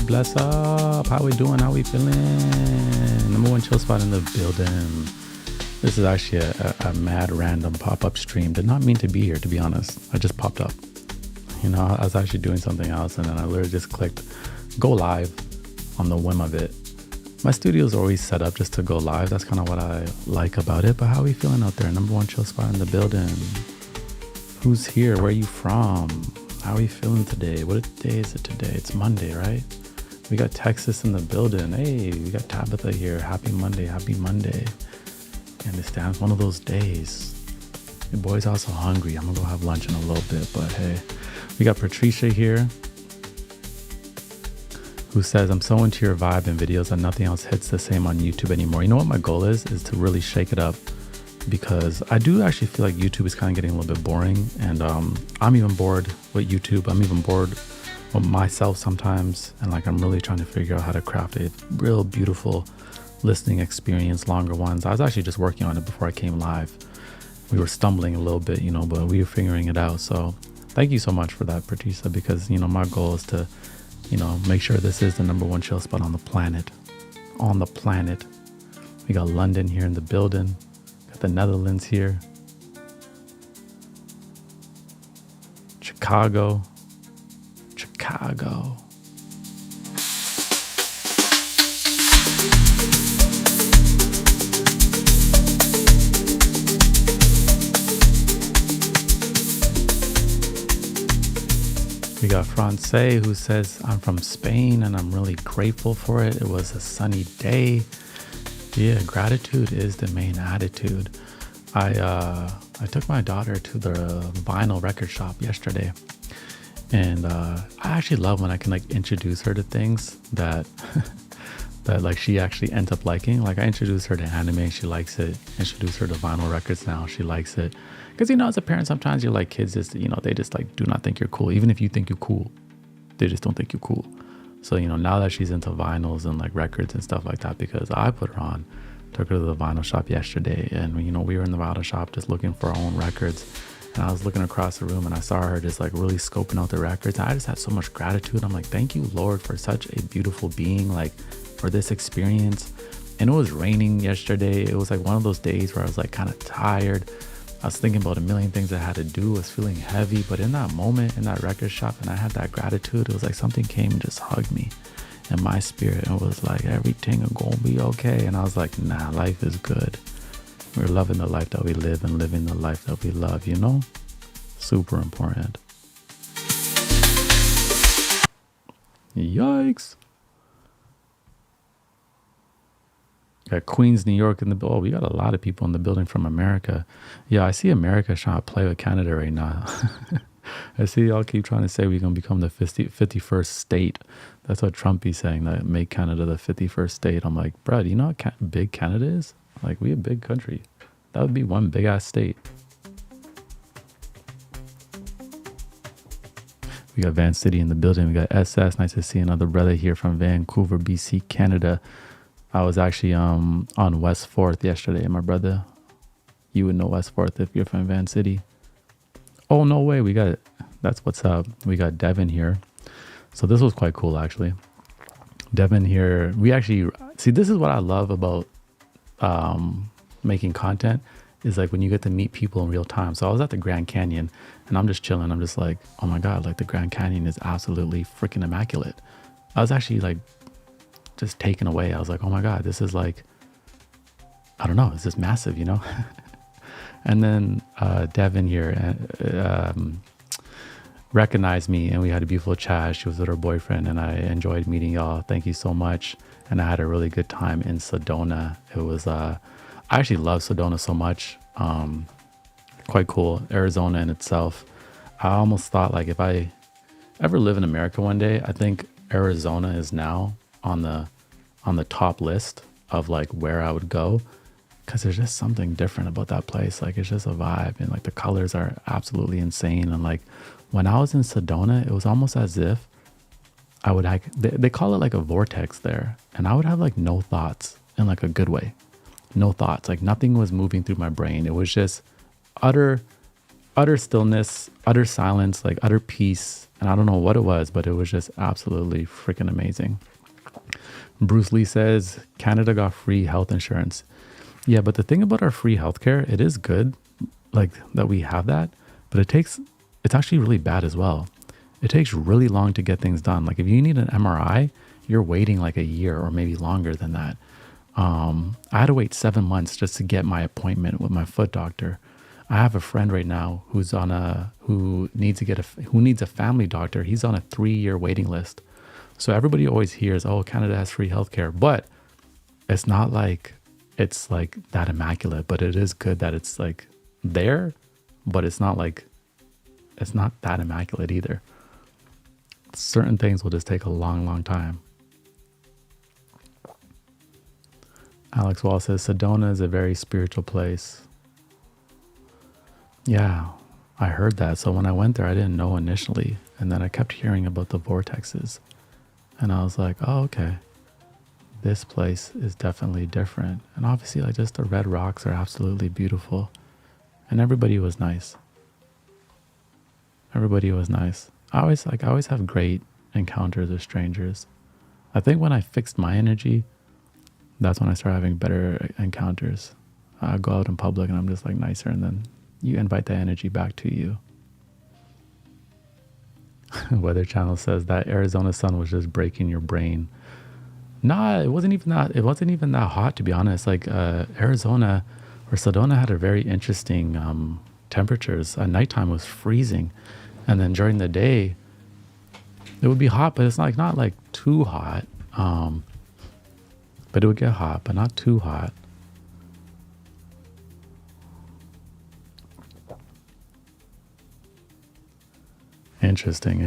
Bless up. How we doing? How we feeling? Number one chill spot in the building. This is actually a mad random pop-up stream. Did not mean to be here, to be honest. I just popped up. You know, I was actually doing something else and then I literally just clicked go live on the whim of it. My studio's always set up just to go live. That's kind of what I like about it. But how are we feeling out there? Number one chill spot in the building. Who's here? Where are you from? How are you feeling today? What day is it today? It's Monday, right? We got Texas in the building. Hey, we got Tabitha here. Happy Monday. Happy Monday. You understand? It's one of those days. Your boy's also hungry. I'm going to go have lunch in a little bit. But hey, we got Patricia here who says, I'm so into your vibe and videos that nothing else hits the same on YouTube anymore. You know what my goal is to really shake it up. Because I do actually feel like YouTube is kind of getting a little bit boring, and I'm even bored with YouTube. I'm even bored with myself sometimes, and like I'm really trying to figure out how to craft a real beautiful listening experience, longer ones. I was actually just working on it before I came live. We were stumbling a little bit, you know, but we were figuring it out. So thank you so much for that, Patricia, because, you know, my goal is to, you know, make sure this is the number one chill spot on the planet. On the planet. We got London here in the building. The Netherlands here, Chicago. We got Francais who says, I'm from Spain and I'm really grateful for it. It was a sunny day. Yeah, gratitude is the main attitude. I took my daughter to the vinyl record shop yesterday, and I actually love when I can like introduce her to things that that like she actually ends up liking. Like I introduced her to anime, she likes it. Introduce her to vinyl records now, she likes it. Because you know, as a parent, sometimes you're like kids just, you know, they just like do not think you're cool. Even if you think you're cool, they just don't think you're cool. So, you know, now that she's into vinyls and like records and stuff like that, because I put her on, took her to the vinyl shop yesterday. And, you know, we were in the vinyl shop just looking for our own records. And I was looking across the room and I saw her just like really scoping out the records. And I just had so much gratitude. I'm like, thank you, Lord, for such a beautiful being, like for this experience. And it was raining yesterday. It was like one of those days where I was like kind of tired. I was thinking about a million things I had to do. I was feeling heavy, but in that moment, in that record shop, and I had that gratitude, it was like something came and just hugged me in my spirit. And it was like, everything is gonna be okay. And I was like, nah, life is good. We're loving the life that we live and living the life that we love, you know? Super important. Yikes. Got Queens, New York in the building. Oh, we got a lot of people in the building from America. Yeah, I see America trying to play with Canada right now. I see y'all keep trying to say we're going to become the 51st state. That's what Trump is saying, that make Canada the 51st state. I'm like, bro, do you know how big Canada is? Like, we a big country. That would be one big ass state. We got Van City in the building. We got SS. Nice to see another brother here from Vancouver, BC, Canada. I was actually on West 4th yesterday, my brother. You would know West 4th if you're from Van City. Oh, no way. We got it. That's what's up. We got Devin here. So this was quite cool, actually. Devin here. We actually, see, this is what I love about making content, is like when you get to meet people in real time. So I was at the Grand Canyon and I'm just chilling. I'm just like, oh my God, like the Grand Canyon is absolutely freaking immaculate. I was actually like, just taken away. I was like, oh my God, this is like, I don't know, it's just massive, you know? And then Devin here, recognized me and we had a beautiful chat. She was with her boyfriend and I enjoyed meeting y'all. Thank you so much. And I had a really good time in Sedona. It was, I actually love Sedona so much. Quite cool. Arizona in itself. I almost thought like if I ever live in America one day, I think Arizona is now on the top list of like where I would go, because there's just something different about that place. Like it's just a vibe, and like the colors are absolutely insane. And like when I was in Sedona, it was almost as if I would like they call it like a vortex there, and I would have like no thoughts in like a good way. No thoughts, like nothing was moving through my brain. It was just utter stillness, utter silence, like utter peace. And I don't know what it was, but it was just absolutely freaking amazing. Bruce Lee says Canada got free health insurance. Yeah, but the thing about our free healthcare, it is good, like that we have that, but it's actually really bad as well. It takes really long to get things done. Like if you need an MRI, you're waiting like a year or maybe longer than that. I had to wait 7 months just to get my appointment with my foot doctor. I have a friend right now who needs a family doctor. He's on a 3-year waiting list. So everybody always hears, oh, Canada has free healthcare, but it's not like it's like that immaculate, but it is good that it's like there, but it's not that immaculate either. Certain things will just take a long, long time. Alex Wall says, Sedona is a very spiritual place. Yeah, I heard that. So when I went there, I didn't know initially. And then I kept hearing about the vortexes. And I was like, oh, okay. This place is definitely different. And obviously, like just the red rocks are absolutely beautiful. And everybody was nice. Everybody was nice. I always have great encounters with strangers. I think when I fixed my energy, that's when I started having better encounters. I go out in public and I'm just like nicer, and then you invite that energy back to you. Weather Channel says that Arizona sun was just breaking your brain. Nah, it wasn't even that hot, to be honest. Like Arizona or Sedona had a very interesting temperatures. At nighttime was freezing, and then during the day it would be hot, but it's not like too hot. But it would get hot, but not too hot. Interesting.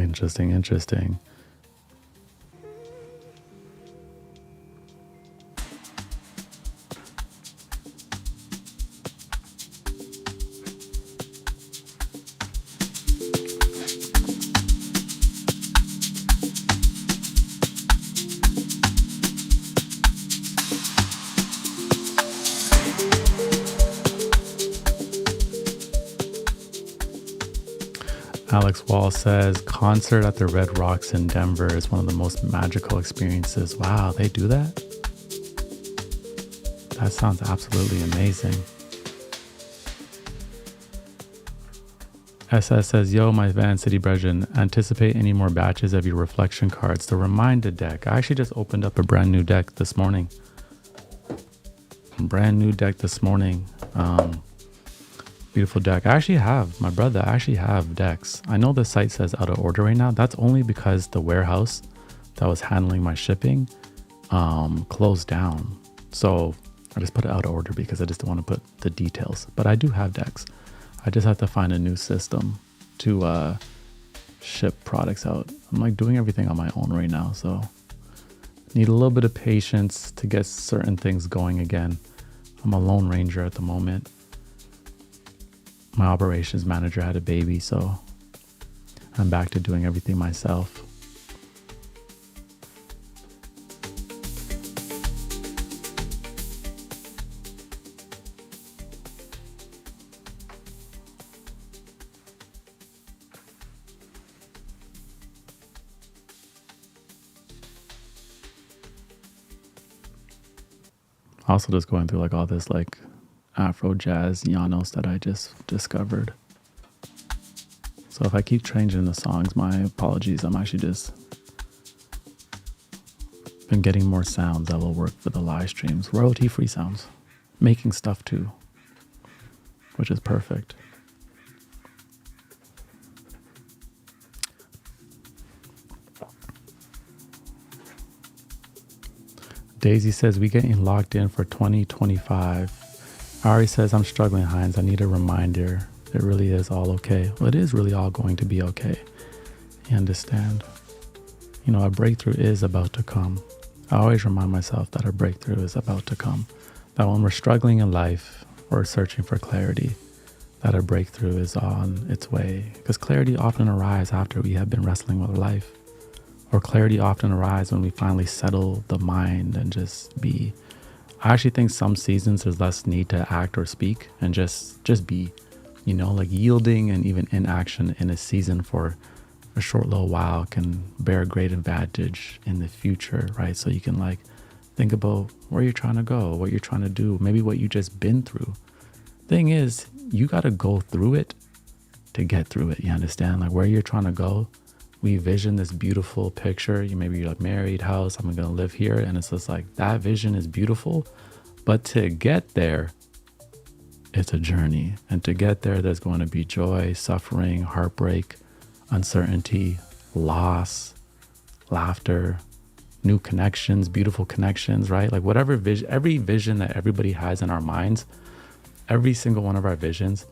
Alex Wall says, concert at the Red Rocks in Denver is one of the most magical experiences. Wow, they do that? That sounds absolutely amazing. SS says, yo, my Van City brethren, anticipate any more batches of your reflection cards. The reminder deck. I actually just opened up a brand new deck this morning. Beautiful deck. I actually have decks. I know the site says out of order right now. That's only because the warehouse that was handling my shipping closed down. So I just put it out of order because I just don't want to put the details. But I do have decks. I just have to find a new system to ship products out. I'm like doing everything on my own right now. So need a little bit of patience to get certain things going again. I'm a lone ranger at the moment. My operations manager had a baby, so I'm back to doing everything myself. Also just going through like all this like Afro jazz Llanos that I just discovered. So if I keep changing the songs, my apologies. I'm actually just been getting more sounds that will work for the live streams. Royalty free sounds. Making stuff too, which is perfect. Daisy says, we getting locked in for 2025. Ari says, I'm struggling, HINDZ. I need a reminder. It really is all okay. Well, it is really all going to be okay. You understand? You know, a breakthrough is about to come. I always remind myself that a breakthrough is about to come. That when we're struggling in life or searching for clarity, that a breakthrough is on its way. Because clarity often arrives after we have been wrestling with life. Or clarity often arrives when we finally settle the mind and just be. I actually think some seasons there's less need to act or speak and just be. You know, like yielding and even inaction in a season for a short little while can bear great advantage in the future, right? So you can like think about where you're trying to go, what you're trying to do, maybe what you just been through. Thing is, you got to go through it to get through it. You understand? Like where you're trying to go, we vision this beautiful picture. Maybe you're like married, house, I'm going to live here. And it's just like that vision is beautiful. But to get there, it's a journey. And to get there, there's going to be joy, suffering, heartbreak, uncertainty, loss, laughter, new connections, beautiful connections, right? Like whatever vision, every vision that everybody has in our minds, every single one of our visions,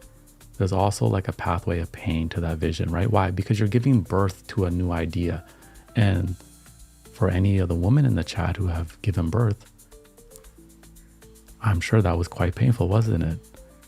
there's also like a pathway of pain to that vision, right? Why? Because you're giving birth to a new idea. And for any of the women in the chat who have given birth, I'm sure that was quite painful, wasn't it?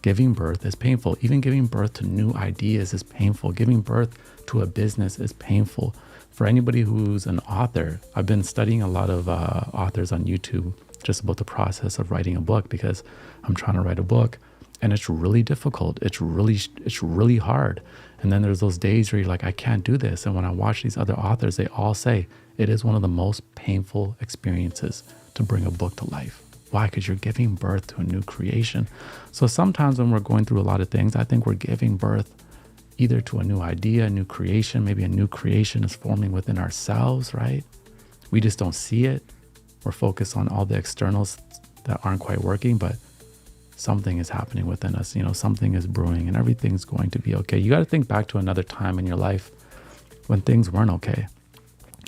Giving birth is painful. Even giving birth to new ideas is painful. Giving birth to a business is painful. For anybody who's an author, I've been studying a lot of authors on YouTube just about the process of writing a book because I'm trying to write a book and it's really difficult. It's really hard. And then there's those days where you're like, I can't do this. And when I watch these other authors, they all say it is one of the most painful experiences to bring a book to life. Why? Because you're giving birth to a new creation. So sometimes when we're going through a lot of things, I think we're giving birth either to a new idea, a new creation, maybe a new creation is forming within ourselves, right? We just don't see it. We're focused on all the externals that aren't quite working, but something is happening within us. You know, something is brewing and everything's going to be okay. You got to think back to another time in your life when things weren't okay,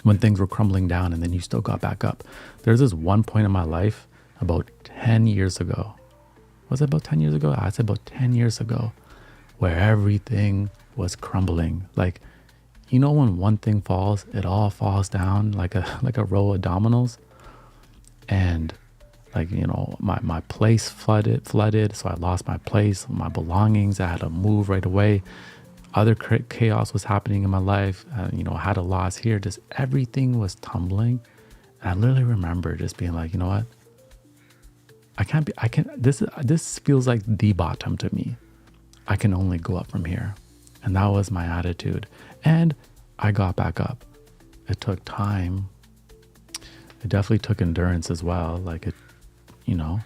when things were crumbling down and then you still got back up. There's this one point in my life about 10 years ago. Was it about 10 years ago? I'd say about 10 years ago, where everything was crumbling. Like, you know, when one thing falls, it all falls down like a row of dominoes. And like, you know, my place flooded. So I lost my place, my belongings. I had to move right away. Other chaos was happening in my life. You know, I had a loss here. Just everything was tumbling. And I literally remember just being like, you know what? This feels like the bottom to me. I can only go up from here. And that was my attitude. And I got back up. It took time. It definitely took endurance as well. Like it, you know,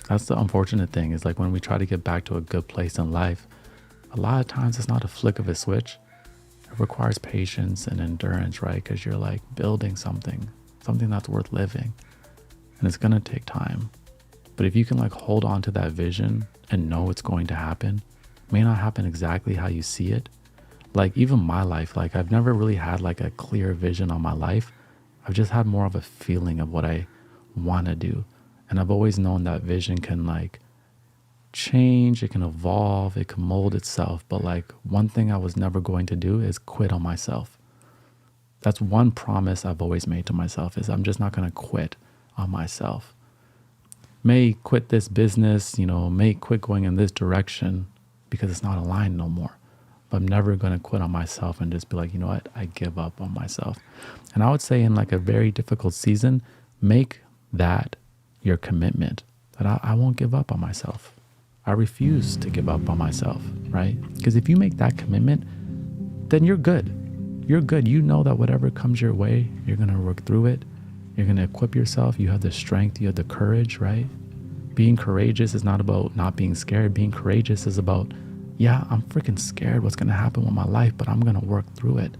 that's the unfortunate thing is like when we try to get back to a good place in life, a lot of times it's not a flick of a switch. It requires patience and endurance, right? Because you're like building something that's worth living. And it's going to take time. But if you can like hold on to that vision and know it's going to happen, it may not happen exactly how you see it. Like even my life, like I've never really had like a clear vision on my life. I've just had more of a feeling of what I want to do. And I've always known that vision can like change, it can evolve, it can mold itself. But like one thing I was never going to do is quit on myself. That's one promise I've always made to myself is I'm just not going to quit on myself. May quit this business, you know, may quit going in this direction because it's not aligned no more. But I'm never going to quit on myself and just be like, you know what, I give up on myself. And I would say in like a very difficult season, make that your commitment that I won't give up on myself. I refuse to give up on myself, right? Because if you make that commitment, then you're good. You're good. You know that whatever comes your way, you're going to work through it. You're going to equip yourself. You have the strength. You have the courage, right? Being courageous is not about not being scared. Being courageous is about, yeah, I'm freaking scared what's going to happen with my life, but I'm going to work through it,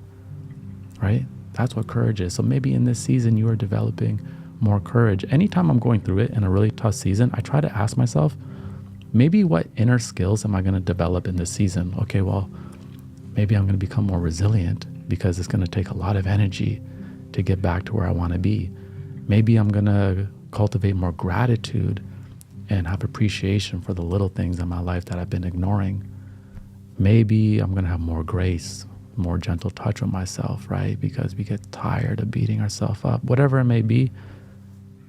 right? That's what courage is. So maybe in this season, you are developing more courage. Anytime I'm going through it in a really tough season, I try to ask myself, maybe what inner skills am I going to develop in this season? Okay, well, maybe I'm going to become more resilient because it's going to take a lot of energy to get back to where I want to be. Maybe I'm going to cultivate more gratitude and have appreciation for the little things in my life that I've been ignoring. Maybe I'm going to have more grace, more gentle touch with myself, right? Because we get tired of beating ourselves up. Whatever it may be,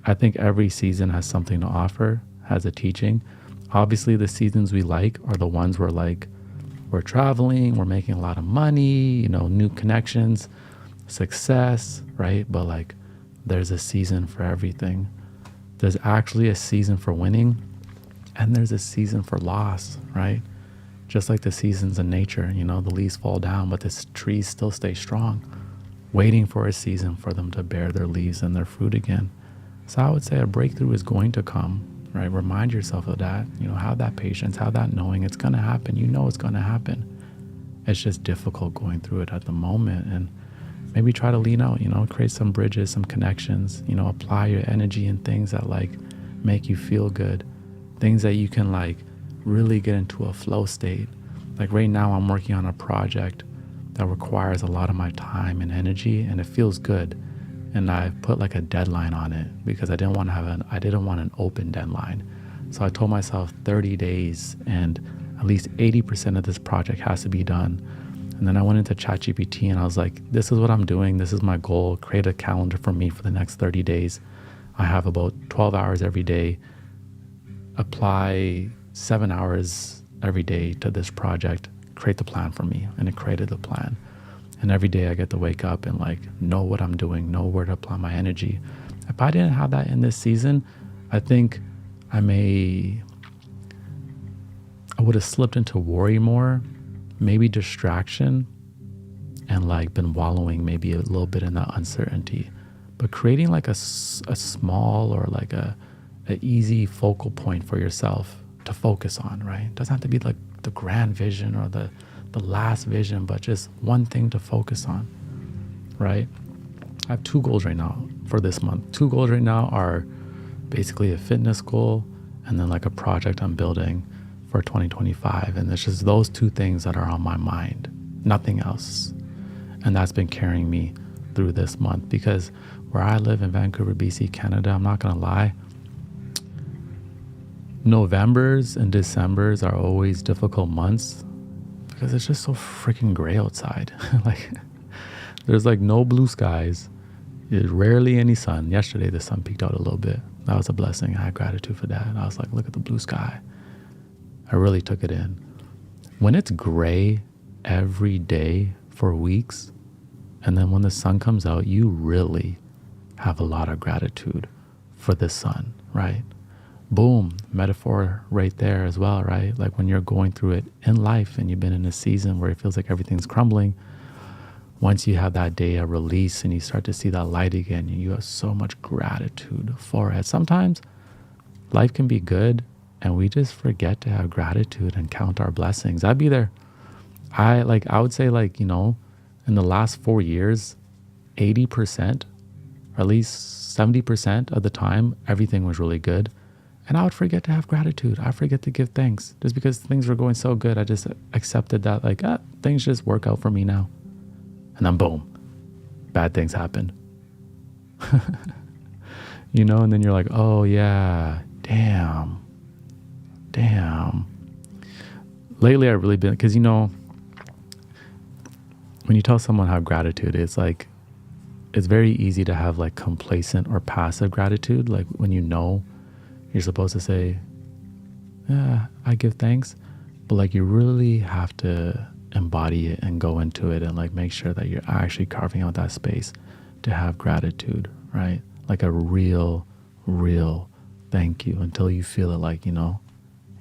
I think every season has something to offer, has a teaching. Obviously, the seasons we like are the ones where like we're traveling, we're making a lot of money, new connections, success, right? But like there's a season for everything. There's actually a season for winning and there's a season for loss, right? Just like the seasons in nature, the leaves fall down, but the trees still stay strong, waiting for a season for them to bear their leaves and their fruit again. So I would say a breakthrough is going to come, right? Remind yourself of that, have that patience, have that knowing it's going to happen. It's going to happen. It's just difficult going through it at the moment. And maybe try to lean out, create some bridges, some connections, apply your energy in things that like make you feel good, things that you can like really get into a flow state. Like right now I'm working on a project that requires a lot of my time and energy and it feels good. And I put like a deadline on it because I didn't want an open deadline. So I told myself 30 days and at least 80% of this project has to be done. And then I went into ChatGPT and I was like, this is what I'm doing. This is my goal. Create a calendar for me for the next 30 days. I have about 12 hours every day. Apply 7 hours every day to this project. Create the plan for me. And it created the plan. And every day I get to wake up and like know what I'm doing, know where to apply my energy. If I didn't have that in this season, I think I would have slipped into worry more, maybe distraction, and like been wallowing maybe a little bit in that uncertainty. But creating like a small or like a easy focal point for yourself to focus on, right? It doesn't have to be like the grand vision or the last vision, but just one thing to focus on, right? I have 2 goals right now for this month. 2 goals right now are basically a fitness goal and then like a project I'm building for 2025. And it's just those 2 things that are on my mind, nothing else. And that's been carrying me through this month because where I live in Vancouver, BC, Canada, I'm not going to lie, Novembers and Decembers are always difficult months because it's just so freaking gray outside. Like there's like no blue skies. There's rarely any sun. Yesterday, the sun peeked out a little bit. That was a blessing. I had gratitude for that. And I was like, look at the blue sky. I really took it in. When it's gray every day for weeks, and then when the sun comes out, you really have a lot of gratitude for the sun, right? Boom, metaphor right there as well, right? Like when you're going through it in life and you've been in a season where it feels like everything's crumbling, once you have that day of release and you start to see that light again, you have so much gratitude for it. Sometimes life can be good and we just forget to have gratitude and count our blessings. I'd be there. I would say in the last 4 years, 80% or at least 70% of the time, everything was really good. And I would forget to have gratitude. I forget to give thanks. Just because things were going so good, I just accepted that things just work out for me now. And then boom, bad things happened. And then you're like, oh yeah, damn. Lately I've really been, because when you tell someone how gratitude, it's very easy to have like complacent or passive gratitude. Like when you're supposed to say, yeah, I give thanks, but like you really have to embody it and go into it and like make sure that you're actually carving out that space to have gratitude, right? Like a real thank you until you feel it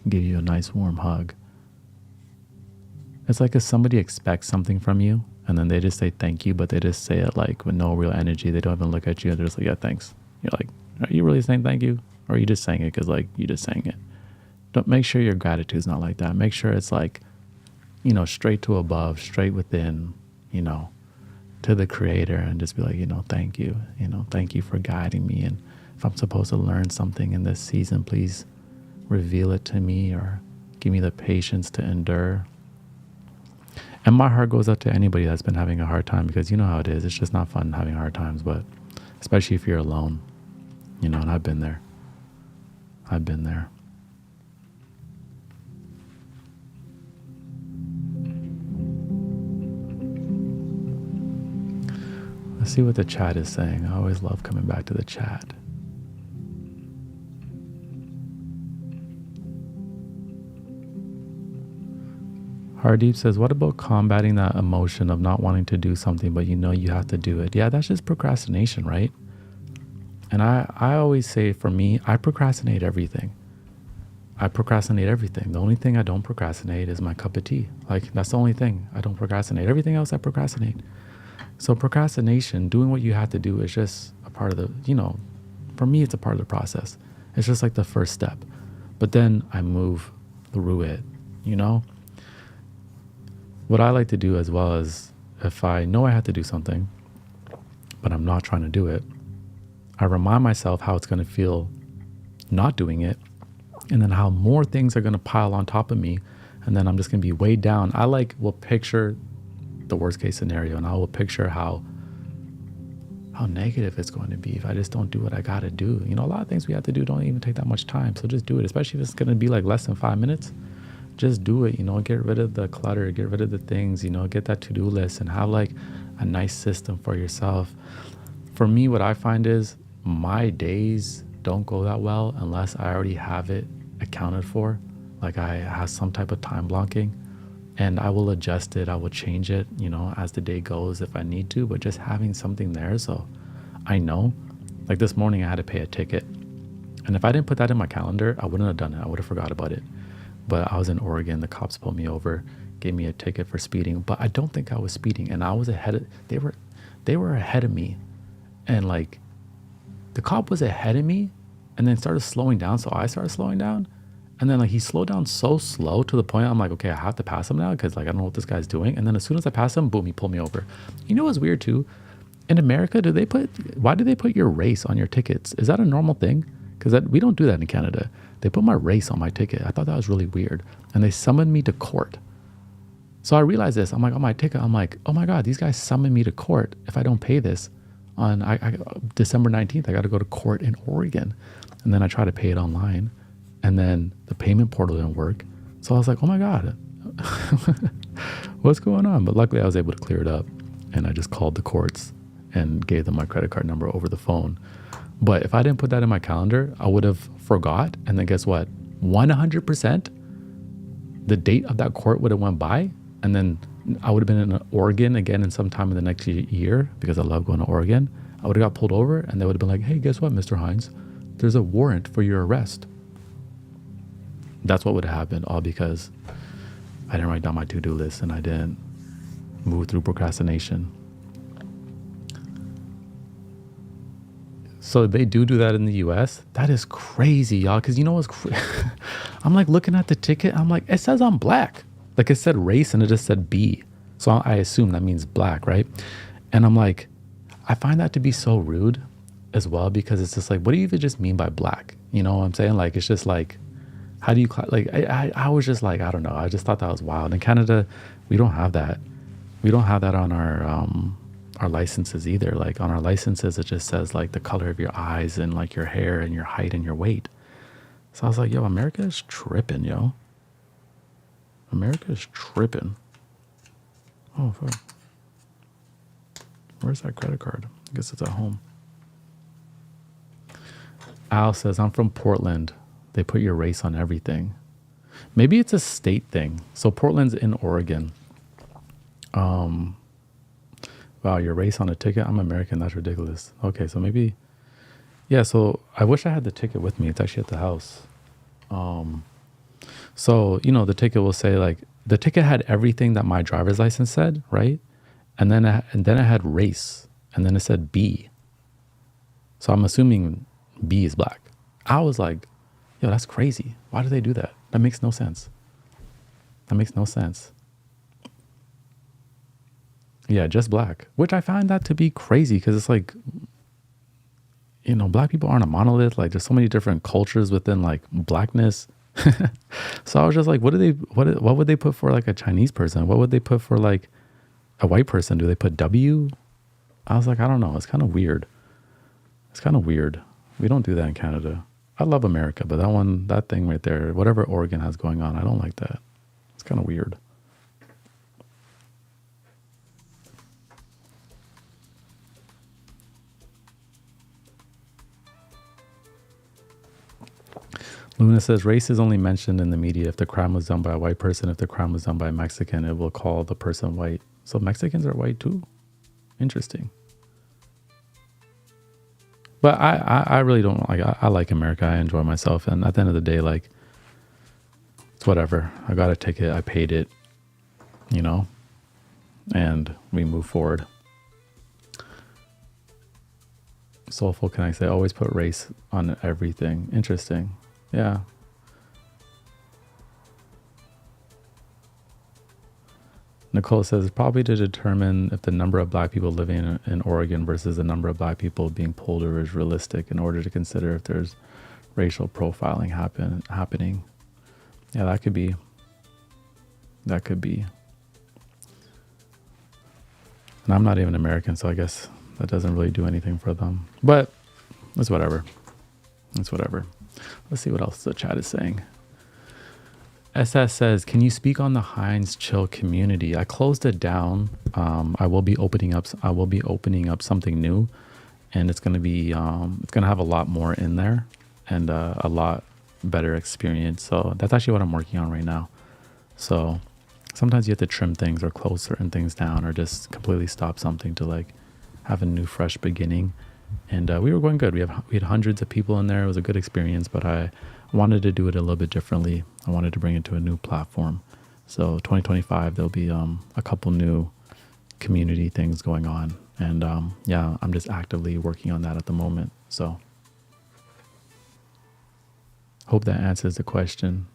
give you a nice warm hug. It's like if somebody expects something from you and then they just say thank you, but they just say it like with no real energy. They don't even look at you. They're just like, yeah, thanks. You're like, are you really saying thank you? Or are you just saying it because you just saying it? Don't make sure your gratitude's not like that. Make sure it's straight to above, straight within, to the creator and just be like, thank you. Thank you for guiding me. And if I'm supposed to learn something in this season, please reveal it to me or give me the patience to endure. And my heart goes out to anybody that's been having a hard time because you know how it is. It's just not fun having hard times, but especially if you're alone. And I've been there. Let's see what the chat is saying. I always love coming back to the chat. Hardeep says, what about combating that emotion of not wanting to do something, but you have to do it? Yeah, that's just procrastination, right? And I always say, for me, I procrastinate everything. The only thing I don't procrastinate is my cup of tea. Like, that's the only thing I don't procrastinate. Everything else I procrastinate. So procrastination, doing what you have to do, is just a part of the, for me, it's a part of the process. It's just like the first step. But then I move through it, What I like to do as well is, if I know I have to do something, but I'm not trying to do it, I remind myself how it's going to feel not doing it, and then how more things are going to pile on top of me, and then I'm just going to be weighed down. I will picture the worst case scenario, and I will picture how negative it's going to be if I just don't do what I got to do. A lot of things we have to do don't even take that much time, so just do it, especially if it's going to be like less than 5 minutes. Just do it, get rid of the clutter, get rid of the things, get that to-do list, and have like a nice system for yourself. For me, what I find is my days don't go that well unless I already have it accounted for. Like, I have some type of time blocking, and I will adjust it. I will change it, as the day goes if I need to, but just having something there. So I know, like this morning I had to pay a ticket, and if I didn't put that in my calendar, I wouldn't have done it. I would have forgot about it. But I was in Oregon, the cops pulled me over, gave me a ticket for speeding, but I don't think I was speeding, and I was they were ahead of me. And like, the cop was ahead of me and then started slowing down. So I started slowing down, and then like he slowed down so slow to the point I'm like, okay, I have to pass him now, because like I don't know what this guy's doing. And then as soon as I pass him, boom, he pulled me over. What's weird too? In America, why do they put your race on your tickets? Is that a normal thing? Because we don't do that in Canada. They put my race on my ticket. I thought that was really weird. And they summoned me to court. So I realized this. I'm like, on my ticket, I'm like, oh my God, these guys summoned me to court if I don't pay this on December 19th. I got to go to court in Oregon. And then I tried to pay it online, and then the payment portal didn't work. So I was like, oh my God, what's going on? But luckily I was able to clear it up, and I just called the courts and gave them my credit card number over the phone. But if I didn't put that in my calendar, I would have forgot. And then guess what? 100%, the date of that court would have went by. And then I would have been in Oregon again in some time in the next year, because I love going to Oregon. I would have got pulled over, and they would have been like, hey, guess what, Mr. HINDZ? There's a warrant for your arrest. That's what would have happened, all because I didn't write down my to-do list and I didn't move through procrastination. So they do that in the US. That is crazy, y'all. Because what's I'm like looking at the ticket. I'm like, it says I'm black. Like, it said race and it just said B. So I assume that means black, right? And I'm like, I find that to be so rude as well, because it's just like, what do you even just mean by black? You know what I'm saying? Like, it's just like, how do you, like, I was just like, I don't know. I just thought that was wild. In Canada, we don't have that. We don't have that on our licenses either. Like, on our licenses, it just says like the color of your eyes and like your hair and your height and your weight. So I was like, yo, America is tripping, yo. America is tripping. Oh, fuck. Where's that credit card? I guess it's at home. Al says, I'm from Portland. They put your race on everything. Maybe it's a state thing. So Portland's in Oregon. Wow, your race on a ticket? I'm American. That's ridiculous. Okay, so maybe... Yeah, so I wish I had the ticket with me. It's actually at the house. So, you know, the ticket will say like... The ticket had everything that my driver's license said, right? And then it had race. And then it said B. So I'm assuming B is black. I was like, yo, that's crazy. Why do they do that? That makes no sense. That makes no sense. Yeah, just black. Which I find that to be crazy because it's like, you know, black people aren't a monolith. Like, there's so many different cultures within like blackness. So I was just like, what would they put for like a Chinese person? What would they put for like a white person? Do they put W? I was like, I don't know. It's kind of weird. It's kind of weird. We don't do that in Canada. I love America, but that thing right there, whatever Oregon has going on, I don't like that. It's kind of weird. Luna says race is only mentioned in the media if the crime was done by a white person. If the crime was done by a Mexican, it will call the person white. So Mexicans are white too? Interesting. But I really don't like, I like America. I enjoy myself. And at the end of the day, like, it's whatever. I got a ticket. I paid it, you know, and we move forward. Soulful, can I say? Always put race on everything. Interesting. Yeah. Nicole says probably to determine if the number of black people living in Oregon versus the number of black people being pulled over is realistic in order to consider if there's racial profiling happening. Yeah, that could be. That could be. And I'm not even American, so I guess that doesn't really do anything for them. But it's whatever. It's whatever. Let's see what else the chat is saying. SS says, can you speak on the HINDZ chill community? I closed it down. I will be opening up something new, and it's going to be it's going to have a lot more in there and a lot better experience. So that's actually what I'm working on right now. So sometimes you have to trim things or close certain things down or just completely stop something to like have a new fresh beginning. And we were going good. We had hundreds of people in there. It was a good experience, but I wanted to do it a little bit differently. I wanted to bring it to a new platform. So 2025, there'll be a couple new community things going on. And yeah, I'm just actively working on that at the moment. So hope that answers the question.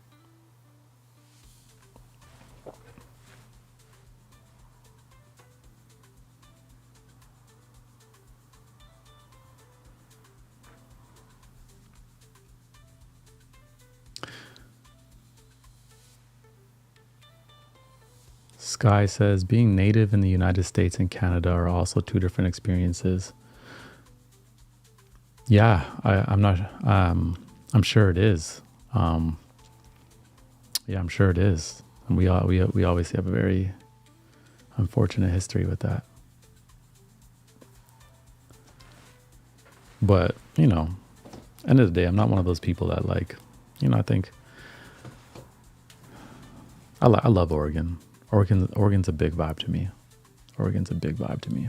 Sky says, being native in the United States and Canada are also two different experiences. Yeah, I'm sure it is. Yeah, I'm sure it is. And we obviously have a very unfortunate history with that. But, you know, end of the day, I'm not one of those people that like, you know, I think I love Oregon. Oregon's a big vibe to me. Oregon's a big vibe to me.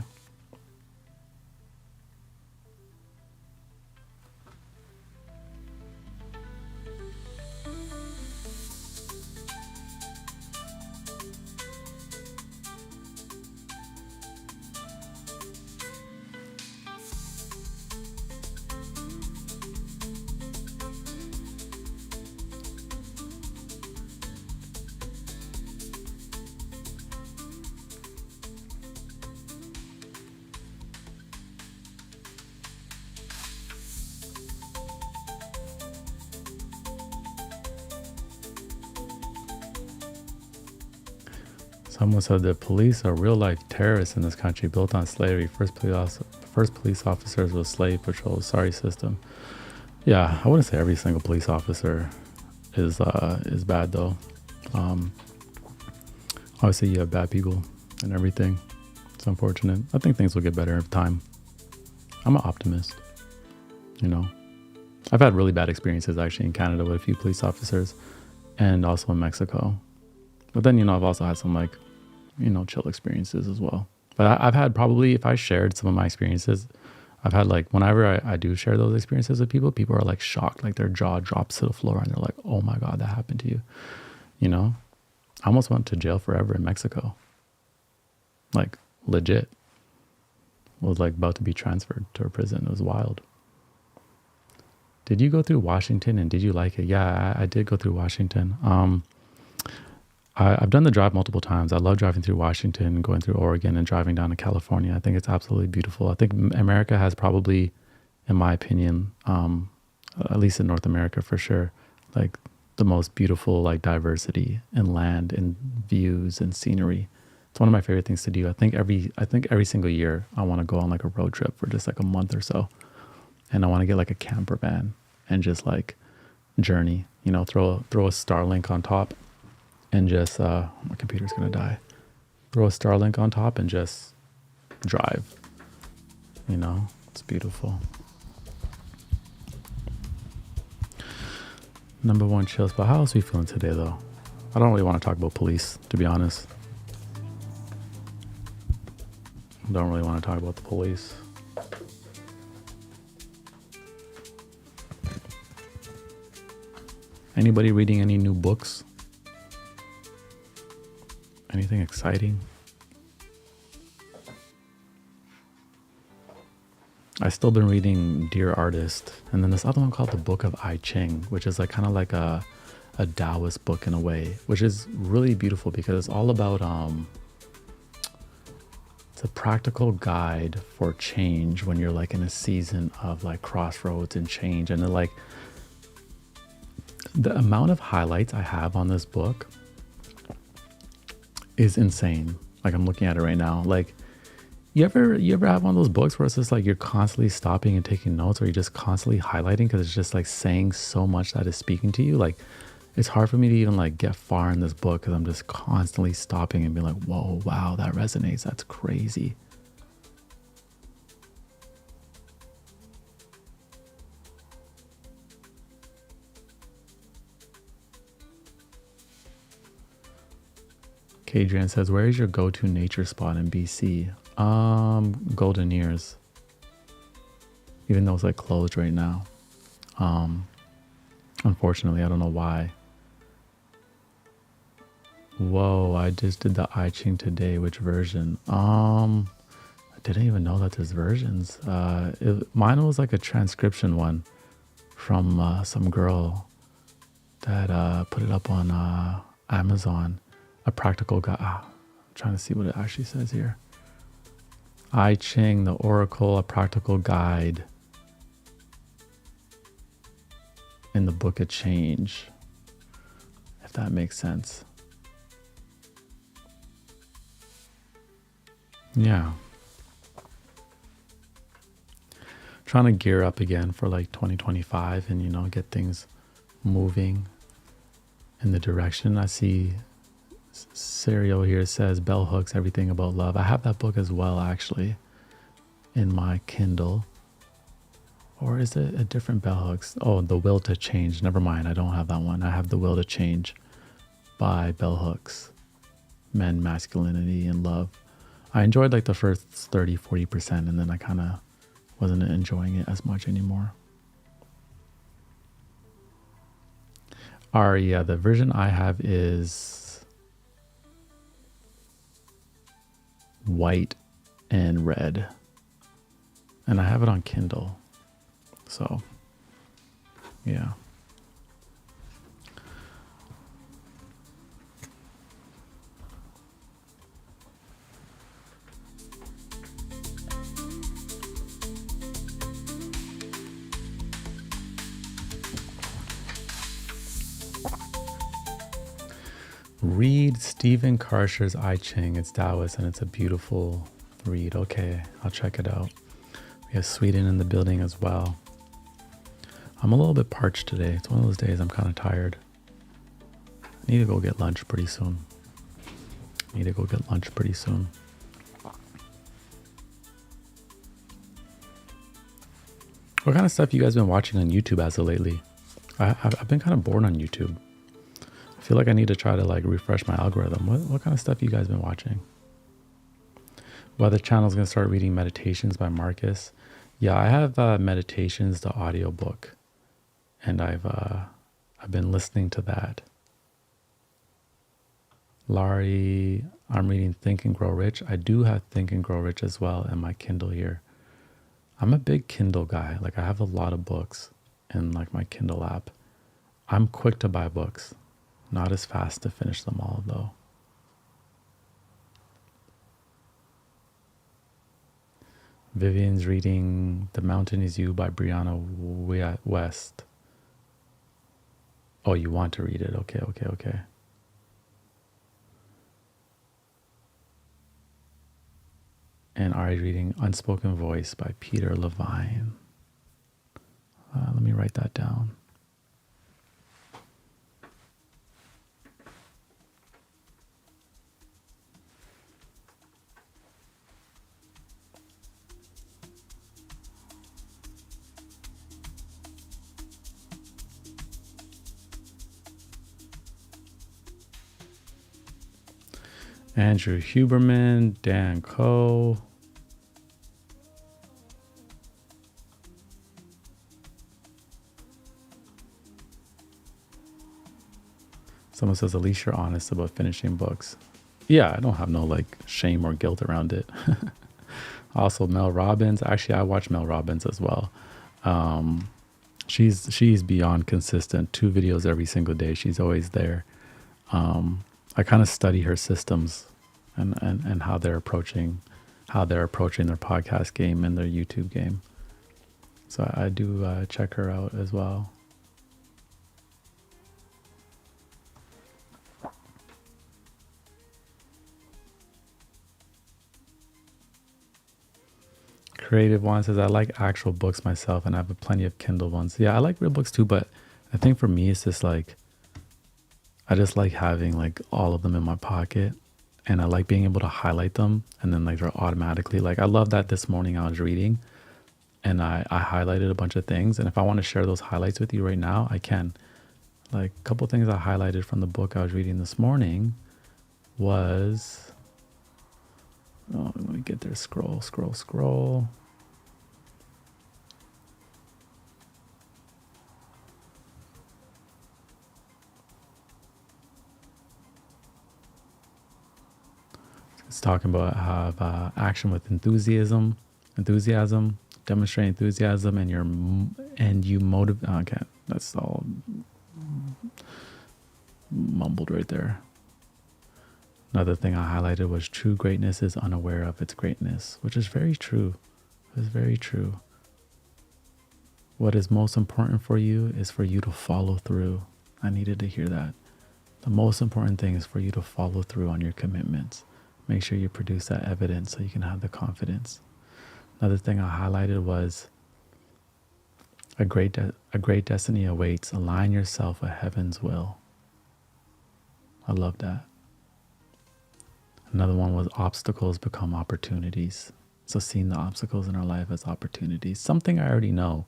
Someone said the police are real life terrorists in this country built on slavery. First police officers was slave patrol. Sorry, system. Yeah, I wouldn't say every single police officer is bad though. Obviously you have bad people and everything. It's unfortunate. I think things will get better with time. I'm an optimist, you know. I've had really bad experiences actually in Canada with a few police officers and also in Mexico. But then, you know, I've also had some like, you know, chill experiences as well. But I've had probably, if I shared some of my experiences, I've had like, whenever I do share those experiences with people, people are like shocked, like their jaw drops to the floor and they're like, oh my God, that happened to you. You know, I almost went to jail forever in Mexico. Like legit. Was like about to be transferred to a prison. It was wild. Did you go through Washington and did you like it? Yeah, I did go through Washington. I've done the drive multiple times. I love driving through Washington, going through Oregon and driving down to California. I think it's absolutely beautiful. I think America has probably, in my opinion, at least in North America for sure, like the most beautiful like diversity in land and views and scenery. It's one of my favorite things to do. I think every single year I want to go on like a road trip for just like a month or so and I want to get like a camper van and just like journey, you know, throw a Starlink on top and just my computer's gonna die. Throw a Starlink on top and just drive. You know, it's beautiful. Number one chill spot. How else are we feeling today though? I don't really want to talk about police, to be honest. Don't really want to talk about the police. Anybody reading any new books? Anything exciting? I've still been reading Dear Artist, and then this other one called The Book of I Ching, which is like kind of like a Taoist book in a way, which is really beautiful because it's all about it's a practical guide for change when you're like in a season of like crossroads and change. And like the amount of highlights I have on this book is insane. Like I'm looking at it right now. Like you ever have one of those books where it's just like you're constantly stopping and taking notes, or you're just constantly highlighting because it's just like saying so much that is speaking to you? Like it's hard for me to even like get far in this book because I'm just constantly stopping and being like, whoa, wow, that resonates. That's crazy. Kadrian says, where is your go-to nature spot in BC? Golden Ears. Even though it's like closed right now. Unfortunately, I don't know why. Whoa, I just did the I Ching today. Which version? I didn't even know that there's versions. Mine was like a transcription one from some girl that put it up on Amazon. A practical guide. I'm trying to see what it actually says here. I Ching, the Oracle, a practical guide in the Book of Change, if that makes sense. Yeah. Trying to gear up again for like 2025 and, you know, get things moving in the direction. I see Serial here says bell hooks, everything about love. I have that book as well, actually, in my Kindle. Or is it a different bell hooks? Oh, The Will to Change. Never mind, I don't have that one. I have The Will to Change by bell hooks. Men, masculinity, and love. I enjoyed like the first 30-40%, and then I kind of wasn't enjoying it as much anymore. Yeah, the version I have is white and red, and I have it on Kindle, so yeah. Read Stephen Karcher's I Ching. It's Taoist and it's a beautiful read. Okay, I'll check it out. We have Sweden in the building as well. I'm a little bit parched today. It's one of those days I'm kind of tired. I need to go get lunch pretty soon. What kind of stuff you guys been watching on YouTube as of lately? I've been kind of bored on YouTube. I feel like I need to try to like refresh my algorithm. What kind of stuff you guys been watching? Weather Channel's gonna start reading Meditations by Marcus. Yeah, I have Meditations, the audiobook, and I've been listening to that. Laurie, I'm reading Think and Grow Rich. I do have Think and Grow Rich as well in my Kindle here. I'm a big Kindle guy. Like I have a lot of books in like my Kindle app. I'm quick to buy books. Not as fast to finish them all though. Vivian's reading The Mountain Is You by Brianna West. Oh, you want to read it? Okay. And Ari's reading Unspoken Voice by Peter Levine. Let me write that down. Andrew Huberman, Dan Coe. Someone says, at least you're honest about finishing books. Yeah, I don't have no like shame or guilt around it. Also, Mel Robbins. Actually, I watch Mel Robbins as well. She's beyond consistent. 2 videos every single day. She's always there. I kind of study her systems and how they're approaching their podcast game and their YouTube game. So I do check her out as well. Creative One says, I like actual books myself and I have plenty of Kindle ones. Yeah, I like real books too, but I think for me, it's just like, I just like having like all of them in my pocket, and I like being able to highlight them and then like they're automatically like, I love that this morning I was reading and I highlighted a bunch of things. And if I want to share those highlights with you right now, I can. Like a couple things I highlighted from the book I was reading this morning was, oh, let me get there. Scroll. It's talking about have action with enthusiasm, demonstrate enthusiasm, and you motivate. Okay, that's all mumbled right there. Another thing I highlighted was true greatness is unaware of its greatness, which is very true. It's very true. What is most important for you is for you to follow through. I needed to hear that. The most important thing is for you to follow through on your commitments. Make sure you produce that evidence so you can have the confidence. Another thing I highlighted was a great destiny awaits. Align yourself with heaven's will. I love that. Another one was obstacles become opportunities. So seeing the obstacles in our life as opportunities. Something I already know,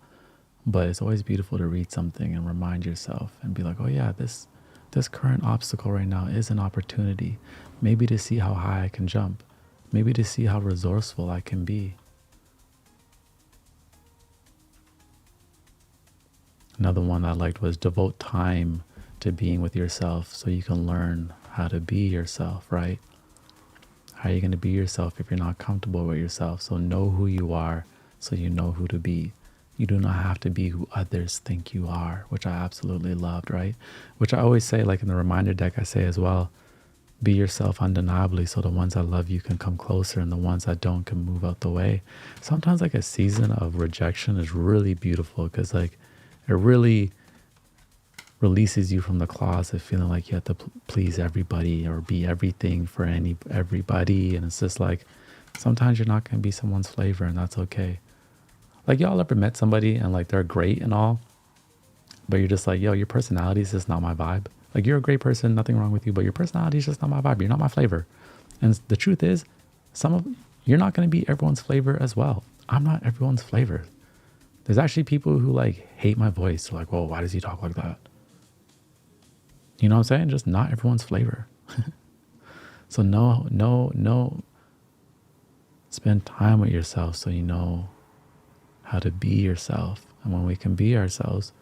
but it's always beautiful to read something and remind yourself and be like, oh yeah, this current obstacle right now is an opportunity. Maybe to see how high I can jump. Maybe to see how resourceful I can be. Another one I liked was devote time to being with yourself so you can learn how to be yourself, right? How are you going to be yourself if you're not comfortable with yourself? So know who you are so you know who to be. You do not have to be who others think you are, which I absolutely loved, right? Which I always say, like in the reminder deck, I say as well, be yourself undeniably so the ones that love you can come closer and the ones that don't can move out the way. Sometimes like a season of rejection is really beautiful because like it really releases you from the closet feeling like you have to please everybody or be everything for everybody. And it's just like, sometimes you're not going to be someone's flavor, and that's okay. Like, y'all ever met somebody and like they're great and all, but you're just like, yo, your personality is just not my vibe. Like, you're a great person, nothing wrong with you, but your personality is just not my vibe. You're not my flavor. And the truth is, you're not going to be everyone's flavor as well. I'm not everyone's flavor. There's actually people who like hate my voice. They're like, whoa, why does he talk like that? You know what I'm saying? Just not everyone's flavor. So no. Spend time with yourself so you know how to be yourself. And when we can be ourselves,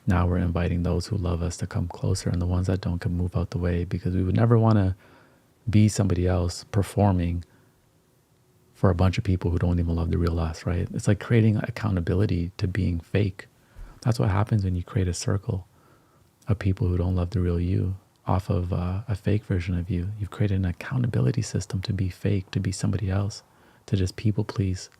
now we're inviting those who love us to come closer, and the ones that don't can move out the way, because we would never want to be somebody else performing for a bunch of people who don't even love the real us, right? It's like creating accountability to being fake. That's what happens when you create a circle of people who don't love the real you off of a fake version of you. You've created an accountability system to be fake, to be somebody else, to just people please.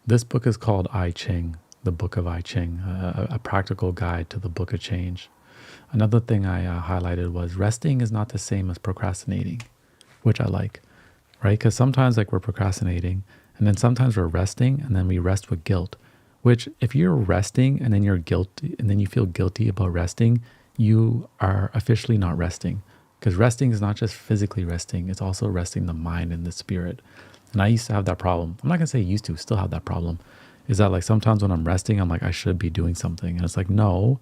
This book is called I Ching, the Book of I Ching, a practical guide to the Book of Change. Another thing I highlighted was resting is not the same as procrastinating, which I like, right? Because sometimes like we're procrastinating And then sometimes we're resting and then we rest with guilt, which if you're resting and then you're guilty and then you feel guilty about resting, you are officially not resting, because resting is not just physically resting. It's also resting the mind and the spirit. And I used to have that problem. I'm not going to say used to, still have that problem. Is that like sometimes when I'm resting, I'm like, I should be doing something. And it's like, no,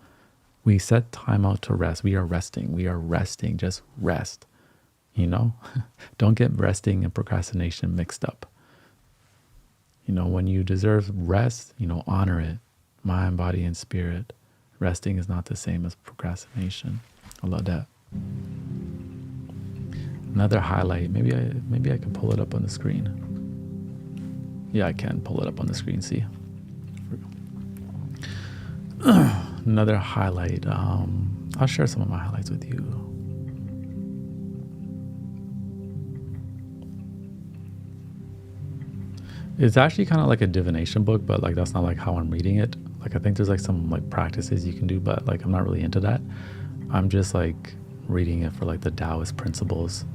we set time out to rest. We are resting. We are resting. Just rest. You know, don't get resting and procrastination mixed up. You know, when you deserve rest, you know, honor it. Mind, body, and spirit. Resting is not the same as procrastination. I love that. Another highlight. Maybe I can pull it up on the screen. Yeah, I can pull it up on the screen. See. Another highlight. I'll share some of my highlights with you. It's actually kind of like a divination book, but like that's not like how I'm reading it. Like I think there's like some like practices you can do, but like I'm not really into that. I'm just like reading it for like the Taoist principles.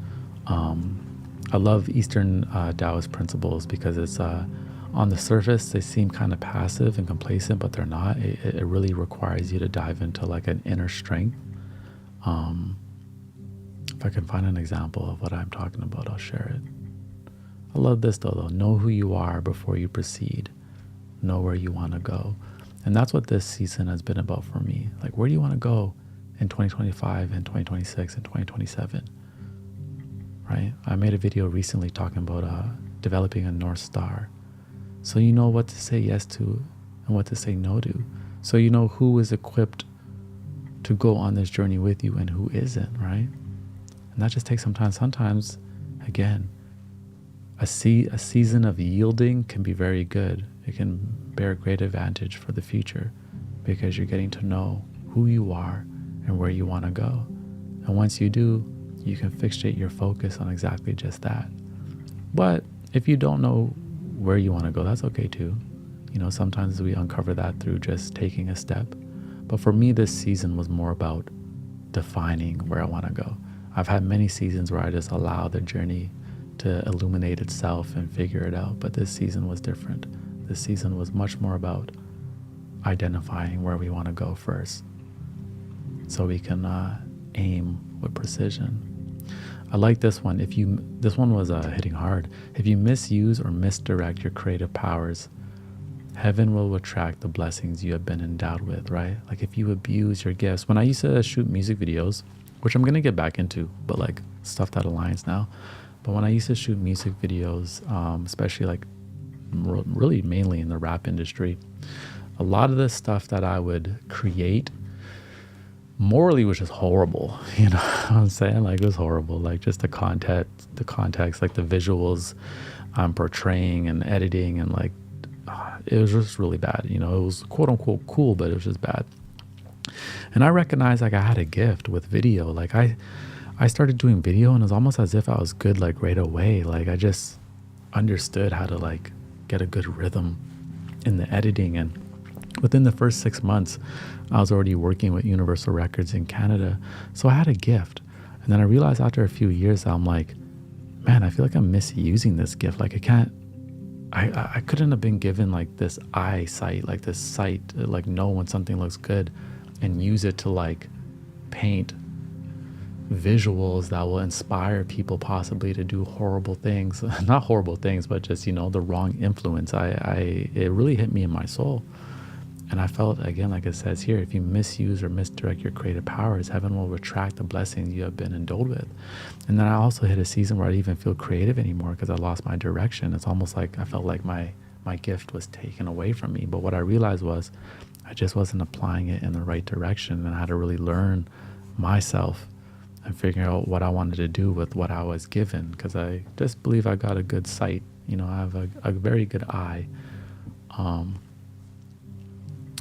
I love Eastern Taoist principles because it's on the surface they seem kind of passive and complacent, but they're not. It really requires you to dive into like an inner strength. If I can find an example of what I'm talking about, I'll share it. I love this though. Know who you are before you proceed. Know where you want to go. And that's what this season has been about for me. Like, where do you want to go in 2025 and 2026 and 2027? Right? I made a video recently talking about developing a North Star. So you know what to say yes to and what to say no to. So you know who is equipped to go on this journey with you and who isn't, right? And that just takes some time. Sometimes, again, a season of yielding can be very good. It can bear great advantage for the future because you're getting to know who you are and where you want to go. And once you do, you can fixate your focus on exactly just that. But if you don't know where you want to go, that's okay too. You know, sometimes we uncover that through just taking a step. But for me, this season was more about defining where I want to go. I've had many seasons where I just allow the journey to illuminate itself and figure it out. But this season was different. This season was much more about identifying where we want to go first, so we can aim with precision. I like this one. This one was hitting hard. If you misuse or misdirect your creative powers, heaven will attract the blessings you have been endowed with, right? Like if you abuse your gifts. When I used to shoot music videos, which I'm going to get back into, but like stuff that aligns now. But when I used to shoot music videos, especially like really mainly in the rap industry, a lot of the stuff that I would create morally was just horrible. You know what I'm saying? Like it was horrible. Like just the context, like the visuals I'm portraying and editing, and like it was just really bad. You know, it was quote unquote cool, but it was just bad. And I recognized like I had a gift with video. Like I started doing video and it was almost as if I was good like right away. Like I just understood how to like get a good rhythm in the editing. And within the first 6 months, I was already working with Universal Records in Canada. So I had a gift. And then I realized after a few years, I'm like, man, I feel like I'm misusing this gift. Like I couldn't have been given like this eyesight, like this sight, like know when something looks good and use it to like paint visuals that will inspire people possibly to do horrible things. Not horrible things, but just, you know, the wrong influence. It really hit me in my soul. And I felt, again, like it says here, if you misuse or misdirect your creative powers, heaven will retract the blessings you have been endowed with. And then I also hit a season where I didn't even feel creative anymore because I lost my direction. It's almost like I felt like my gift was taken away from me. But what I realized was I just wasn't applying it in the right direction, and I had to really learn myself and figure out what I wanted to do with what I was given, because I just believe I got a good sight. You know, I have a very good eye.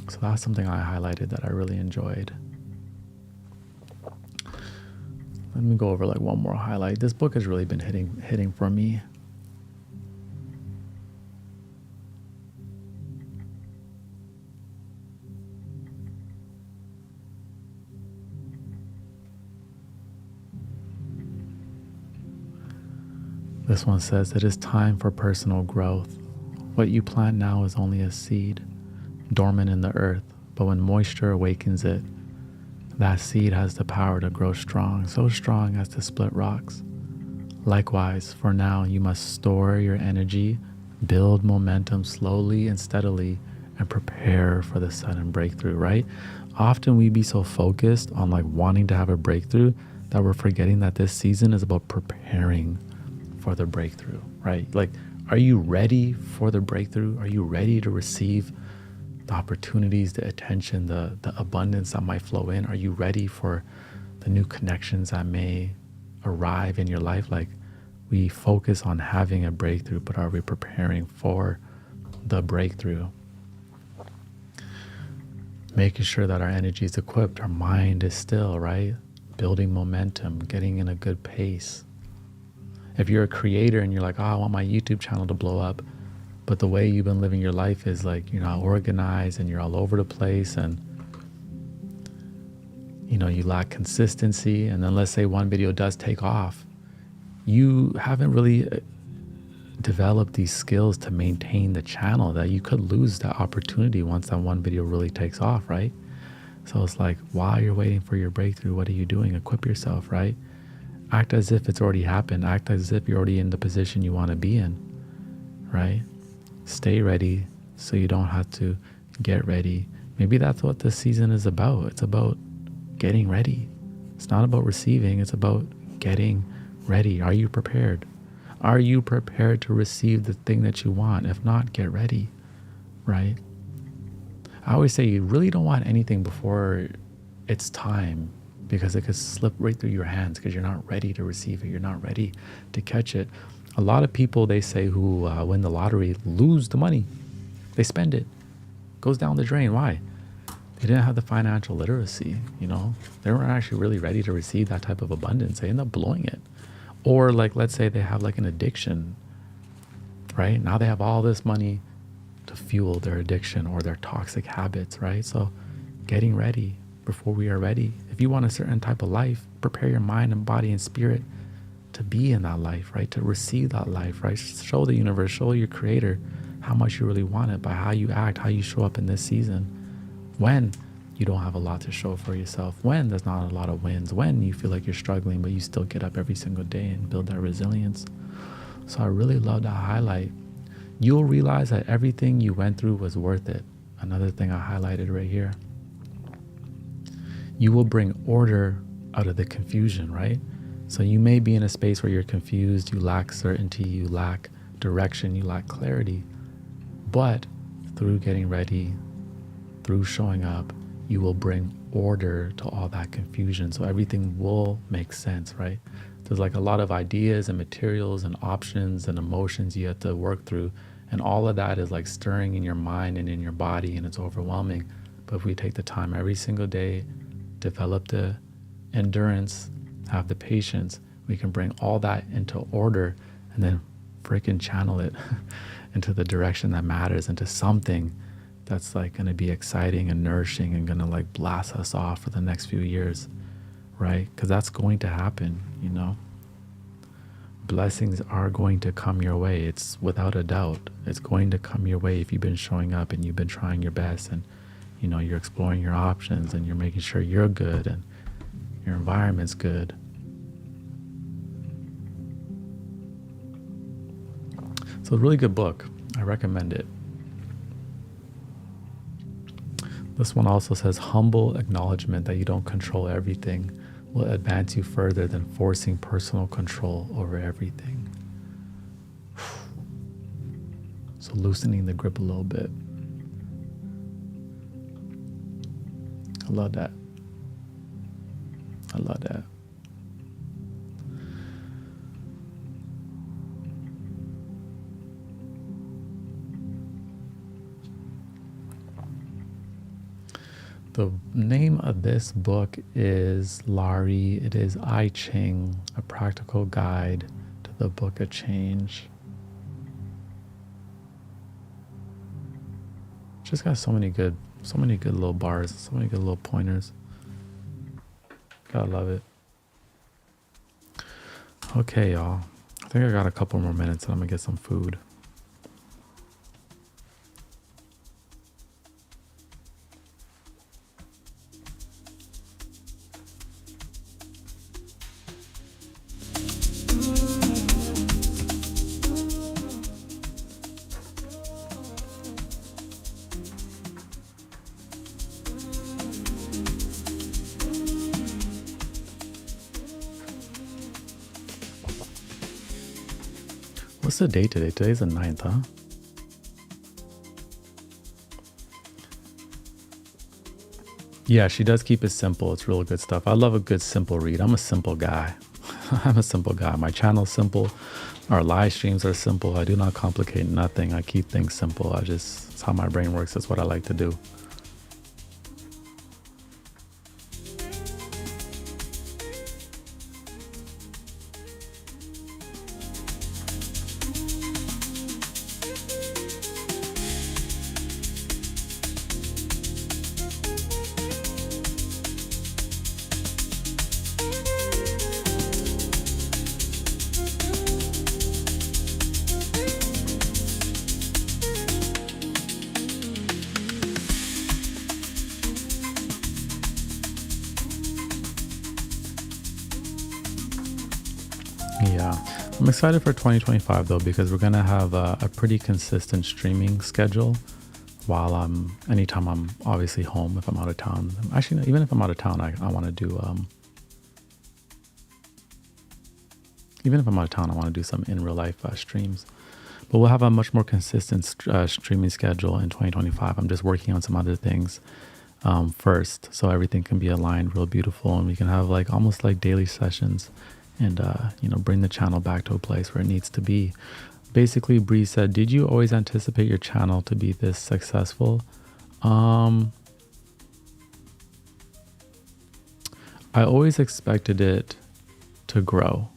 So that's something I highlighted that I really enjoyed. Let me go over like one more highlight. This book has really been hitting for me. This one says, it is time for personal growth. What you plant now is only a seed, dormant in the earth, but when moisture awakens it, that seed has the power to grow strong, so strong as to split rocks. Likewise, for now, you must store your energy, build momentum slowly and steadily, and prepare for the sudden breakthrough, right? Often we be so focused on like wanting to have a breakthrough that we're forgetting that this season is about preparing for the breakthrough, right? Like, are you ready for the breakthrough? Are you ready to receive the opportunities, the attention, the abundance that might flow in? Are you ready for the new connections that may arrive in your life? Like, we focus on having a breakthrough, but are we preparing for the breakthrough? Making sure that our energy is equipped, our mind is still, right? Building momentum, getting in a good pace. If you're a creator and you're like, oh, I want my YouTube channel to blow up, but the way you've been living your life is like you're not organized and you're all over the place, and you lack consistency, and then let's say one video does take off, you haven't really developed these skills to maintain the channel, that you could lose that opportunity once that one video really takes off, right? So it's like, while you're waiting for your breakthrough, what are you doing? Equip yourself, right? Act as if it's already happened. Act as if you're already in the position you want to be in, right? Stay ready so you don't have to get ready. Maybe that's what this season is about. It's about getting ready. It's not about receiving. It's about getting ready. Are you prepared? Are you prepared to receive the thing that you want? If not, get ready, right? I always say you really don't want anything before it's time, because it could slip right through your hands because you're not ready to receive it. You're not ready to catch it. A lot of people, they say, who win the lottery lose the money. They spend it. Goes down the drain. Why? They didn't have the financial literacy, They weren't actually really ready to receive that type of abundance. They end up blowing it. Or like, let's say they have like an addiction, right? Now they have all this money to fuel their addiction or their toxic habits, right? So getting ready before we are ready. If you want a certain type of life, prepare your mind and body and spirit to be in that life, right? To receive that life, right? Show the universe, show your creator how much you really want it by how you act, how you show up in this season. When you don't have a lot to show for yourself, when there's not a lot of wins, when you feel like you're struggling, but you still get up every single day and build that resilience. So I really love that highlight. You'll realize that everything you went through was worth it. Another thing I highlighted right here. You will bring order out of the confusion, right? So you may be in a space where you're confused, you lack certainty, you lack direction, you lack clarity. But through getting ready, through showing up, you will bring order to all that confusion. So everything will make sense, right? There's like a lot of ideas and materials and options and emotions you have to work through. And all of that is like stirring in your mind and in your body, and it's overwhelming. But if we take the time every single day, develop the endurance, have the patience, we can bring all that into order and then freaking channel it into the direction that matters, into something that's like going to be exciting and nourishing and going to like blast us off for the next few years, right? Because that's going to happen, Blessings are going to come your way. It's without a doubt. It's going to come your way if you've been showing up and you've been trying your best, and you're exploring your options and you're making sure you're good and your environment's good. So it's a really good book. I recommend it. This one also says, humble acknowledgement that you don't control everything will advance you further than forcing personal control over everything. So loosening the grip a little bit. I love that. I love that. The name of this book is Lari. It is I Ching, A Practical Guide to the Book of Change. Just got so many good little bars, so many good little pointers. Gotta love it. Okay, y'all. I think I got a couple more minutes and I'm gonna get some food. What's the date today? Today's the 9th, huh? Yeah, she does keep it simple. It's real good stuff. I love a good simple read. I'm a simple guy. I'm a simple guy. My channel's simple. Our live streams are simple. I do not complicate nothing. I keep things simple. It's how my brain works. That's what I like to do. Yeah, I'm excited for 2025 though, because we're gonna have a pretty consistent streaming schedule while anytime I'm obviously home. If I'm out of town, actually, even if I'm out of town, I want to do, even if I'm out of town, I want to do some in real life streams. But we'll have a much more consistent streaming schedule in 2025. I'm just working on some other things first, so everything can be aligned real beautiful, and we can have like almost like daily sessions, and bring the channel back to a place where it needs to be. Basically, Bree said, "Did you always anticipate your channel to be this successful?" I always expected it to grow.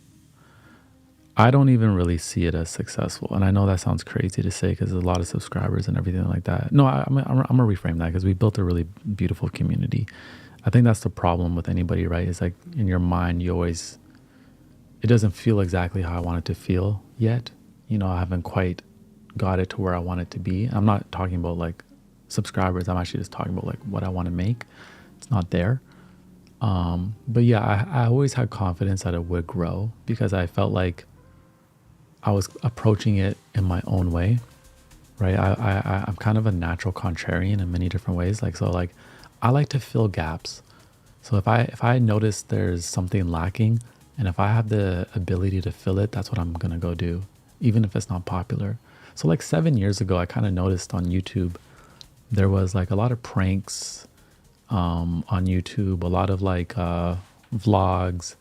I don't even really see it as successful. And I know that sounds crazy to say because there's a lot of subscribers and everything like that. No, I'm going to reframe that because we built a really beautiful community. I think that's the problem with anybody, right? It's like in your mind, it doesn't feel exactly how I want it to feel yet. I haven't quite got it to where I want it to be. I'm not talking about like subscribers. I'm actually just talking about like what I want to make. It's not there. But yeah, I always had confidence that it would grow because I felt like I was approaching it in my own way, right? I'm kind of a natural contrarian in many different ways. Like I like to fill gaps. So if I notice there's something lacking, and if I have the ability to fill it, that's what I'm gonna go do, even if it's not popular. So like 7 years ago, I kind of noticed on YouTube, there was like a lot of pranks on YouTube, a lot of like vlogs,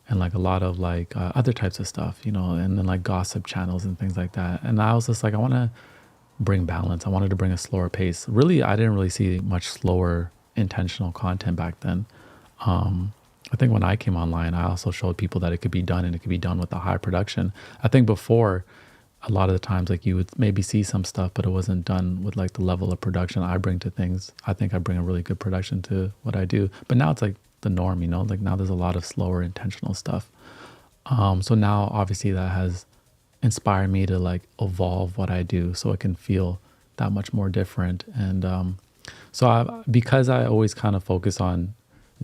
and like a lot of like other types of stuff, and then like gossip channels and things like that. And I was just like, I want to bring balance. I wanted to bring a slower pace. Really, I didn't really see much slower intentional content back then. I think when I came online, I also showed people that it could be done, and it could be done with a high production. I think before, a lot of the times, like you would maybe see some stuff, but it wasn't done with like the level of production I bring to things. I think I bring a really good production to what I do. But now it's like the norm, like now there's a lot of slower intentional stuff. So now obviously that has inspired me to like evolve what I do so it can feel that much more different. And because I always kind of focus on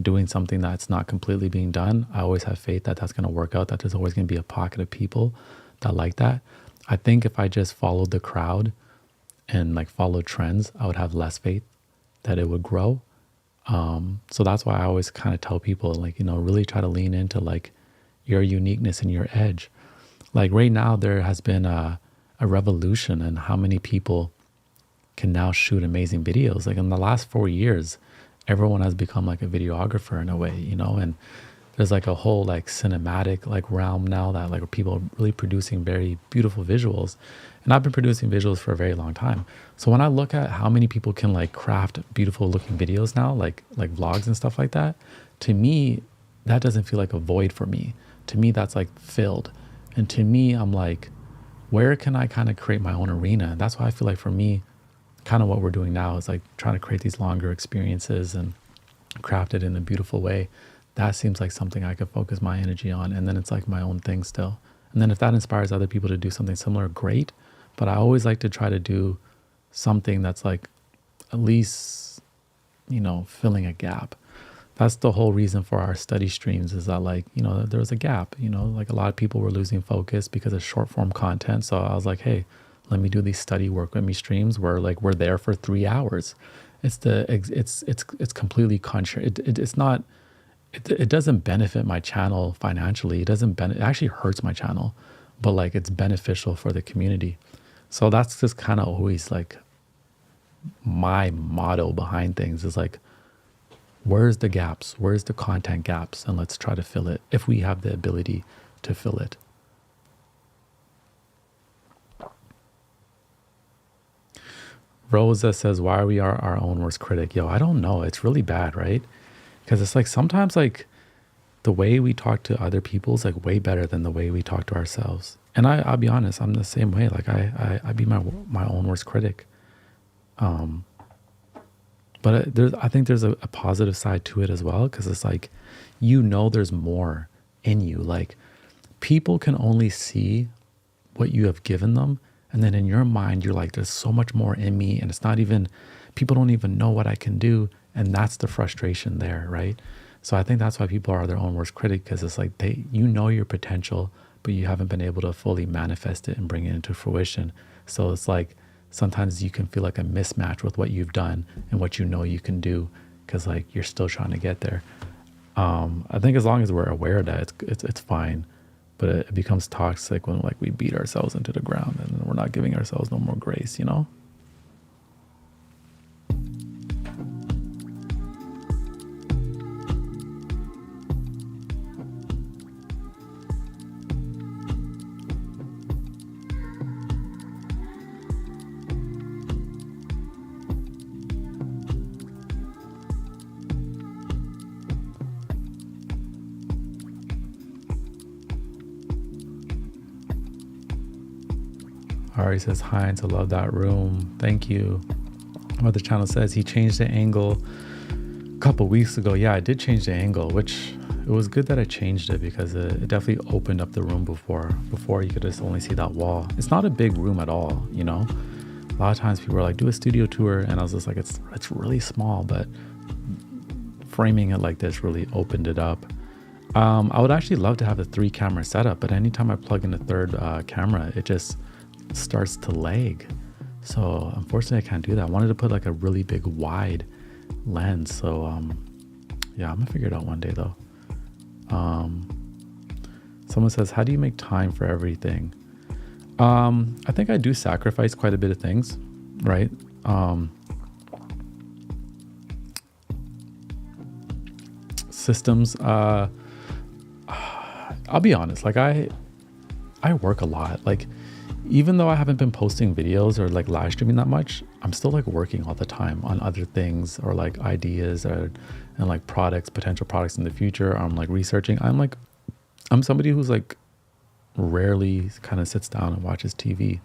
doing something that's not completely being done, I always have faith that that's going to work out, that there's always going to be a pocket of people that like that. I think if I just followed the crowd and like followed trends, I would have less faith that it would grow. So that's why I always kind of tell people like, really try to lean into like your uniqueness and your edge. Like right now, there has been a revolution in how many people can now shoot amazing videos. Like in the last 4 years, everyone has become like a videographer in a way, and there's like a whole like cinematic like realm now that like people are really producing very beautiful visuals. And I've been producing visuals for a very long time. So when I look at how many people can like craft beautiful looking videos now, like vlogs and stuff like that, to me, that doesn't feel like a void for me. To me, that's like filled. And to me, I'm like, where can I kind of create my own arena? And that's why I feel like for me, kind of what we're doing now is like trying to create these longer experiences and craft it in a beautiful way. That seems like something I could focus my energy on. And then it's like my own thing still. And then if that inspires other people to do something similar, great. But I always like to try to do something that's like at least, filling a gap. That's the whole reason for our study streams is that like, there was a gap, like a lot of people were losing focus because of short form content. So I was like, hey, let me do these study work with me streams where like we're there for 3 hours. It's completely contrary. It doesn't benefit my channel financially. It actually hurts my channel. but like it's beneficial for the community. So that's just kind of always like my motto behind things is like, where's the gaps? Where's the content gaps? And let's try to fill it if we have the ability to fill it. Rosa says, why are we our own worst critic? Yo, I don't know. It's really bad, right? Because it's like sometimes like the way we talk to other people is like way better than the way we talk to ourselves. And I'll be honest, I'm the same way. Like I be my own worst critic. But I think there's a positive side to it as well, because it's like, there's more in you. Like people can only see what you have given them. And then in your mind, you're like, there's so much more in me. And it's not even, people don't even know what I can do. And that's the frustration there, right? So I think that's why people are their own worst critic, because it's like your potential, but you haven't been able to fully manifest it and bring it into fruition. So it's like, sometimes you can feel like a mismatch with what you've done and what you can do, because like you're still trying to get there. I think as long as we're aware of that, it's fine. But it becomes toxic when like we beat ourselves into the ground and we're not giving ourselves no more grace, Ari says, HINDZ, I love that room. Thank you. Mother Channel says he changed the angle a couple weeks ago. Yeah, I did change the angle, which it was good that I changed it, because it definitely opened up the room before. Before you could just only see that wall. It's not a big room at all, A lot of times people are like, do a studio tour. And I was just like, it's really small, but framing it like this really opened it up. I would actually love to have a 3-camera setup, but anytime I plug in a third camera, it just starts to lag. So unfortunately I can't do that. I wanted to put like a really big wide lens. So yeah, I'm gonna figure it out one day though. Someone says, how do you make time for everything? I think I do sacrifice quite a bit of things, right? Systems, I'll be honest, like I work a lot. Like even though I haven't been posting videos or like live streaming that much, I'm still like working all the time on other things or like ideas and like potential products in the future. I'm like researching. I'm somebody who's like rarely kind of sits down and watches TV.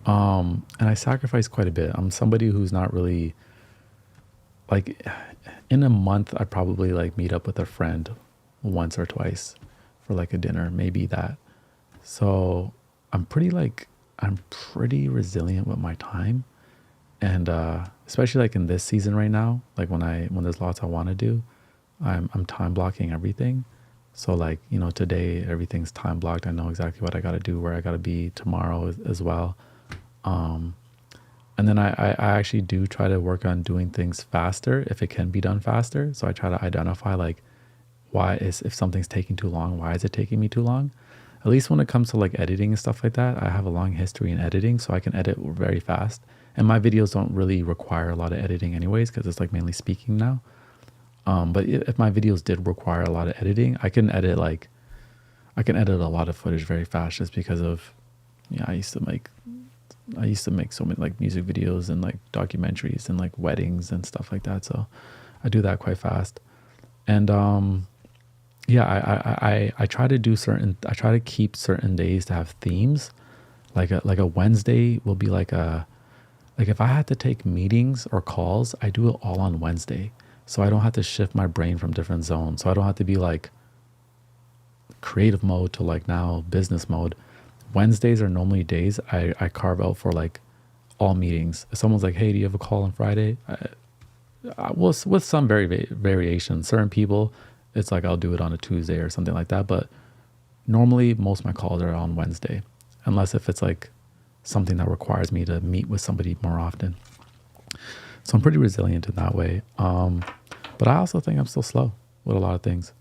And I sacrifice quite a bit. I'm somebody who's not really like, in a month, I probably like meet up with a friend once or twice for like a dinner, maybe that. So I'm pretty resilient with my time. And especially like in this season right now, like when there's lots I want to do, I'm time blocking everything. So like, today everything's time blocked. I know exactly what I got to do, where I got to be tomorrow as well. And then I actually do try to work on doing things faster if it can be done faster. So I try to identify like, if something's taking too long, why is it taking me too long? At least when it comes to like editing and stuff like that, I have a long history in editing, so I can edit very fast. And my videos don't really require a lot of editing anyways, because it's like mainly speaking now. But if my videos did require a lot of editing, I can edit a lot of footage very fast, just because of, I used to make so many like music videos and like documentaries and like weddings and stuff like that. So I do that quite fast. And I try to keep certain days to have themes. Like a Wednesday will be like if I had to take meetings or calls, I do it all on Wednesday. So I don't have to shift my brain from different zones. So I don't have to be like creative mode to like now business mode. Wednesdays are normally days I carve out for like all meetings. If someone's like, hey, do you have a call on Friday? With some variation. Certain people, it's like I'll do it on a Tuesday or something like that. But normally most of my calls are on Wednesday, unless if it's like something that requires me to meet with somebody more often. So I'm pretty resilient in that way. But I also think I'm still slow with a lot of things.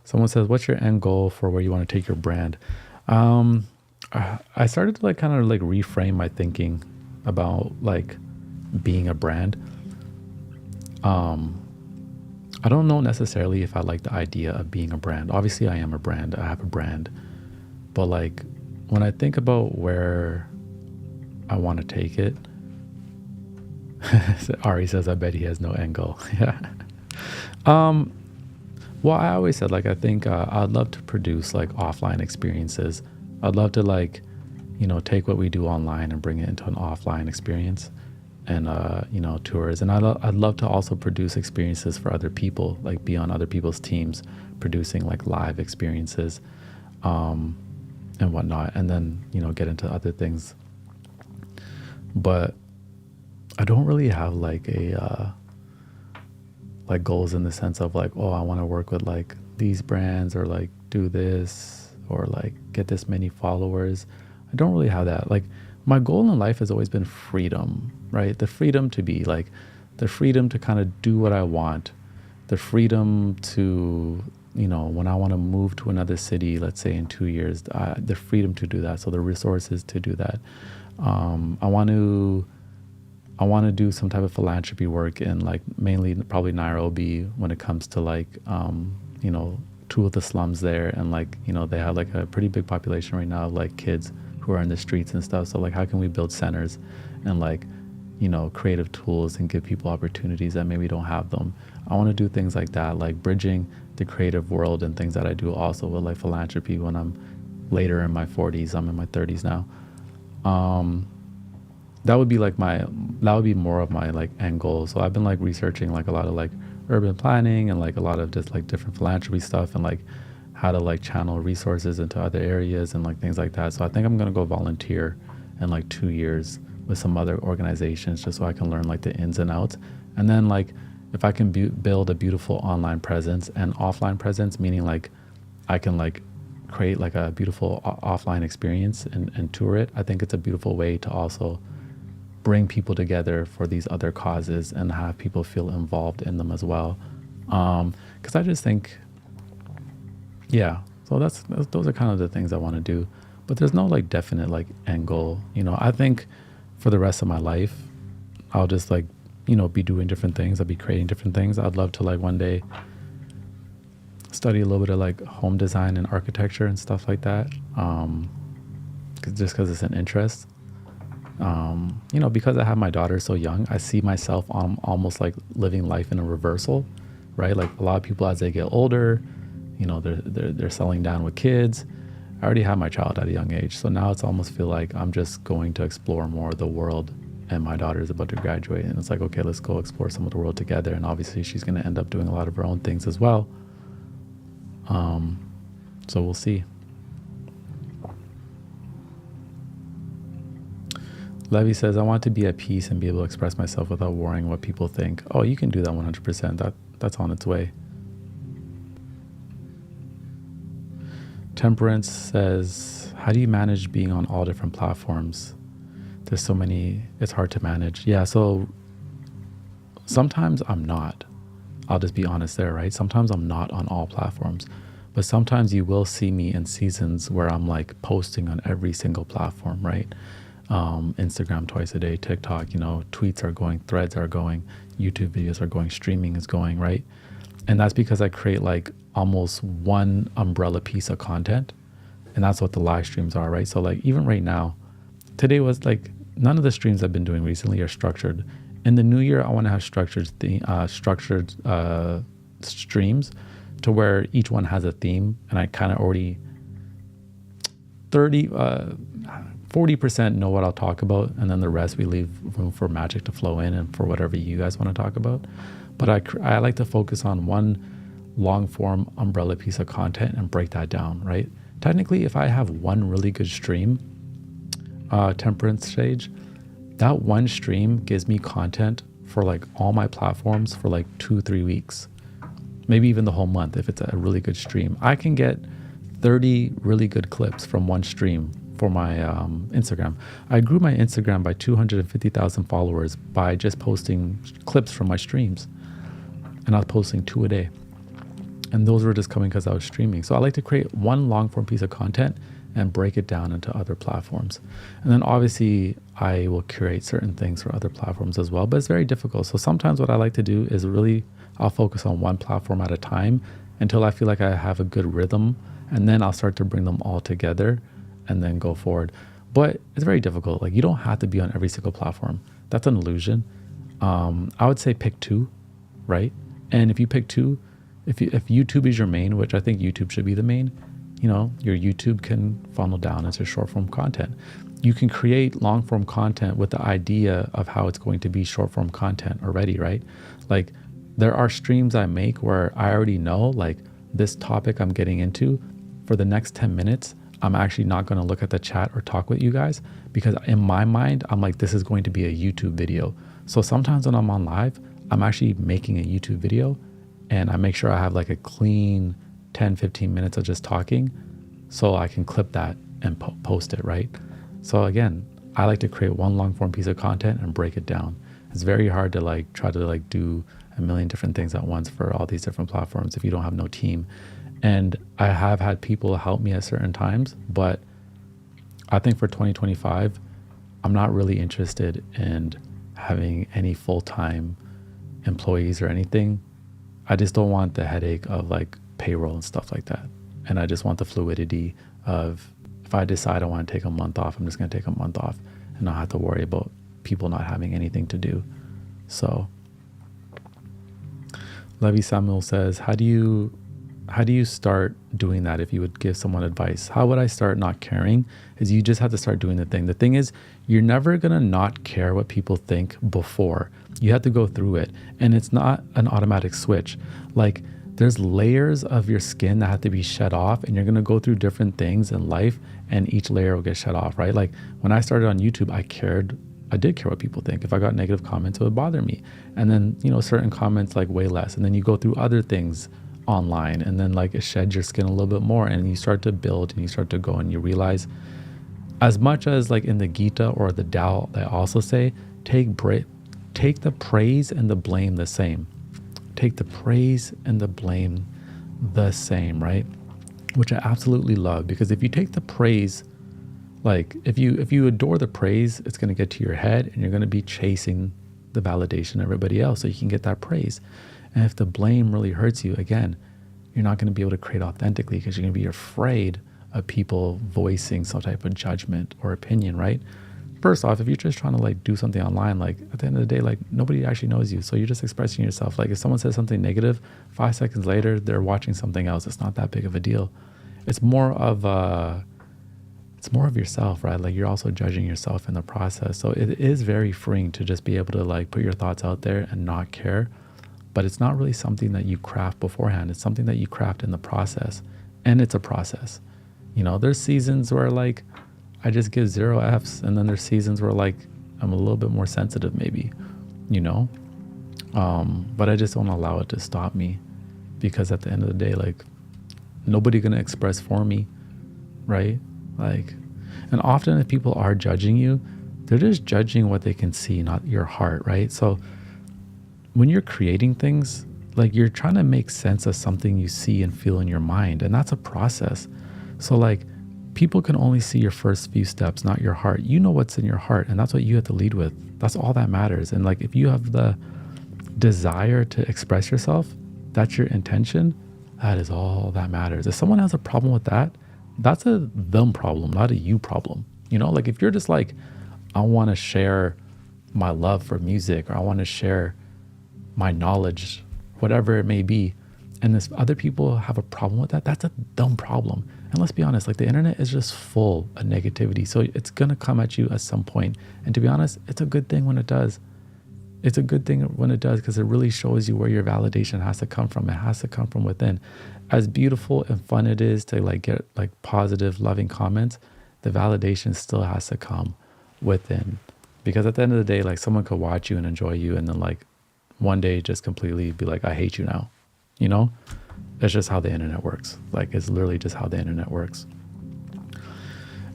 Someone says, what's your end goal for where you want to take your brand? I started to like kind of like reframe my thinking about like being a brand. I don't know necessarily if I like the idea of being a brand. Obviously I am a brand. I have a brand. But like when I think about where I want to take it, Ari says, I bet he has no end goal. Yeah. Well, I always said, like, I think I'd love to produce like offline experiences. I'd love to like, take what we do online and bring it into an offline experience and, tours. And I'd love to also produce experiences for other people, like be on other people's teams, producing like live experiences and whatnot. And then, get into other things. But I don't really have like like goals in the sense of like, oh, I want to work with like these brands or like do this or like get this many followers. I don't really have that. Like my goal in life has always been freedom, right? The freedom to be like, the freedom to kind of do what I want, the freedom to, when I want to move to another city, let's say in 2 years, the freedom to do that. So the resources to do that. I want to do some type of philanthropy work in like mainly probably Nairobi when it comes to like, two of the slums there. And like, they have like a pretty big population right now of like kids who are in the streets and stuff. So like, how can we build centers and like, creative tools and give people opportunities that maybe don't have them. I want to do things like that, like bridging the creative world and things that I do also with like philanthropy when I'm later in my 40s. I'm in my 30s now. That would be more of my like end goal. So I've been like researching like a lot of like urban planning and like a lot of just like different philanthropy stuff and like how to like channel resources into other areas and like things like that. So I think I'm going to go volunteer in like 2 years with some other organizations just so I can learn like the ins and outs. And then like if I can build a beautiful online presence and offline presence, meaning like I can like create like a beautiful offline experience and tour it. I think it's a beautiful way to also bring people together for these other causes and have people feel involved in them as well. Because I just think, yeah, so those are kind of the things I want to do. But there's no like definite like end goal. I think for the rest of my life, I'll just like, be doing different things. I'll be creating different things. I'd love to like one day study a little bit of like home design and architecture and stuff like that. Just because it's an interest. Because I have my daughter so young, I see myself almost like living life in a reversal, right? Like a lot of people as they get older, they're settling down with kids. I already have my child at a young age. So now it's almost feel like I'm just going to explore more of the world and my daughter is about to graduate. And it's like, okay, let's go explore some of the world together. And obviously she's going to end up doing a lot of her own things as well. So we'll see. Levy says, I want to be at peace and be able to express myself without worrying what people think. Oh, you can do that 100%. That's on its way. Temperance says, how do you manage being on all different platforms? There's so many, it's hard to manage. Yeah, so sometimes I'm not. I'll just be honest there, right? Sometimes I'm not on all platforms. But sometimes you will see me in seasons where I'm like posting on every single platform, right? Instagram twice a day, TikTok, tweets are going, threads are going, YouTube videos are going, streaming is going, right? And that's because I create like almost one umbrella piece of content. And that's what the live streams are, right? So like even right now, today was like, none of the streams I've been doing recently are structured. In the new year, I want to have structured streams to where each one has a theme. And I kind of already 40% know what I'll talk about, and then the rest we leave room for magic to flow in and for whatever you guys want to talk about. But I like to focus on one long form umbrella piece of content and break that down, right? Technically, if I have one really good stream, Temperance Stage, that one stream gives me content for like all my platforms for like 2-3 weeks, maybe even the whole month if it's a really good stream. I can get 30 really good clips from one stream for my Instagram. I grew my Instagram by 250,000 followers by just posting clips from my streams. And I was posting 2 a day. And those were just coming because I was streaming. So I like to create one long form piece of content and break it down into other platforms. And then obviously I will curate certain things for other platforms as well, but it's very difficult. So sometimes what I like to do is really, I'll focus on one platform at a time until I feel like I have a good rhythm, and then I'll start to bring them all together and then go forward. But it's very difficult. Like, you don't have to be on every single platform. That's an illusion. I would say pick two, right? And if you pick two, if YouTube is your main, which I think YouTube should be the main, your YouTube can funnel down into short form content. You can create long form content with the idea of how it's going to be short form content already, right? Like, there are streams I make where I already know, like, this topic I'm getting into, for the next 10 minutes, I'm actually not going to look at the chat or talk with you guys, because in my mind, I'm like, this is going to be a YouTube video. So sometimes when I'm on live, I'm actually making a YouTube video, and I make sure I have like a clean 10, 15 minutes of just talking, so I can clip that and post it, right? So again, I like to create one long form piece of content and break it down. It's very hard to like try to like do a million different things at once for all these different platforms if you don't have no team. And I have had people help me at certain times, but I think for 2025, I'm not really interested in having any full-time employees or anything. I just don't want the headache of like payroll and stuff like that. And I just want the fluidity of, if I decide I want to take a month off, I'm just going to take a month off and not have to worry about people not having anything to do. So Levi Samuel says, how do you start doing that? If you would give someone advice, how would I start not caring? Is you just have to start doing the thing. The thing is, you're never going to not care what people think before. You have to go through it. And it's not an automatic switch. Like, there's layers of your skin that have to be shed off, and you're going to go through different things in life, and each layer will get shed off, right? Like, when I started on YouTube, I did care what people think. If I got negative comments, it would bother me. And then, certain comments, like, way less. And then you go through other things online, and then like it sheds your skin a little bit more, and you start to build and you start to go, and you realize, as much as like in the Gita or the Tao, they also say, take the praise and the blame the same. Take the praise and the blame the same, right? Which I absolutely love, because if you take the praise, like if you adore the praise, it's going to get to your head, and you're going to be chasing the validation of everybody else so you can get that praise. And if the blame really hurts you, again, you're not going to be able to create authentically, because you're going to be afraid of people voicing some type of judgment or opinion, right? First off, if you're just trying to like do something online, like at the end of the day, like nobody actually knows you. So you're just expressing yourself. Like if someone says something negative, 5 seconds later, they're watching something else. It's not that big of a deal. It's more of yourself, right? Like you're also judging yourself in the process. So it is very freeing to just be able to like put your thoughts out there and not care. But it's not really something that you craft beforehand. It's something that you craft in the process. And it's a process. There's seasons where like I just give 0 Fs, and then there's seasons where like I'm a little bit more sensitive maybe, but I just don't allow it to stop me, because at the end of the day, like nobody gonna express for me, right? Like, and often if people are judging you, they're just judging what they can see, not your heart, right? So when you're creating things, like you're trying to make sense of something you see and feel in your mind, and that's a process. So like people can only see your first few steps, not your heart. You know what's in your heart, and that's what you have to lead with. That's all that matters. And like if you have the desire to express yourself, that's your intention, that is all that matters. If someone has a problem with that, that's a them problem, not a you problem. Like if you're just like, I want to share my love for music, or I want to share my knowledge, whatever it may be, and this other people have a problem with that, that's a dumb problem. And let's be honest, like the internet is just full of negativity. So it's going to come at you at some point. And to be honest, it's a good thing when it does. It's a good thing when it does, because it really shows you where your validation has to come from. It has to come from within. As beautiful and fun it is to like get like positive, loving comments, the validation still has to come within. Because at the end of the day, like someone could watch you and enjoy you, and then like one day just completely be like, I hate you now. It's just how the internet works. Like it's literally just how the internet works.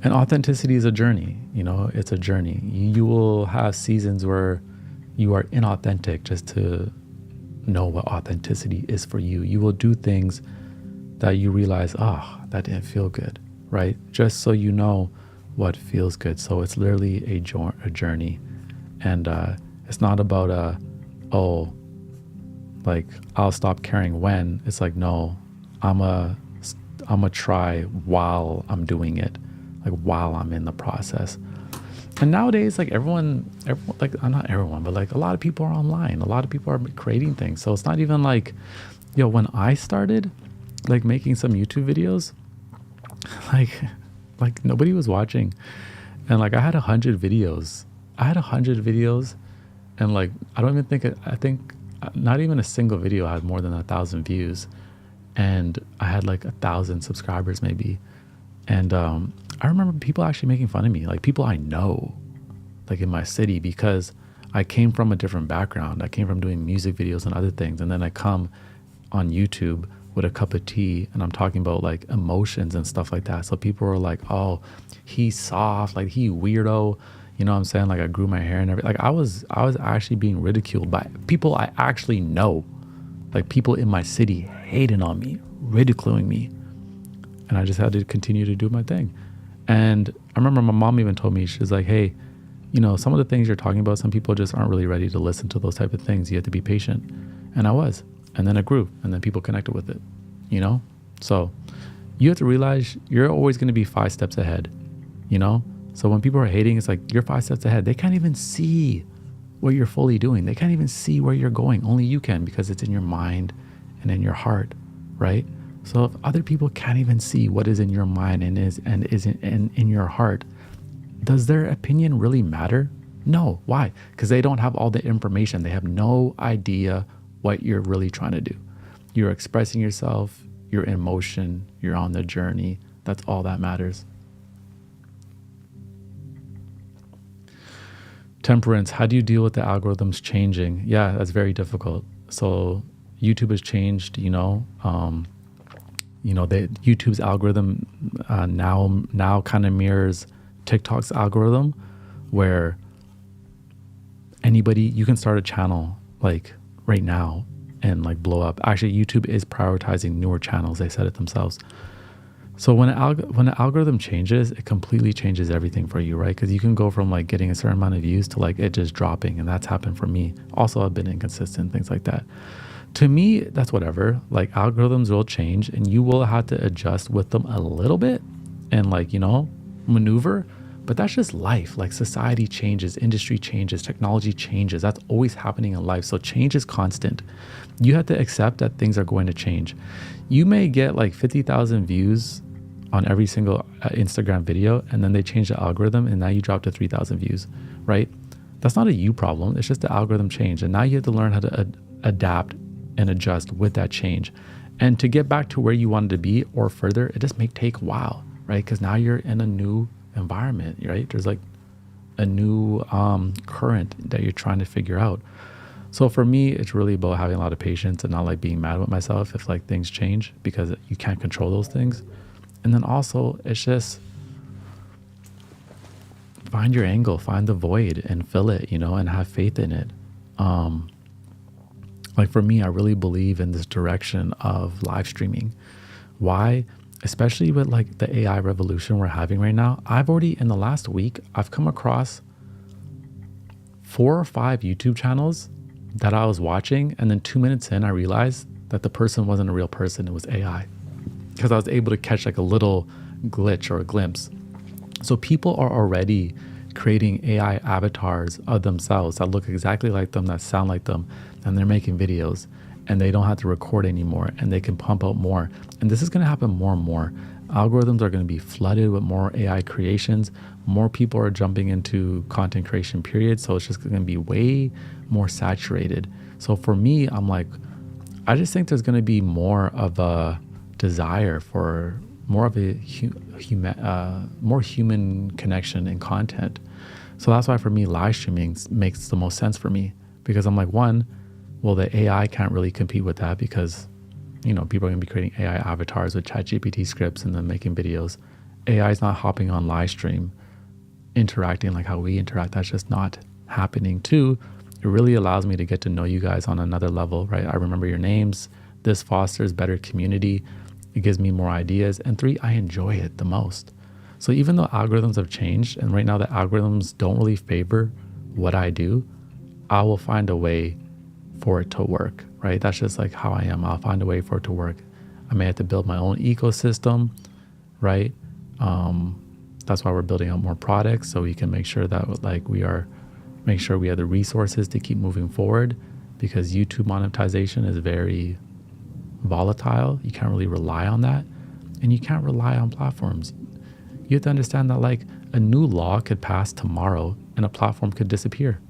And authenticity is a journey, it's a journey. You will have seasons where you are inauthentic just to know what authenticity is for you. You will do things that you realize, oh, that didn't feel good, right? Just so you know what feels good. So it's literally a journey. And it's not about, like, I'll stop caring when. It's like, no, I'm a try while I'm doing it, like while I'm in the process. And nowadays, like everyone, like not everyone, but like a lot of people are online. A lot of people are creating things. So it's not even like, when I started like making some YouTube videos, like nobody was watching. And like I had 100 videos. And like, I think not even a single video had more than 1,000 views. And I had like 1,000 subscribers maybe. And I remember people actually making fun of me, like people I know, like in my city, because I came from a different background. I came from doing music videos and other things. And then I come on YouTube with a cup of tea and I'm talking about like emotions and stuff like that. So people were like, oh, he's soft, like he weirdo. You know what I'm saying? Like I grew my hair and everything. Like I was actually being ridiculed by people I actually know. Like people in my city hating on me, ridiculing me. And I just had to continue to do my thing. And I remember my mom even told me, she's like, hey, some of the things you're talking about, some people just aren't really ready to listen to those type of things. You have to be patient. And I was. And then it grew. And then people connected with it, So you have to realize you're always going to be 5 steps ahead, So when people are hating, it's like you're 5 steps ahead. They can't even see what you're fully doing. They can't even see where you're going. Only you can, because it's in your mind and in your heart, right? So if other people can't even see what is in your mind and isn't in your heart, does their opinion really matter? No. Why? Because they don't have all the information. They have no idea what you're really trying to do. You're expressing yourself, you're in motion, you're on the journey. That's all that matters. Temperance, how do you deal with the algorithms changing? Yeah, that's very difficult. So YouTube has changed, YouTube's algorithm now kind of mirrors TikTok's algorithm, where you can start a channel like right now and like blow up. Actually, YouTube is prioritizing newer channels. They said it themselves. So when the algorithm changes, it completely changes everything for you, right? Because you can go from like getting a certain amount of views to like it just dropping, and that's happened for me. Also, I've been inconsistent, things like that. To me, that's whatever. Like algorithms will change and you will have to adjust with them a little bit and like, maneuver. But that's just life. Like society changes, industry changes, technology changes. That's always happening in life. So change is constant. You have to accept that things are going to change. You may get like 50,000 views on every single Instagram video, and then they change the algorithm and now you drop to 3,000 views, right? That's not a you problem. It's just the algorithm change. And now you have to learn how to adapt and adjust with that change. And to get back to where you wanted to be or further, it just may take a while, right? Because now you're in a new environment, right? There's like a new current that you're trying to figure out. So for me, it's really about having a lot of patience and not like being mad with myself if like things change, because you can't control those things. And then also it's just find your angle, find the void and fill it, and have faith in it. Like for me, I really believe in this direction of live streaming. Why? Especially with like the AI revolution we're having right now. In the last week, I've come across 4 or 5 YouTube channels that I was watching. And then 2 minutes in, I realized that the person wasn't a real person. It was AI, because I was able to catch like a little glitch or a glimpse. So people are already creating AI avatars of themselves that look exactly like them, that sound like them, and they're making videos and they don't have to record anymore and they can pump out more. And this is going to happen more and more. Algorithms are going to be flooded with more AI creations. More people are jumping into content creation period. So it's just going to be way more saturated. So for me, I'm like, I just think there's going to be more of a desire for more of a more human connection and content. So that's why for me, live streaming makes the most sense for me, because I'm like, one, well, the AI can't really compete with that, because people are going to be creating AI avatars with ChatGPT scripts and then making videos. AI is not hopping on live stream, interacting like how we interact. That's just not happening. Two, It really allows me to get to know you guys on another level, right? I remember your names. This fosters better community. It gives me more ideas. And 3, I enjoy it the most. So even though algorithms have changed, and right now the algorithms don't really favor what I do, I will find a way for it to work, right? That's just like how I am. I'll find a way for it to work. I may have to build my own ecosystem, right? That's why we're building out more products, so we can make sure that like we have the resources to keep moving forward, because YouTube monetization is very volatile. You can't really rely on that, and you can't rely on platforms. You have to understand that like a new law could pass tomorrow and a platform could disappear.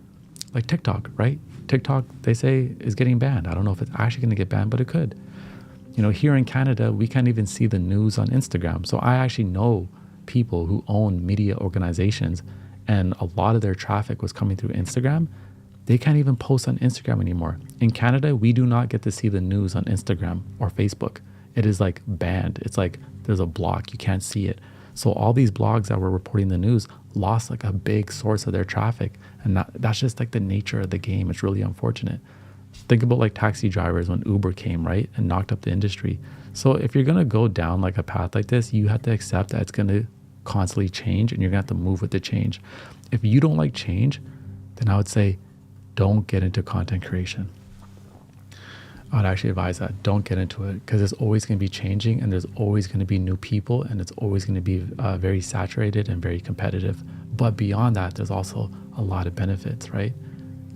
Like TikTok, right? TikTok, they say, is getting banned. I don't know if it's actually going to get banned, but it could. Here in Canada, we can't even see the news on Instagram. So I actually know people who own media organizations, and a lot of their traffic was coming through Instagram. They can't even post on Instagram anymore. In Canada, we do not get to see the news on Instagram or Facebook. It is like banned. It's like there's a block. You can't see it. So all these blogs that were reporting the news lost like a big source of their traffic. And that's just like the nature of the game. It's really unfortunate. Think about like taxi drivers when Uber came, right? And knocked up the industry. So if you're going to go down like a path like this, you have to accept that it's going to constantly change, and you're going to have to move with the change. If you don't like change, then I would say don't get into content creation. I'd actually advise that. Don't get into it, because it's always going to be changing, and there's always going to be new people, and it's always going to be very saturated and very competitive. But beyond that, there's also a lot of benefits, right?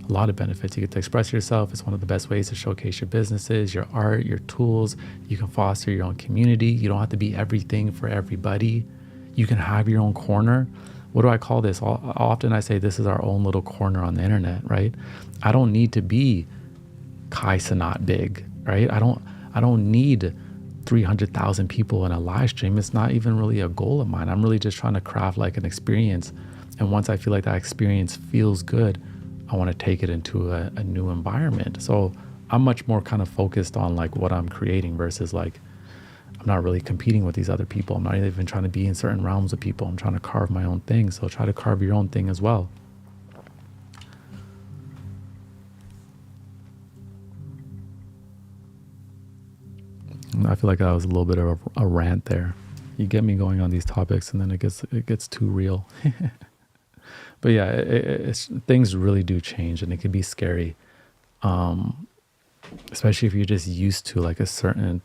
A lot of benefits. You get to express yourself. It's one of the best ways to showcase your businesses, your art, your tools. You can foster your own community. You don't have to be everything for everybody. You can have your own corner. What do I call this? Often I say this is our own little corner on the internet, right? I don't need to be Kai Cenat big, right? I don't need 300,000 people in a live stream. It's not even really a goal of mine. I'm really just trying to craft like an experience. And once I feel like that experience feels good, I want to take it into a new environment. So I'm much more kind of focused on like what I'm creating versus like, I'm not really competing with these other people. I'm not even trying to be in certain realms of people. I'm trying to carve my own thing. So try to carve your own thing as well. I feel like that was a little bit of a rant there. You get me going on these topics, and then it gets too real. But yeah, things really do change, and it can be scary, especially if you're just used to like a certain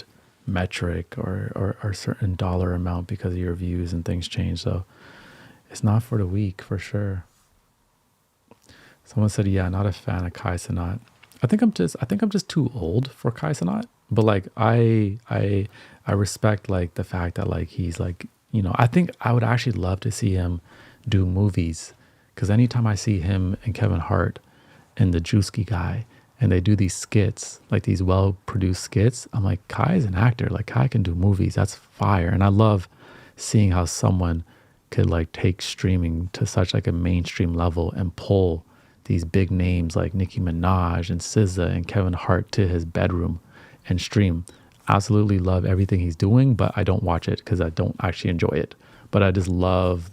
metric or a certain dollar amount because of your views, and things change. So it's not for the weak, for sure. Someone said, yeah, not a fan of Kai Cenat. I think I'm just too old for Kai Cenat. But like I respect like the fact that like he's like, I think I would actually love to see him do movies, because anytime I see him and Kevin Hart and the Drewski guy, and they do these skits, like these well-produced skits, I'm like, Kai's an actor. Like Kai can do movies. That's fire. And I love seeing how someone could like take streaming to such like a mainstream level and pull these big names like Nicki Minaj and SZA and Kevin Hart to his bedroom and stream. Absolutely love everything he's doing, but I don't watch it because I don't actually enjoy it. But I just love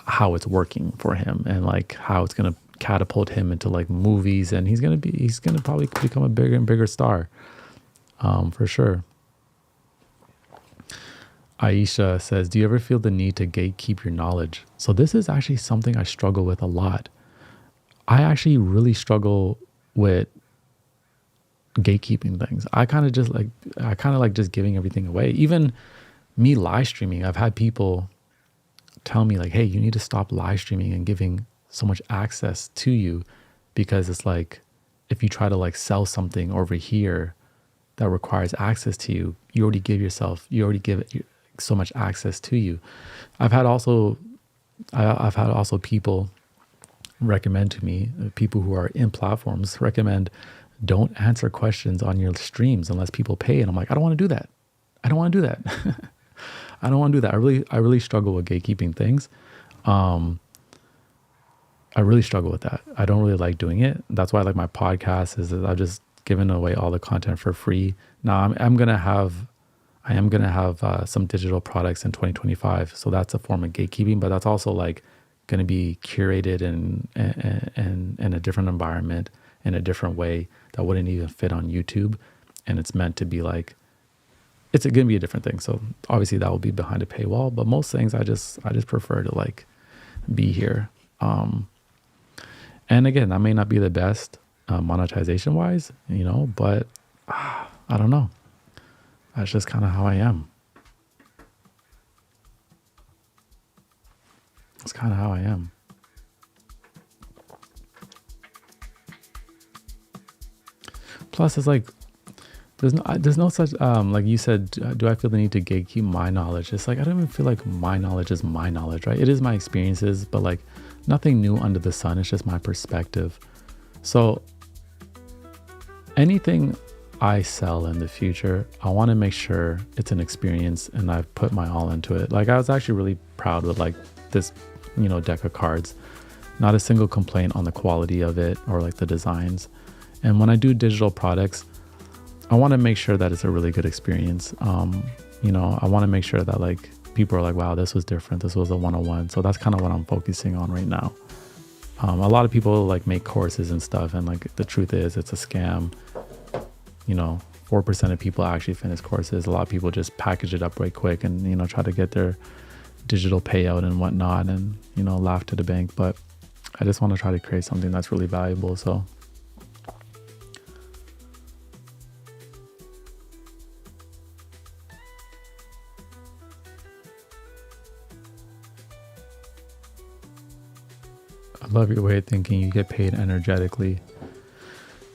how it's working for him, and like how it's gonna catapult him into like movies, and he's gonna probably become a bigger and bigger star, for sure. Aisha says, do you ever feel the need to gatekeep your knowledge? So this is actually something I struggle with a lot. I actually really struggle with gatekeeping things. I kind of like just giving everything away. Even me live streaming, I've had people tell me like, hey, you need to stop live streaming and giving so much access to you, because it's like, if you try to like sell something over here that requires access to you, you already give it so much access to you. I've had also people recommend to me, people who are in platforms recommend, don't answer questions on your streams unless people pay. And I'm like, I don't want to do that. I don't want to do that. I really struggle with gatekeeping things. I really struggle with that. I don't really like doing it. That's why I like my podcast, is that I've just given away all the content for free. Now I am going to have some digital products in 2025. So that's a form of gatekeeping, but that's also like going to be curated and in a different environment, in a different way that wouldn't even fit on YouTube. And it's meant to be like, it's going to be a different thing. So obviously that will be behind a paywall, but most things I just prefer to like be here. And again, that may not be the best monetization wise, but I don't know. That's just kind of how I am. It's kind of how I am. Plus, it's like, there's no such, like you said, do I feel the need to gatekeep my knowledge? It's like, I don't even feel like my knowledge is my knowledge, right? It is my experiences, but like nothing new under the sun. It's just my perspective. So anything I sell in the future, I want to make sure it's an experience and I've put my all into it. Like I was actually really proud with like this, deck of cards, not a single complaint on the quality of it or like the designs. And when I do digital products, I want to make sure that it's a really good experience. I want to make sure that like people are like, wow, this was different. This was a 101. So that's kind of what I'm focusing on right now. A lot of people like make courses and stuff. And like the truth is it's a scam. 4% of people actually finish courses. A lot of people just package it up right quick and, try to get their digital payout and whatnot and, laugh to the bank. But I just want to try to create something that's really valuable. So I love your way of thinking. You get paid energetically.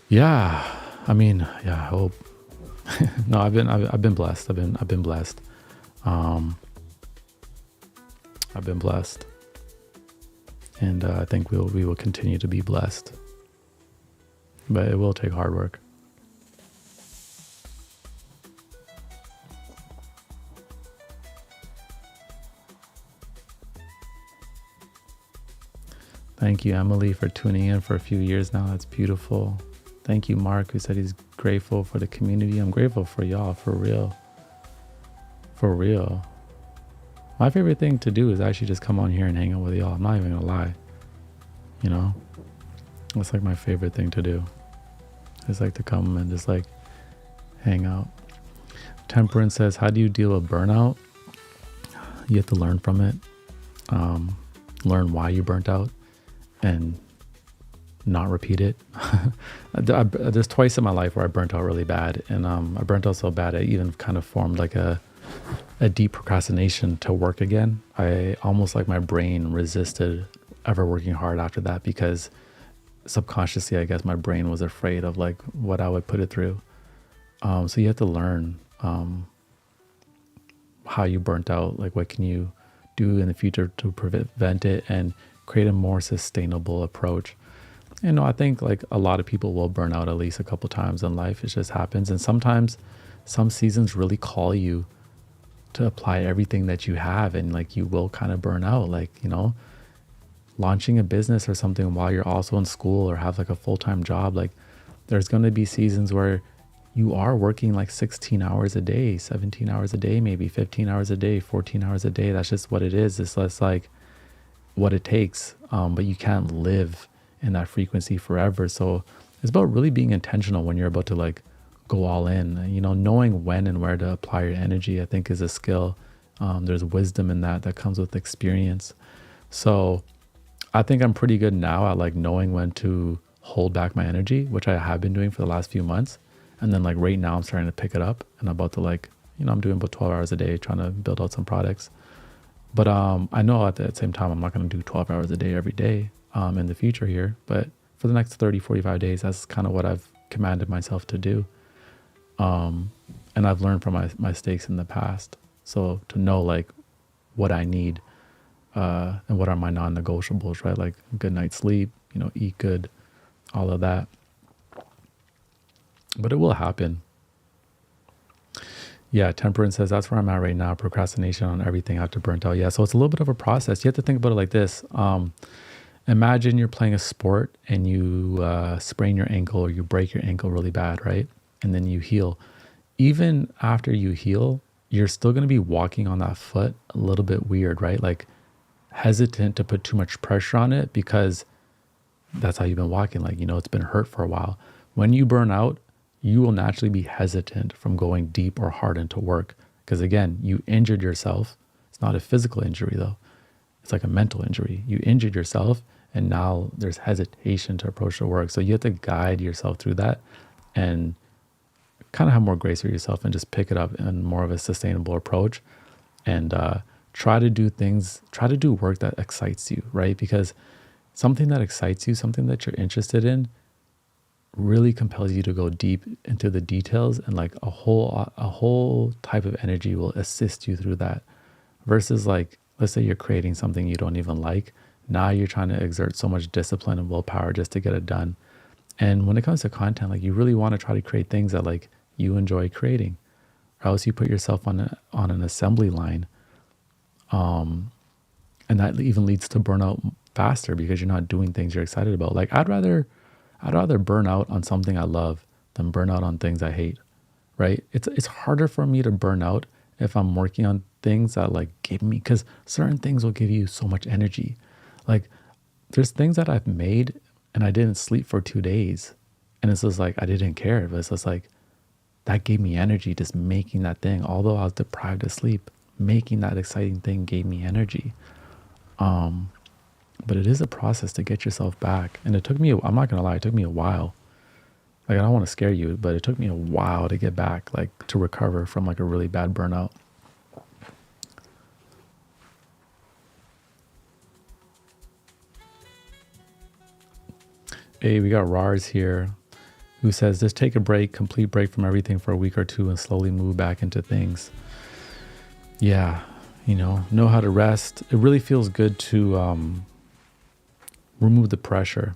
Yeah. I mean, yeah, I hope. No, I've been blessed. I've been blessed. I've been blessed. And I think we will continue to be blessed. But it will take hard work. Thank you, Emily, for tuning in for a few years now. That's beautiful. Thank you, Mark, who said he's grateful for the community. I'm grateful for y'all, for real. For real. My favorite thing to do is actually just come on here and hang out with y'all. I'm not even gonna lie. It's like my favorite thing to do. It's like to come and just like hang out. Temperance says, how do you deal with burnout? You have to learn from it. Learn why you burnt out and not repeat it. There's twice in my life where I burnt out really bad, and I burnt out so bad I even kind of formed like a deep procrastination to work again. I almost like my brain resisted ever working hard after that because subconsciously, I guess my brain was afraid of like what I would put it through. So you have to learn how you burnt out, like what can you do in the future to prevent it and create a more sustainable approach. I think like a lot of people will burn out at least a couple times in life. It just happens. And sometimes some seasons really call you to apply everything that you have, and like you will kind of burn out, like, launching a business or something while you're also in school or have like a full-time job. Like there's going to be seasons where you are working like 16 hours a day, 17 hours a day, maybe 15 hours a day, 14 hours a day. That's just what it is. It's less like what it takes. But you can't live in that frequency forever. So it's about really being intentional when you're about to like go all in, knowing when and where to apply your energy, I think is a skill. There's wisdom in that comes with experience. So I think I'm pretty good now at like knowing when to hold back my energy, which I have been doing for the last few months. And then like right now I'm starting to pick it up and I'm about to like, I'm doing about 12 hours a day trying to build out some products. But I know at the same time, I'm not going to do 12 hours a day every day in the future here. But for the next 30, 45 days, that's kind of what I've commanded myself to do. And I've learned from my mistakes in the past. So to know like what I need and what are my non-negotiables, right? Like good night's sleep, eat good, all of that. But it will happen. Yeah, Temperance says, that's where I'm at right now. Procrastination on everything after burnt out. Yeah, so it's a little bit of a process. You have to think about it like this. Imagine you're playing a sport and you sprain your ankle or you break your ankle really bad, right? And then you heal. Even after you heal, you're still going to be walking on that foot a little bit weird, right? Like hesitant to put too much pressure on it because that's how you've been walking. Like, it's been hurt for a while. When you burn out, you will naturally be hesitant from going deep or hard into work. Because again, you injured yourself. It's not a physical injury though. It's like a mental injury. You injured yourself and now there's hesitation to approach the work. So you have to guide yourself through that and kind of have more grace with yourself and just pick it up in more of a sustainable approach and try to do work that excites you, right? Because something that excites you, something that you're interested in really compels you to go deep into the details, and like a whole type of energy will assist you through that versus like, let's say you're creating something you don't even like. Now you're trying to exert so much discipline and willpower just to get it done. And when it comes to content, like you really want to try to create things that like you enjoy creating, or else you put yourself on an assembly line. And that even leads to burnout faster because you're not doing things you're excited about. Like I'd rather burn out on something I love than burn out on things I hate, right? It's harder for me to burn out if I'm working on things that like give me, because certain things will give you so much energy. Like there's things that I've made and I didn't sleep for 2 days. And it's just like, I didn't care, but it's just like, that gave me energy just making that thing. Although I was deprived of sleep, making that exciting thing gave me energy. But it is a process to get yourself back. And it took me, I'm not going to lie, it took me a while. Like, I don't want to scare you, but it took me a while to get back, like to recover from like a really bad burnout. Hey, we got Rars here who says, just take a break, complete break from everything for a week or two and slowly move back into things. Yeah, know how to rest. It really feels good to remove the pressure,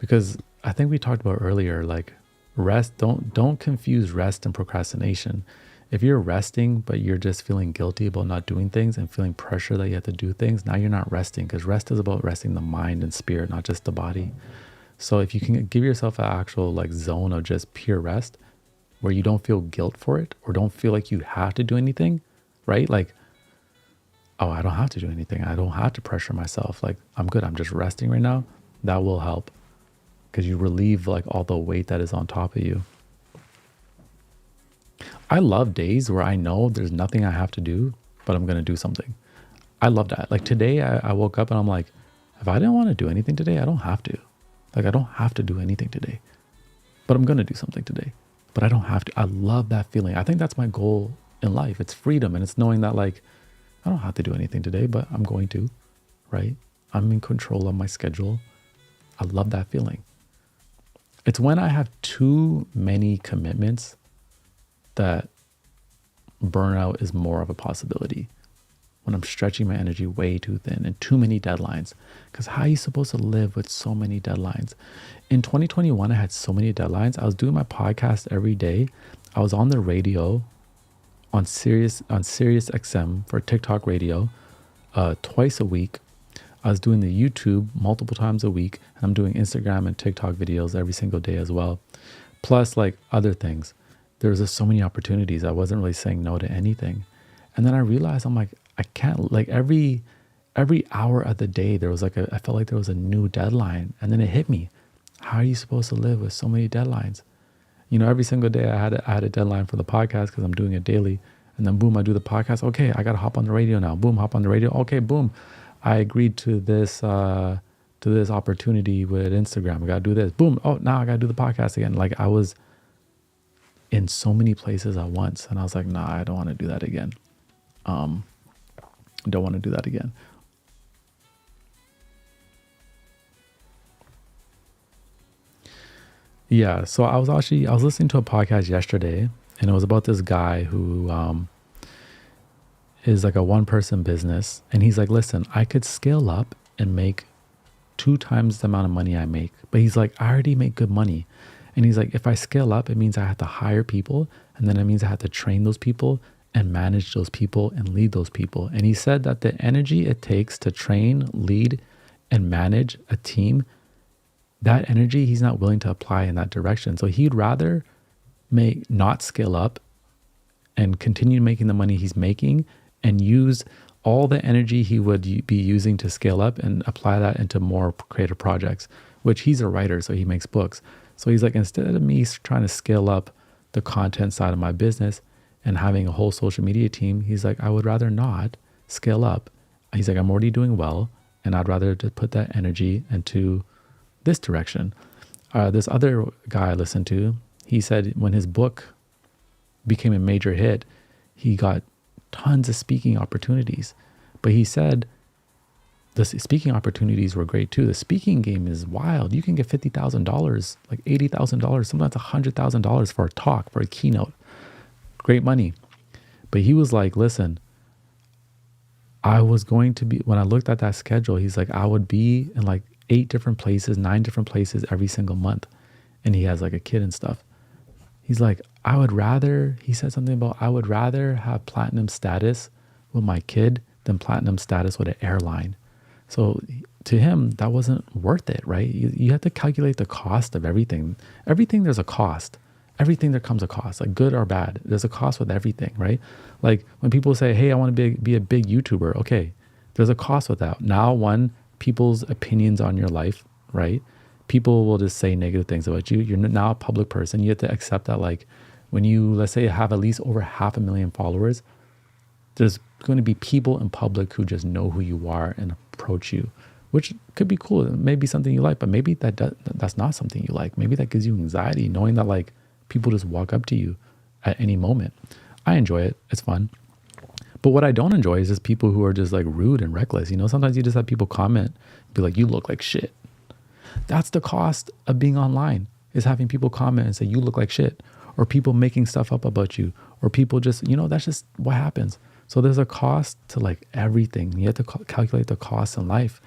because I think we talked about earlier, like rest, don't confuse rest and procrastination. If you're resting, but you're just feeling guilty about not doing things and feeling pressure that you have to do things, now you're not resting, because rest is about resting the mind and spirit, not just the body. So if you can give yourself an actual like zone of just pure rest where you don't feel guilt for it or don't feel like you have to do anything, right? Like, oh, I don't have to do anything. I don't have to pressure myself. Like, I'm good. I'm just resting right now. That will help because you relieve like all the weight that is on top of you. I love days where I know there's nothing I have to do, but I'm going to do something. I love that. Like today I woke up and I'm like, if I didn't want to do anything today, I don't have to. Like, I don't have to do anything today, but I'm going to do something today, but I don't have to. I love that feeling. I think that's my goal in life. It's freedom. And it's knowing that like, I don't have to do anything today, but I'm going to, right? I'm in control of my schedule. I love that feeling. It's when I have too many commitments that burnout is more of a possibility. When I'm stretching my energy way too thin and too many deadlines. Because how are you supposed to live with so many deadlines? In 2021, I had so many deadlines. I was doing my podcast every day. I was on the radio on Sirius XM for TikTok radio twice a week. I was doing the YouTube multiple times a week, and I'm doing Instagram and TikTok videos every single day as well. Plus like other things. There was just so many opportunities. I wasn't really saying no to anything. And then I realized I'm like, I can't, like every hour of the day, there was like I felt like there was a new deadline. And then it hit me. How are you supposed to live with so many deadlines? Every single day I had a deadline for the podcast because I'm doing it daily. And then boom, I do the podcast. Okay, I got to hop on the radio now. Boom, hop on the radio. Okay, boom. I agreed to this opportunity with Instagram. I got to do this. Boom. Oh, now I got to do the podcast again. Like I was in so many places at once. And I was like, nah, I don't want to do that again. Don't want to do that again. Yeah, so I was listening to a podcast yesterday, and it was about this guy who is like a one-person business, and he's like, listen, I could scale up and make 2 times the amount of money I make, but he's like, I already make good money. And he's like, if I scale up, it means I have to hire people, and then it means I have to train those people and manage those people and lead those people. And he said that the energy it takes to train, lead, and manage a team, that energy he's not willing to apply in that direction. So he'd rather not scale up and continue making the money he's making and use all the energy he would be using to scale up and apply that into more creative projects, which he's a writer, so he makes books. So he's like, instead of me trying to scale up the content side of my business and having a whole social media team, he's like, I would rather not scale up. He's like, I'm already doing well, and I'd rather just put that energy into this direction. This other guy I listened to, he said when his book became a major hit, he got tons of speaking opportunities. But he said the speaking opportunities were great too. The speaking game is wild. You can get $50,000, like $80,000, sometimes $100,000 for a talk, for a keynote. Great money. But he was like, listen, I was going to be, when I looked at that schedule, he's like, I would be in like 8 different places, 9 different places every single month. And he has like a kid and stuff. He's like, he said something about, I would rather have platinum status with my kid than platinum status with an airline. So to him, that wasn't worth it, right? You have to calculate the cost of everything. Everything, there's a cost. Everything, there comes a cost, like good or bad. There's a cost with everything, right? Like when people say, hey, I want to be a big YouTuber. Okay, there's a cost with that. Now, one, people's opinions on your life, right? People will just say negative things about you. You're now a public person. You have to accept that, like, when you, let's say, have at least over 500,000 followers, there's going to be people in public who just know who you are and approach you, which could be cool. It may be something you like, but maybe that's not something you like. Maybe that gives you anxiety, knowing that like people just walk up to you at any moment. I enjoy it. It's fun. But what I don't enjoy is just people who are just like rude and reckless. You know, sometimes you just have people comment, be like, you look like shit. That's the cost of being online, is having people comment and say, you look like shit, or people making stuff up about you, or people just, you know, that's just what happens. So there's a cost to like everything. You have to calculate the cost in life.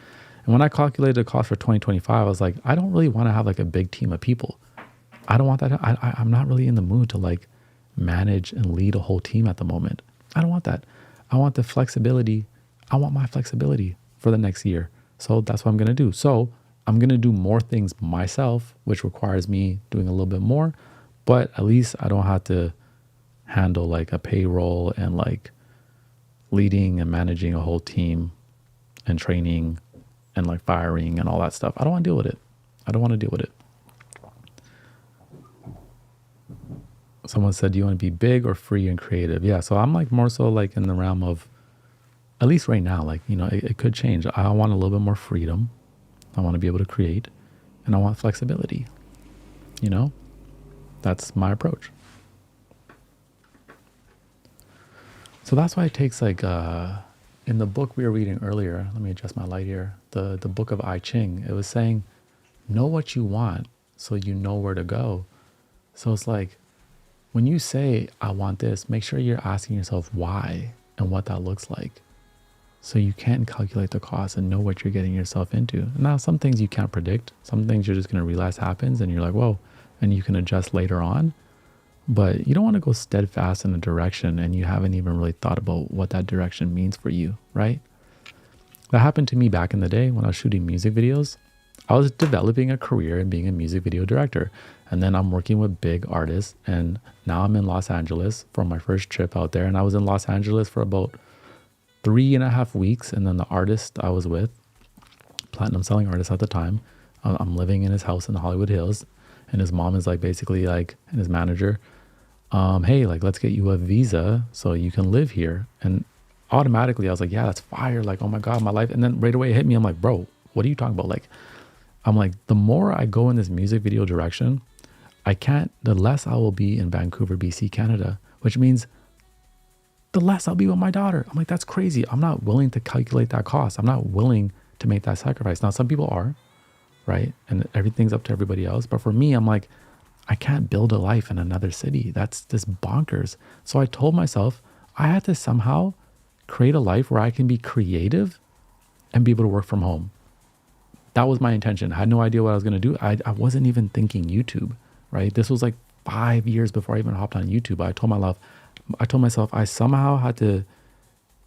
And when I calculated the cost for 2025, I was like, I don't really want to have like a big team of people. I don't want that. I'm not really in the mood to like manage and lead a whole team at the moment. I don't want that. I want the flexibility. I want my flexibility for the next year. So that's what I'm going to do. So I'm going to do more things myself, which requires me doing a little bit more, but at least I don't have to handle like a payroll and like leading and managing a whole team and training and like firing and all that stuff. I don't want to deal with it. I don't want to deal with it. Someone said, do you want to be big or free and creative? Yeah. So I'm like more so like in the realm of, at least right now, like, you know, it could change. I want a little bit more freedom. I want to be able to create, and I want flexibility. You know, that's my approach. So that's why it takes like, in the book we were reading earlier, let me adjust my light here. The book of I Ching, it was saying, know what you want so you know where to go. So it's like, when you say, I want this, make sure you're asking yourself why and what that looks like. So you can calculate the cost and know what you're getting yourself into. Now, some things you can't predict. Some things you're just going to realize happens and you're like, whoa, and you can adjust later on. But you don't want to go steadfast in a direction and you haven't even really thought about what that direction means for you, right? That happened to me back in the day when I was shooting music videos. I was developing a career in being a music video director. And then I'm working with big artists. And now I'm in Los Angeles for my first trip out there. And I was in Los Angeles for about 3.5 weeks. And then the artist I was with, platinum selling artist at the time, I'm living in his house in the Hollywood Hills. And his mom is like basically like, and his manager, hey, like, let's get you a visa so you can live here. And automatically I was like, yeah, that's fire. Like, oh my God, my life. And then right away it hit me. I'm like, bro, what are you talking about? Like, I'm like, the more I go in this music video direction, the less I will be in Vancouver, BC, Canada, which means the less I'll be with my daughter. I'm like, that's crazy. I'm not willing to calculate that cost. I'm not willing to make that sacrifice. Now, some people are, right? And everything's up to everybody else. But for me, I'm like, I can't build a life in another city. That's just bonkers. So I told myself I had to somehow create a life where I can be creative and be able to work from home. That was my intention. I had no idea what I was going to do. I wasn't even thinking YouTube, right? This was like 5 years before I even hopped on YouTube. I told myself I somehow had to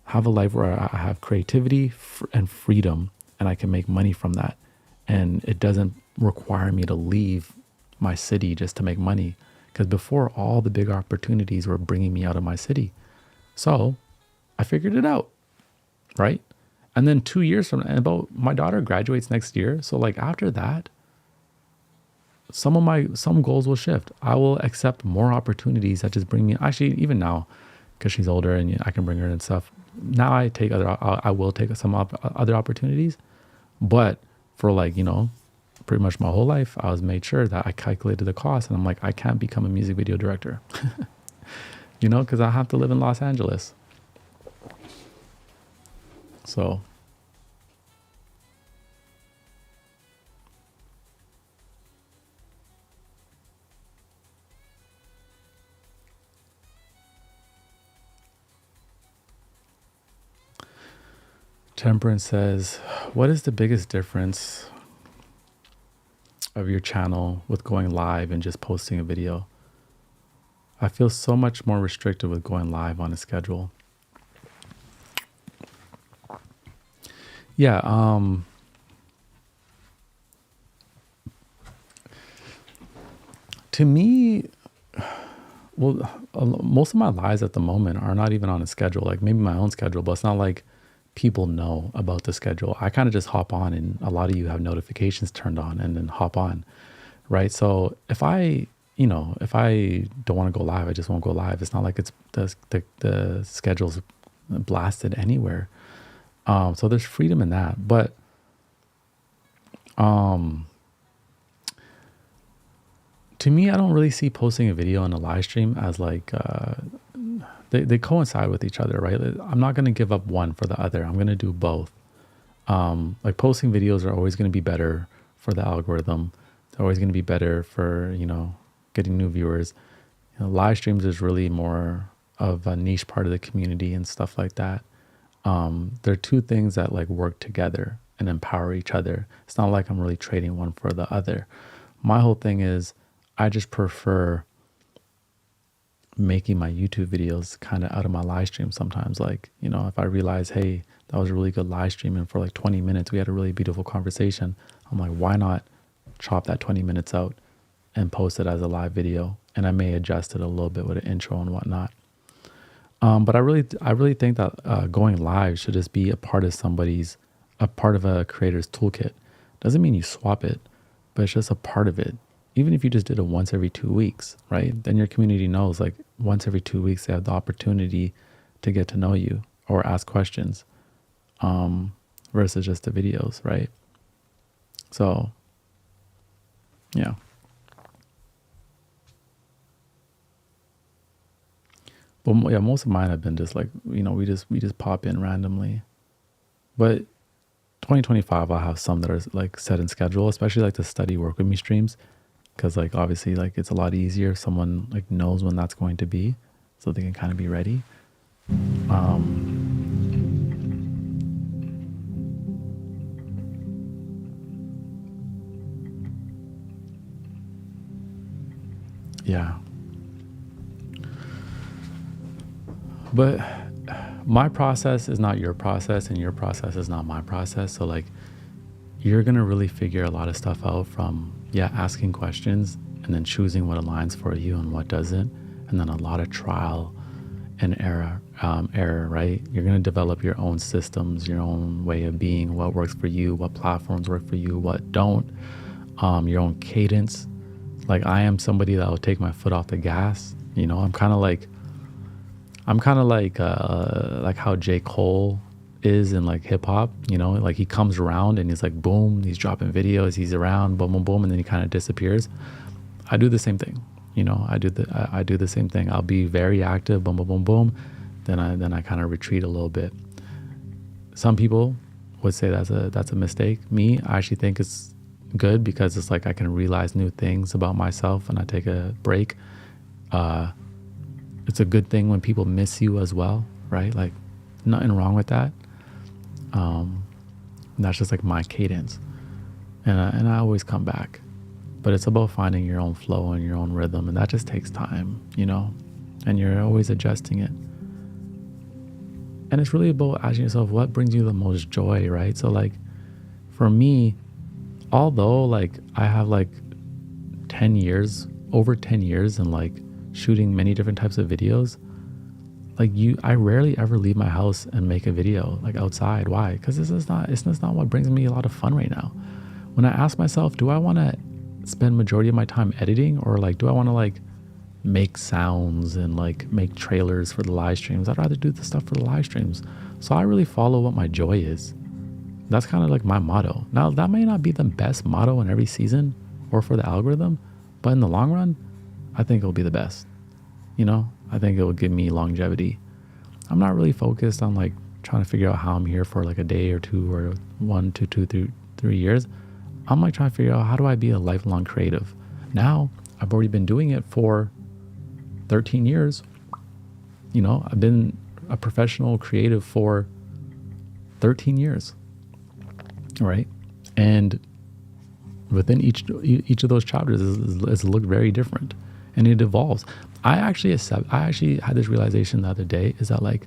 have a life where I have creativity and freedom and I can make money from that. And it doesn't require me to leave my city just to make money. Because before, all the big opportunities were bringing me out of my city. So I figured it out. right? And then 2 years from about my daughter graduates next year. So like after that, some goals will shift. I will accept more opportunities that just bring me, actually even now, because she's older and I can bring her and stuff. Now I will take some other opportunities, but for like, pretty much my whole life, I was made sure that I calculated the cost, and I'm like, I can't become a music video director, because I have to live in Los Angeles. So Temperance says, what is the biggest difference of your channel with going live and just posting a video? I feel so much more restricted with going live on a schedule. Yeah, to me, well, most of my lives at the moment are not even on a schedule, like maybe my own schedule, but it's not like people know about the schedule. I kind of just hop on, and a lot of you have notifications turned on and then hop on, right? So if I don't want to go live, I just won't go live. It's not like it's the schedule's blasted anywhere. So there's freedom in that. But to me, I don't really see posting a video and a live stream as like they coincide with each other, right? I'm not going to give up one for the other. I'm going to do both. Like posting videos are always going to be better for the algorithm. They're always going to be better for, getting new viewers. Live streams is really more of a niche part of the community and stuff like that. They're two things that like work together and empower each other. It's not like I'm really trading one for the other. My whole thing is I just prefer making my YouTube videos kind of out of my live stream sometimes. Like, if I realize, hey, that was a really good live stream and for like 20 minutes, we had a really beautiful conversation. I'm like, why not chop that 20 minutes out and post it as a live video? And I may adjust it a little bit with an intro and whatnot. But I really think that going live should just be a part of a creator's toolkit. Doesn't mean you swap it, but it's just a part of it. Even if you just did it once every 2 weeks, right? Then your community knows like once every 2 weeks, they have the opportunity to get to know you or ask questions, versus just the videos, right? So, yeah. But yeah, most of mine have been just like, we just pop in randomly. But 2025, I'll have some that are like set in schedule, especially like the study work with me streams. Because like obviously like it's a lot easier if someone like knows when that's going to be, so they can kind of be ready. Yeah. But my process is not your process, and your process is not my process. So like you're going to really figure a lot of stuff out from, asking questions and then choosing what aligns for you and what doesn't. And then a lot of trial and error, right? You're going to develop your own systems, your own way of being, what works for you, what platforms work for you, what don't, your own cadence. Like I am somebody that will take my foot off the gas. I'm kind of like how J. Cole is in like hip hop, like he comes around and he's like, boom, he's dropping videos, he's around, boom, boom, boom. And then he kind of disappears. I do the same thing. I do the same thing. I'll be very active, boom, boom, boom, boom. Then I kind of retreat a little bit. Some people would say that's a mistake. Me, I actually think it's good because it's like I can realize new things about myself and I take a break. It's a good thing when people miss you as well, right? Like nothing wrong with that. That's just like my cadence, and I always come back. But it's about finding your own flow and your own rhythm, and that just takes time, and you're always adjusting it. And it's really about asking yourself what brings you the most joy, right? So like for me, although like I have like over 10 years and like shooting many different types of videos, Like I rarely ever leave my house and make a video like outside. Why? Because it's not what brings me a lot of fun right now. When I ask myself, do I want to spend majority of my time editing, or like do I want to like make sounds and like make trailers for the live streams? I'd rather do the stuff for the live streams. So I really follow what my joy is. That's kind of like my motto. Now that may not be the best motto in every season or for the algorithm, but in the long run, I think it'll be the best. You know, I think it will give me longevity. I'm not really focused on like trying to figure out how I'm here for like a day or two or 1 to 2, 3 years. I'm like trying to figure out, how do I be a lifelong creative? Now I've already been doing it for 13 years. You know, I've been a professional creative for 13 years. Right. And within each of those chapters is looked very different, and it evolves. I actually had this realization the other day, is that like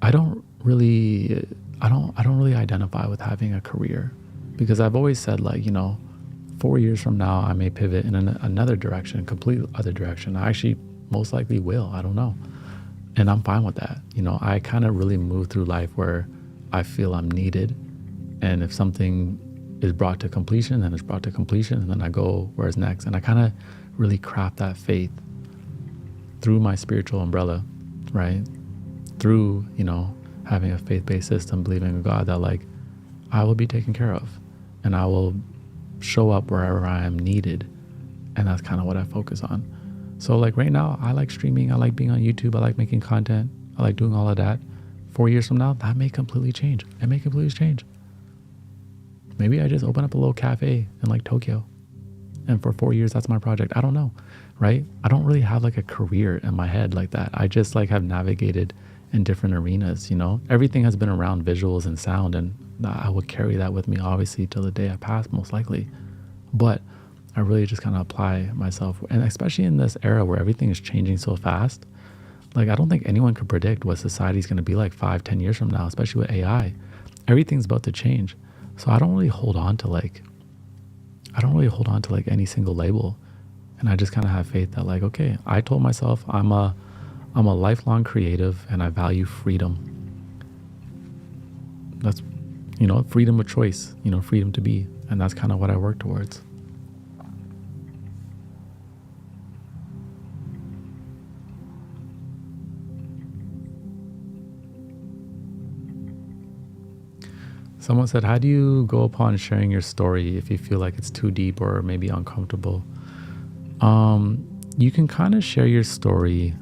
I don't really identify with having a career, because I've always said, like, you know, 4 years from now I may pivot in another direction, complete other direction. I actually most likely will. I don't know. And I'm fine with that. You know, I kind of really move through life where I feel I'm needed. And if something is brought to completion, then it's brought to completion, and then I go where's next. And I kind of really craft that faith through my spiritual umbrella, right? Through, you know, having a faith-based system, believing in God, that like I will be taken care of and I will show up wherever I am needed. And that's kind of what I focus on. So like right now, I like streaming, I like being on YouTube, I like making content, I like doing all of that. 4 years from now, that may completely change. It may completely change. Maybe I just open up a little cafe in like Tokyo, and for 4 years, that's my project. I don't know, right? I don't really have like a career in my head like that. I just like have navigated in different arenas, you know? Everything has been around visuals and sound, and I will carry that with me, obviously, till the day I pass, most likely. But I really just kind of apply myself, and especially in this era where everything is changing so fast. Like, I don't think anyone could predict what society is going to be like 5-10 years from now, especially with AI. Everything's about to change. So I don't really hold on to like any single label. And I just kind of have faith that like, okay, I told myself I'm a lifelong creative, and I value freedom. That's, you know, freedom of choice, you know, freedom to be. And that's kind of what I work towards. Someone said, how do you go upon sharing your story if you feel like it's too deep or maybe uncomfortable? You can kind of share your story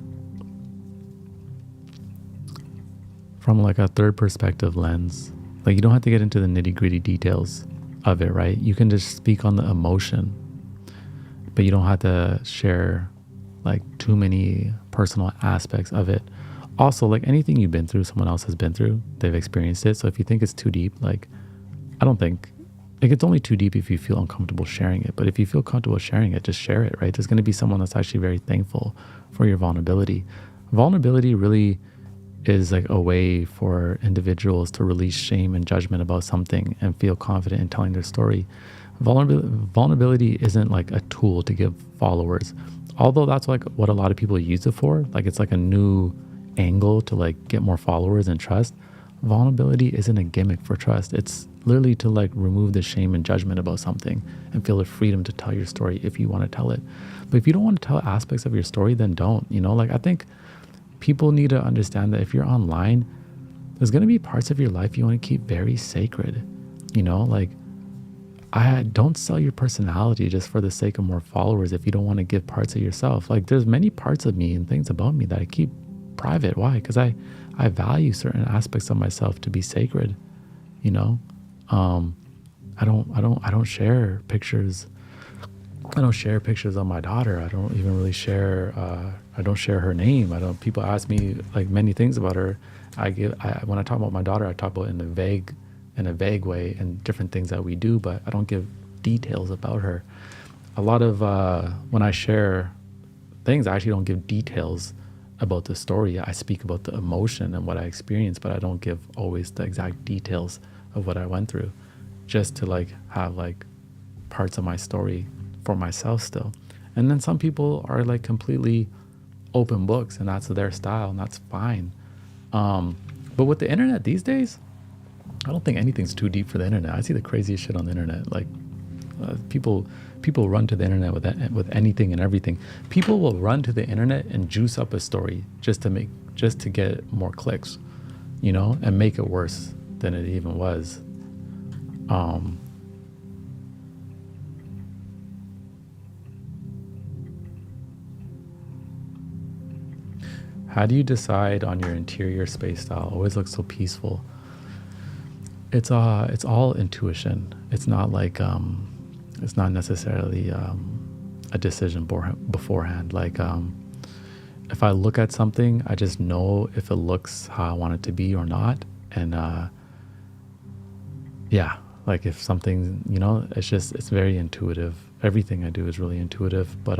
from like a third perspective lens. Like, you don't have to get into the nitty gritty details of it, right? You can just speak on the emotion, but you don't have to share like too many personal aspects of it. Also, like anything you've been through, someone else has been through, they've experienced it. So if you think it's too deep, like, I don't think, like, it's only too deep if you feel uncomfortable sharing it. But if you feel comfortable sharing it, just share it, right? There's going to be someone that's actually very thankful for your vulnerability. Vulnerability really is like a way for individuals to release shame and judgment about something and feel confident in telling their story. Vulnerability isn't like a tool to give followers, although that's like what a lot of people use it for. Like, it's like a new angle to like get more followers and trust. Vulnerability isn't a gimmick for trust. It's literally to like remove the shame and judgment about something and feel the freedom to tell your story if you want to tell it. But if you don't want to tell aspects of your story, then don't. You know, like, I think people need to understand that if you're online, there's going to be parts of your life you want to keep very sacred. You know, like, I don't sell your personality just for the sake of more followers if you don't want to give parts of yourself. Like, there's many parts of me and things about me that I keep private. Why? Because I value certain aspects of myself to be sacred. You know, I don't share pictures. I don't share pictures of my daughter. I don't even really share. I don't share her name. People ask me like many things about her. When I talk about my daughter, I talk about it in a vague way, and different things that we do, but I don't give details about her. A lot of when I share things, I actually don't give details about the story. I speak about the emotion and what I experienced, but I don't give always the exact details of what I went through, just to like have like parts of my story for myself still. And then some people are like completely open books, and that's their style, and that's fine. But with the internet these days, I don't think anything's too deep for the internet. I see the craziest shit on the internet. Like people run to the internet with anything and everything. People will run to the internet and juice up a story just to get more clicks, and make it worse than it even was. How do you decide on your interior space style? Always looks so peaceful. It's all intuition. It's not like it's not necessarily a decision beforehand. Like if I look at something, I just know if it looks how I want it to be or not. And yeah, like if something, it's very intuitive. Everything I do is really intuitive. But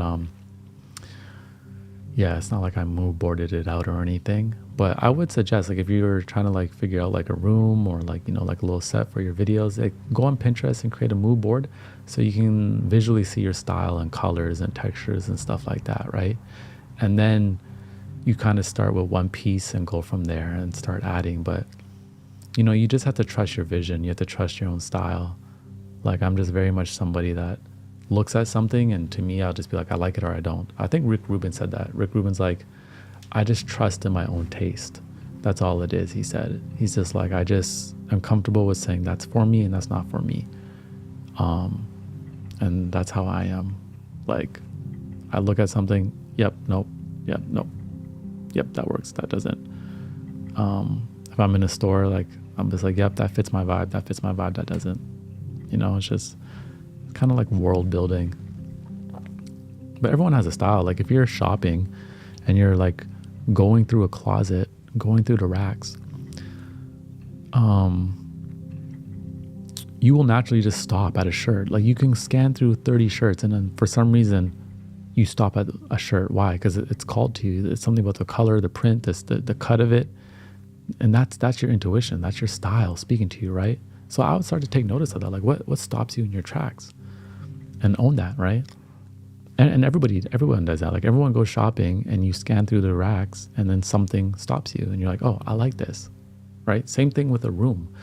yeah, it's not like I mood boarded it out or anything. But I would suggest, like, if you're trying to like figure out like a room or like, like a little set for your videos, like go on Pinterest and create a mood board so you can visually see your style and colors and textures and stuff like that, right? And then you kind of start with one piece and go from there and start adding. But, you just have to trust your vision. You have to trust your own style. Like, I'm just very much somebody that looks at something, and to me, I'll just be like, I like it or I don't. I think Rick Rubin said that. Rick Rubin's like, I just trust in my own taste. That's all it is, he said. He's just like, I'm comfortable with saying that's for me and that's not for me. And that's how I am. Like, I look at something, yep, nope, yep, nope. Yep, that works, that doesn't. If I'm in a store, like, I'm just like, yep, that fits my vibe, that doesn't. It's just kind of like world building. But everyone has a style. Like if you're shopping and you're like going through a closet, going through the racks, you will naturally just stop at a shirt. Like you can scan through 30 shirts and then for some reason you stop at a shirt. Why? Because it's called to you. It's something about the color, the print, the cut of it. And that's your intuition. That's your style speaking to you, right? So I would start to take notice of that. Like what stops you in your tracks? And own that, right? And everyone does that. Like everyone goes shopping and you scan through the racks and then something stops you and you're like, oh, I like this, right? Same thing with a room.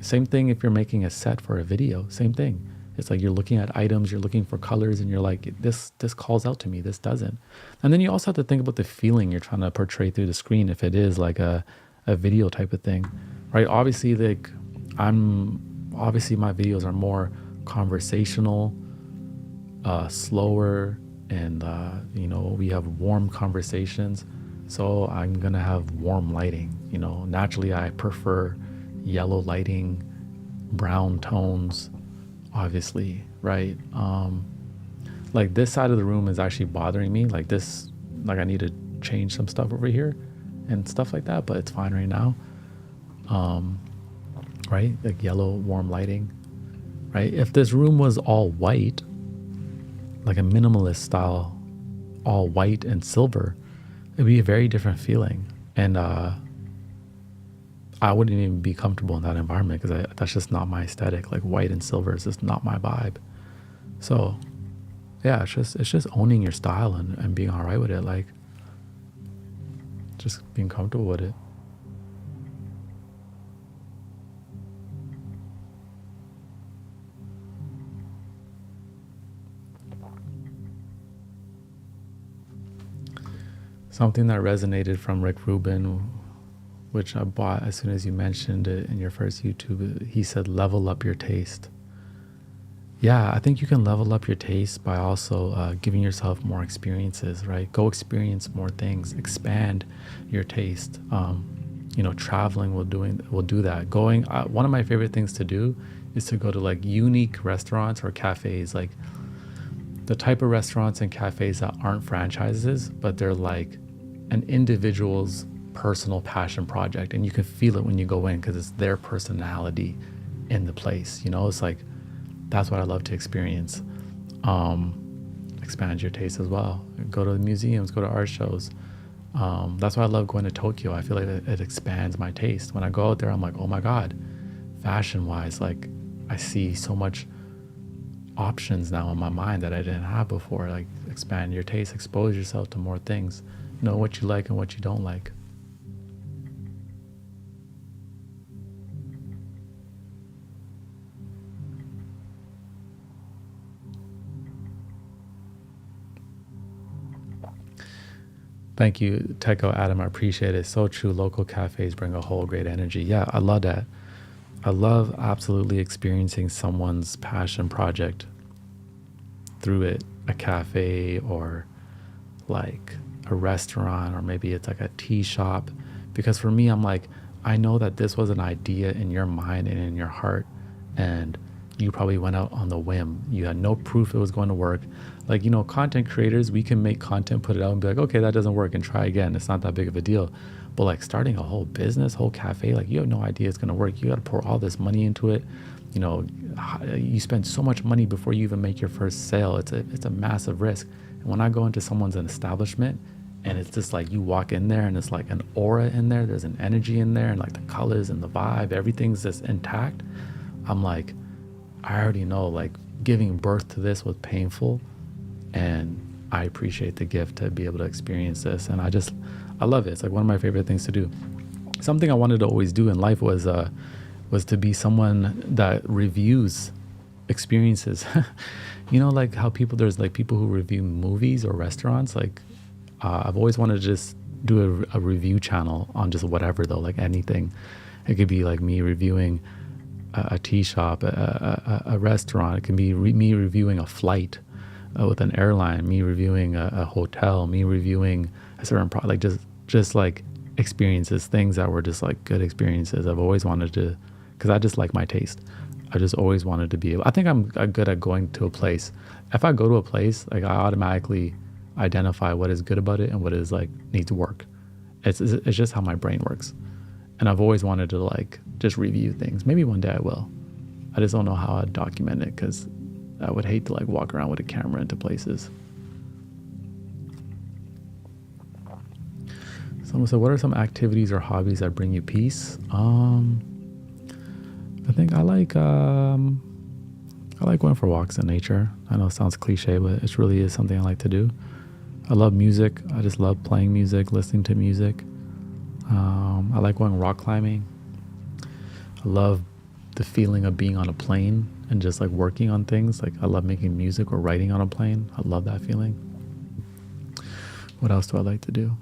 Same thing if you're making a set for a video, same thing. It's like you're looking at items, you're looking for colors and you're like, this calls out to me, this doesn't. And then you also have to think about the feeling you're trying to portray through the screen if it is like a video type of thing, right? Obviously, like obviously my videos are more conversational, slower, and we have warm conversations, so I'm gonna have warm lighting. Naturally I prefer yellow lighting, brown tones, obviously, right? Like this side of the room is actually bothering me, like this, like I need to change some stuff over here and stuff like that, but it's fine right now. Right, like yellow warm lighting, right? If this room was all white, like a minimalist style, all white and silver, it'd be a very different feeling. And I wouldn't even be comfortable in that environment because that's just not my aesthetic. Like white and silver is just not my vibe. So yeah, it's just owning your style and being all right with it. Like just being comfortable with it. Something that resonated from Rick Rubin, which I bought as soon as you mentioned it in your first YouTube, he said, level up your taste. Yeah, I think you can level up your taste by also giving yourself more experiences, right? Go experience more things, expand your taste. Traveling will do that. One of my favorite things to do is to go to like unique restaurants or cafes, like the type of restaurants and cafes that aren't franchises, but they're like an individual's personal passion project, and you can feel it when you go in because it's their personality in the place. It's like that's what I love to experience. Expand your taste as well. Go to museums, go to art shows. That's why I love going to Tokyo. I feel like it expands my taste. When I go out there, I'm like, oh my God, fashion wise, like I see so much options now in my mind that I didn't have before. Like expand your taste, expose yourself to more things. Know what you like and what you don't like. Thank you, Techo Adam. I appreciate it. So true. Local cafes bring a whole great energy. Yeah, I love that. I love absolutely experiencing someone's passion project through it, a cafe or like a restaurant, or maybe it's like a tea shop. Because for me, I'm like, I know that this was an idea in your mind and in your heart, and you probably went out on the whim. You had no proof it was going to work. Like, content creators, we can make content, put it out and be like, okay, that doesn't work, and try again. It's not that big of a deal. But like starting a whole business, whole cafe, like you have no idea it's going to work. You got to pour all this money into it. You spend so much money before you even make your first sale. It's a massive risk. And when I go into someone's establishment, and it's just like you walk in there and it's like an aura in there, there's an energy in there, and like the colors and the vibe, everything's just intact. I'm like, I already know, like, giving birth to this was painful, and I appreciate the gift to be able to experience this. And I love it. It's like one of my favorite things to do. Something I wanted to always do in life was to be someone that reviews experiences. Like how there's like people who review movies or restaurants. Like I've always wanted to just do a review channel on just whatever, though, like anything. It could be like me reviewing a tea shop, a restaurant. It can be me reviewing a flight with an airline, me reviewing a hotel, me reviewing a certain product, like just like experiences, things that were just like good experiences. I've always wanted to, because I just like my taste. I just always wanted to be able, I think I'm good at going to a place. If I go to a place, like I automatically identify what is good about it and what is like needs work. It's just how my brain works. And I've always wanted to like just review things. Maybe one day I will. I just don't know how I'd document it, because I would hate to like walk around with a camera into places. Someone said, what are some activities or hobbies that bring you peace? I think I like going for walks in nature. I know it sounds cliche, but it really is something I like to do. I love music. I just love playing music, listening to music. I like going rock climbing. I love the feeling of being on a plane and just like working on things. Like I love making music or writing on a plane. I love that feeling. What else do I like to do?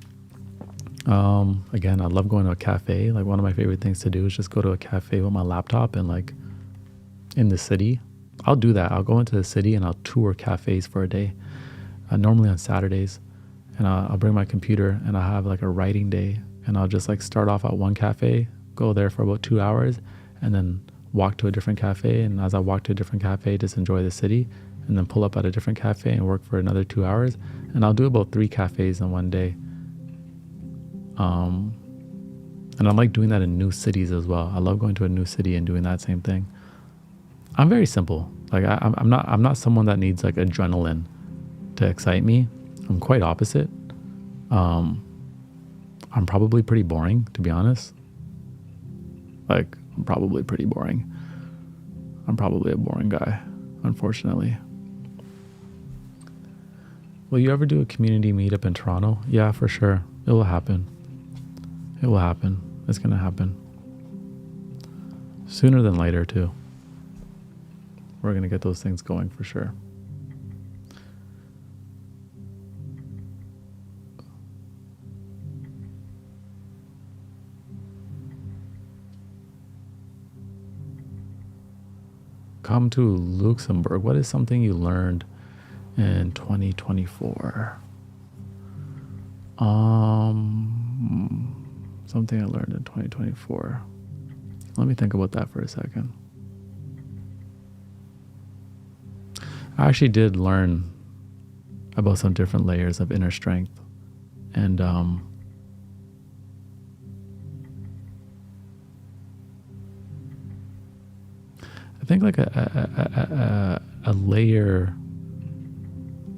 Again, I love going to a cafe. Like one of my favorite things to do is just go to a cafe with my laptop and like in the city. I'll do that. I'll go into the city and I'll tour cafes for a day, normally on Saturdays. And I'll bring my computer and I'll have like a writing day, and I'll just like start off at one cafe, go there for about 2 hours, and then walk to a different cafe. And as I walk to a different cafe, just enjoy the city, and then pull up at a different cafe and work for another 2 hours. And I'll do about 3 cafes in one day. And I like doing that in new cities as well. I love going to a new city and doing that same thing. I'm very simple. Like I'm not someone that needs like adrenaline to excite me. I'm quite opposite. I'm probably pretty boring, to be honest. Like I'm probably pretty boring. I'm probably a boring guy, unfortunately. Will you ever do a community meetup in Toronto? Yeah, for sure. It will happen. It will happen. It's going to happen. Sooner than later, too. We're going to get those things going for sure. Come to Luxembourg. What is something you learned in 2024? Something I learned in 2024. Let me think about that for a second. I actually did learn about some different layers of inner strength. And I think like a layer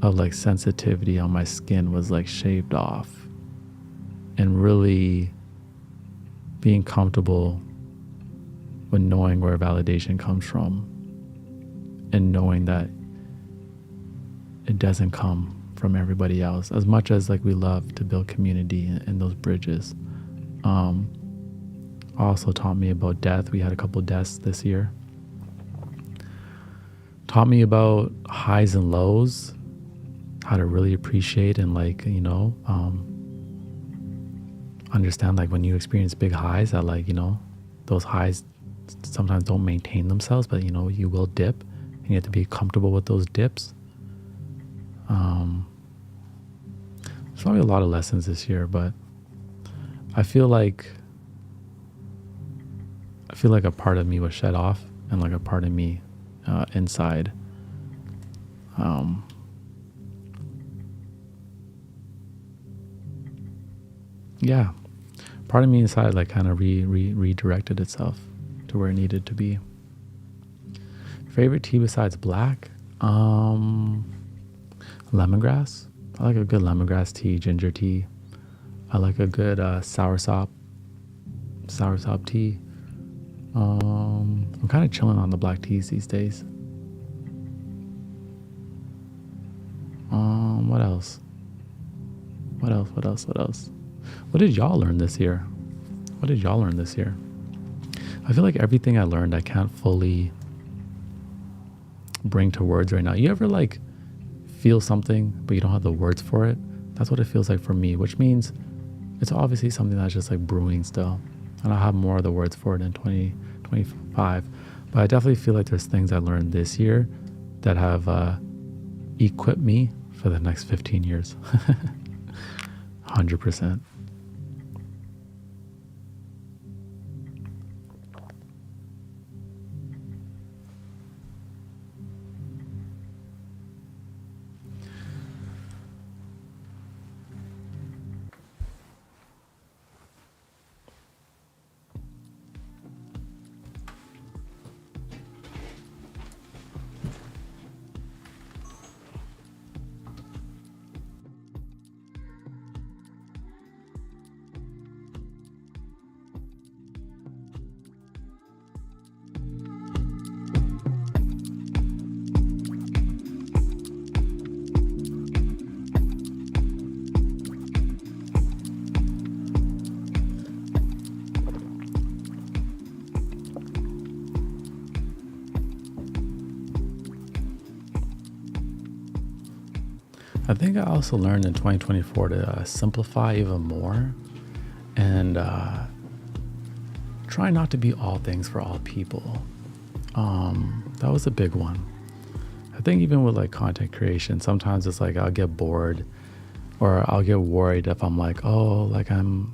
of like sensitivity on my skin was like shaved off, and really being comfortable with knowing where validation comes from, and knowing that it doesn't come from everybody else, as much as like we love to build community in those bridges. Also taught me about death. We had a couple deaths this year. Taught me about highs and lows, how to really appreciate and like, understand like when you experience big highs that like, those highs sometimes don't maintain themselves, but you will dip and you have to be comfortable with those dips. There's probably a lot of lessons this year, but I feel like a part of me was shut off and like a part of me inside. Yeah, part of me inside like kind of redirected itself to where it needed to be. Favorite tea besides black? Lemongrass. I like a good lemongrass tea, ginger tea. I like a good soursop tea. I'm kind of chilling on the black teas these days. What else? What did y'all learn this year? I feel like everything I learned I can't fully bring to words right now. You ever like feel something but you don't have the words for it? That's what it feels like for me, which means it's obviously something that's just like brewing still. And I'll have more of the words for it in 2025. But I definitely feel like there's things I learned this year that have equipped me for the next 15 years. 100%. I think I also learned in 2024 to simplify even more and try not to be all things for all people. That was a big one. I think even with like content creation, sometimes it's like I'll get bored or I'll get worried if I'm like, oh, like I'm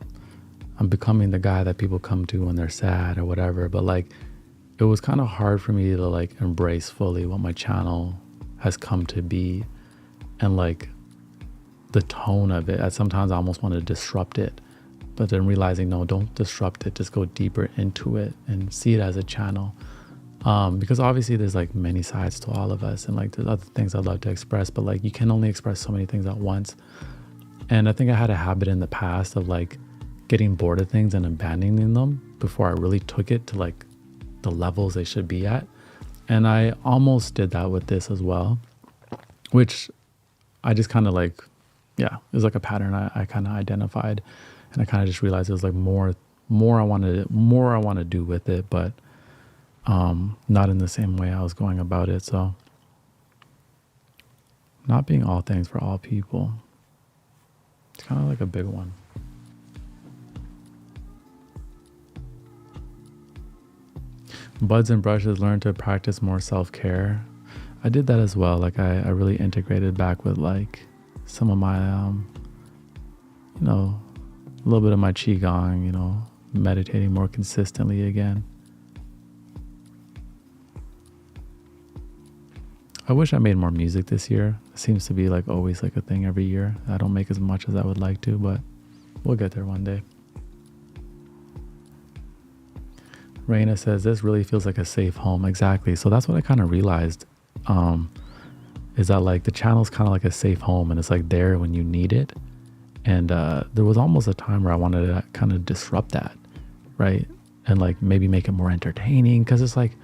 becoming the guy that people come to when they're sad or whatever. But like it was kind of hard for me to like embrace fully what my channel has come to be. And like the tone of it, sometimes I almost want to disrupt it, but then realizing, no, don't disrupt it, just go deeper into it and see it as a channel. Because obviously there's like many sides to all of us and like there's other things I'd love to express, but like you can only express so many things at once. And I think I had a habit in the past of like getting bored of things and abandoning them before I really took it to like the levels they should be at. And I almost did that with this as well, which I just kind of like, it was like a pattern I kind of identified, and I kind of just realized it was like more I want to do with it, but not in the same way I was going about it. So not being all things for all people, it's kind of like a big one. Buds and brushes, learn to practice more self-care. I did that as well. Like I really integrated back with like some of my, a little bit of my qigong, meditating more consistently again. I wish I made more music this year. It seems to be like always like a thing every year. I don't make as much as I would like to, but we'll get there one day. Raina says, this really feels like a safe home. Exactly. So that's what I kind of realized. Is that like the channel's kind of like a safe home and it's like there when you need it. And there was almost a time where I wanted to kind of disrupt that, right? And like maybe make it more entertaining, because it's like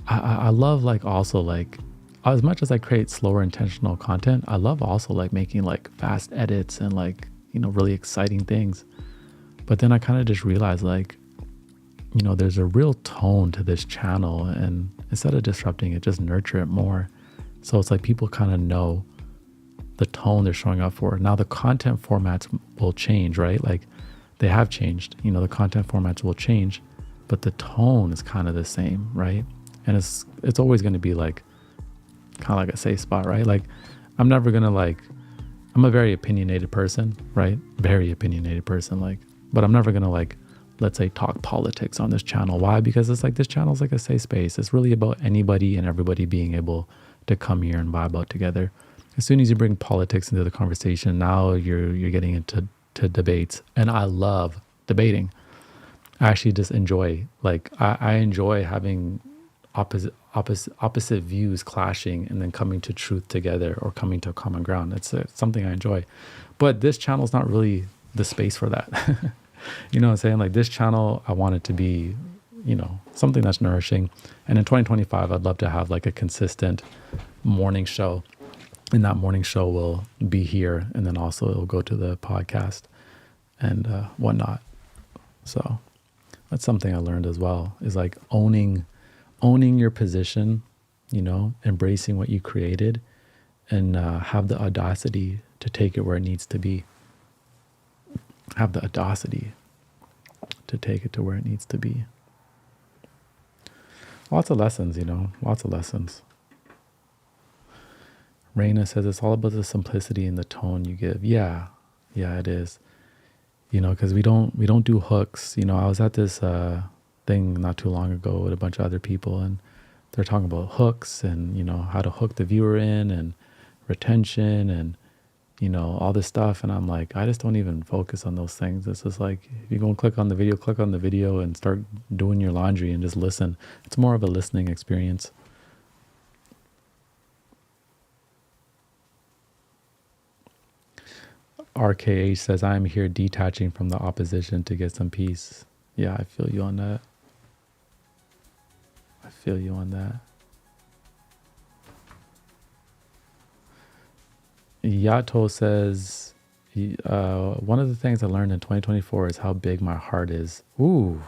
I love like also like as much as I create slower intentional content, I love also like making like fast edits and like, really exciting things. But then I kind of just realized like, there's a real tone to this channel, and instead of disrupting it, just nurture it more. So it's like people kind of know the tone they're showing up for. Now the content formats will change, right? Like they have changed, the content formats will change, but the tone is kind of the same, right? And it's always going to be like kind of like a safe spot, right? Like I'm never going to like, I'm a very opinionated person, right? Very opinionated person, like, but I'm never going to like, let's say talk politics on this channel. Why? Because it's like, this channel is like a safe space. It's really about anybody and everybody being able to come here and vibe out together. As soon as you bring politics into the conversation, now you're getting into debates, and I love debating. I actually just enjoy, like, I enjoy having opposite views clashing and then coming to truth together or coming to a common ground. It's something I enjoy. But this channel is not really the space for that. You know what I'm saying? Like this channel, I want it to be, something that's nourishing. And in 2025, I'd love to have like a consistent morning show. And that morning show will be here. And then also it'll go to the podcast and whatnot. So that's something I learned as well, is like owning your position, embracing what you created, and have the audacity to take it where it needs to be. Have the audacity to take it to where it needs to be. Lots of lessons, lots of lessons. Raina says it's all about the simplicity and the tone you give. Yeah, it is. Because we don't do hooks. I was at this thing not too long ago with a bunch of other people, and they're talking about hooks and how to hook the viewer in and retention and all this stuff. And I'm like, I just don't even focus on those things. It's just like, if you go and click on the video and start doing your laundry and just listen. It's more of a listening experience. RKH says, I'm here detaching from the opposition to get some peace. Yeah, I feel you on that. Yato says, one of the things I learned in 2024 is how big my heart is. Ooh,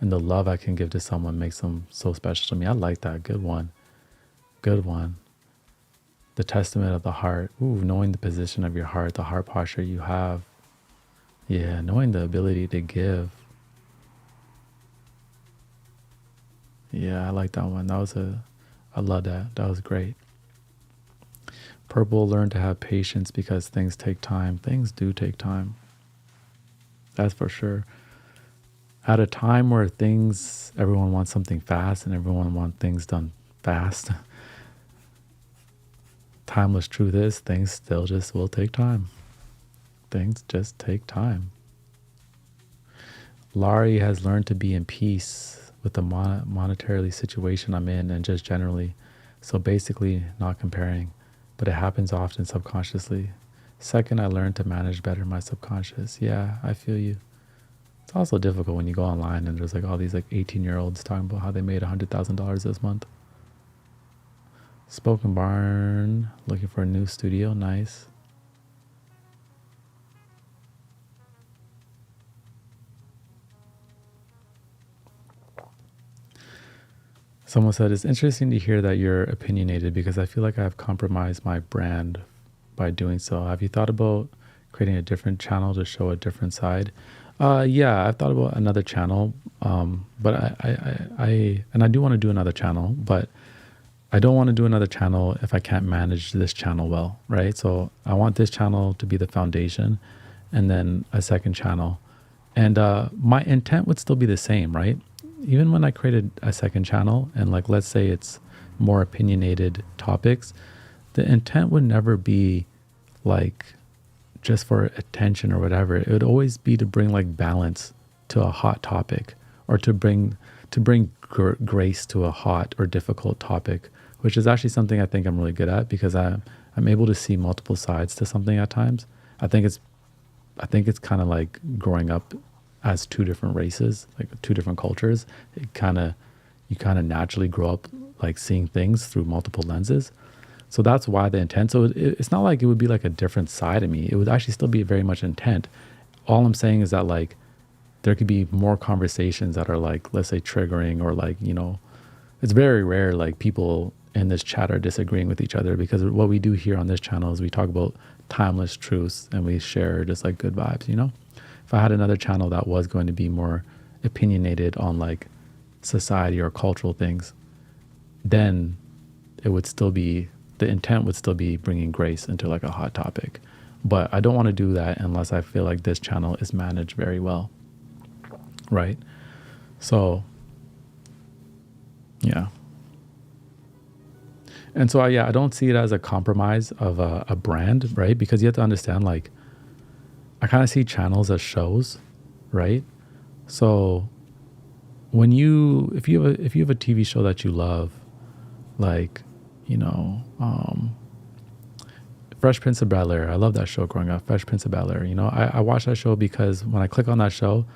and the love I can give to someone makes them so special to me. I like that. Good one. The testament of the heart. Ooh, knowing the position of your heart, the heart posture you have. Yeah, knowing the ability to give. Yeah, I like that one. I love that. That was great. Purple, learn to have patience because things take time. Things do take time. That's for sure. At a time where everyone wants something fast and everyone wants things done fast, timeless truth is things still just will take time. Things just take time. Laurie has learned to be in peace with the monetarily situation I'm in and just generally. So basically not comparing, but it happens often subconsciously. Second, I learned to manage better my subconscious. Yeah, I feel you. It's also difficult when you go online and there's like all these like 18-year-olds talking about how they made $100,000 this month. Spoken Barn, looking for a new studio. Nice. Someone said, it's interesting to hear that you're opinionated because I feel like I've compromised my brand by doing so. Have you thought about creating a different channel to show a different side? Yeah, I've thought about another channel, but I do want to do another channel, but I don't want to do another channel if I can't manage this channel well, right? So I want this channel to be the foundation and then a second channel. And my intent would still be the same, right? Even when I created a second channel and like, let's say it's more opinionated topics, the intent would never be like just for attention or whatever. It would always be to bring like balance to a hot topic, or to bring grace to a hot or difficult topic, which is actually something I think I'm really good at because I'm able to see multiple sides to something at times. I think it's kind of like growing up as two different races, like two different cultures. You kind of naturally grow up like seeing things through multiple lenses. So that's why the intent. So it's not like it would be like a different side of me. It would actually still be very much intent. All I'm saying is that like there could be more conversations that are like, let's say triggering, or like, you know, it's very rare like people in this chat are disagreeing with each other, because what we do here on this channel is we talk about timeless truths and we share just like good vibes, you know? If I had another channel that was going to be more opinionated on like society or cultural things, then it would still be, the intent would still be bringing grace into like a hot topic. But I don't want to do that unless I feel like this channel is managed very well. Right? So, yeah. And so, I don't see it as a compromise of a brand, right? Because you have to understand, like, I kind of see channels as shows, right? So when if you have a TV show that you love, like, you know, Fresh Prince of Bel-Air. I love that show growing up, Fresh Prince of Bel-Air. You know, I watch that show because when I click on that show,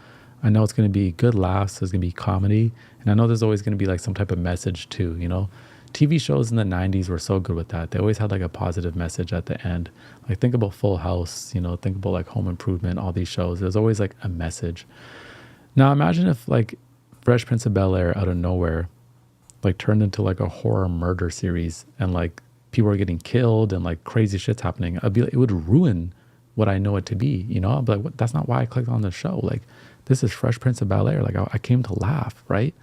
I know it's going to be good laughs, there's going to be comedy, and I know there's always going to be like some type of message too, you know. TV shows in the 90s were so good with that. They always had like a positive message at the end. Like think about Full House, you know, think about like Home Improvement, all these shows. There's always like a message. Now imagine if like Fresh Prince of Bel-Air out of nowhere like turned into like a horror murder series, and like people are getting killed and like crazy shit's happening. It would ruin what I know it to be, you know? But like, that's not why I clicked on the show. Like, this is Fresh Prince of Bel-Air. Like I came to laugh, right?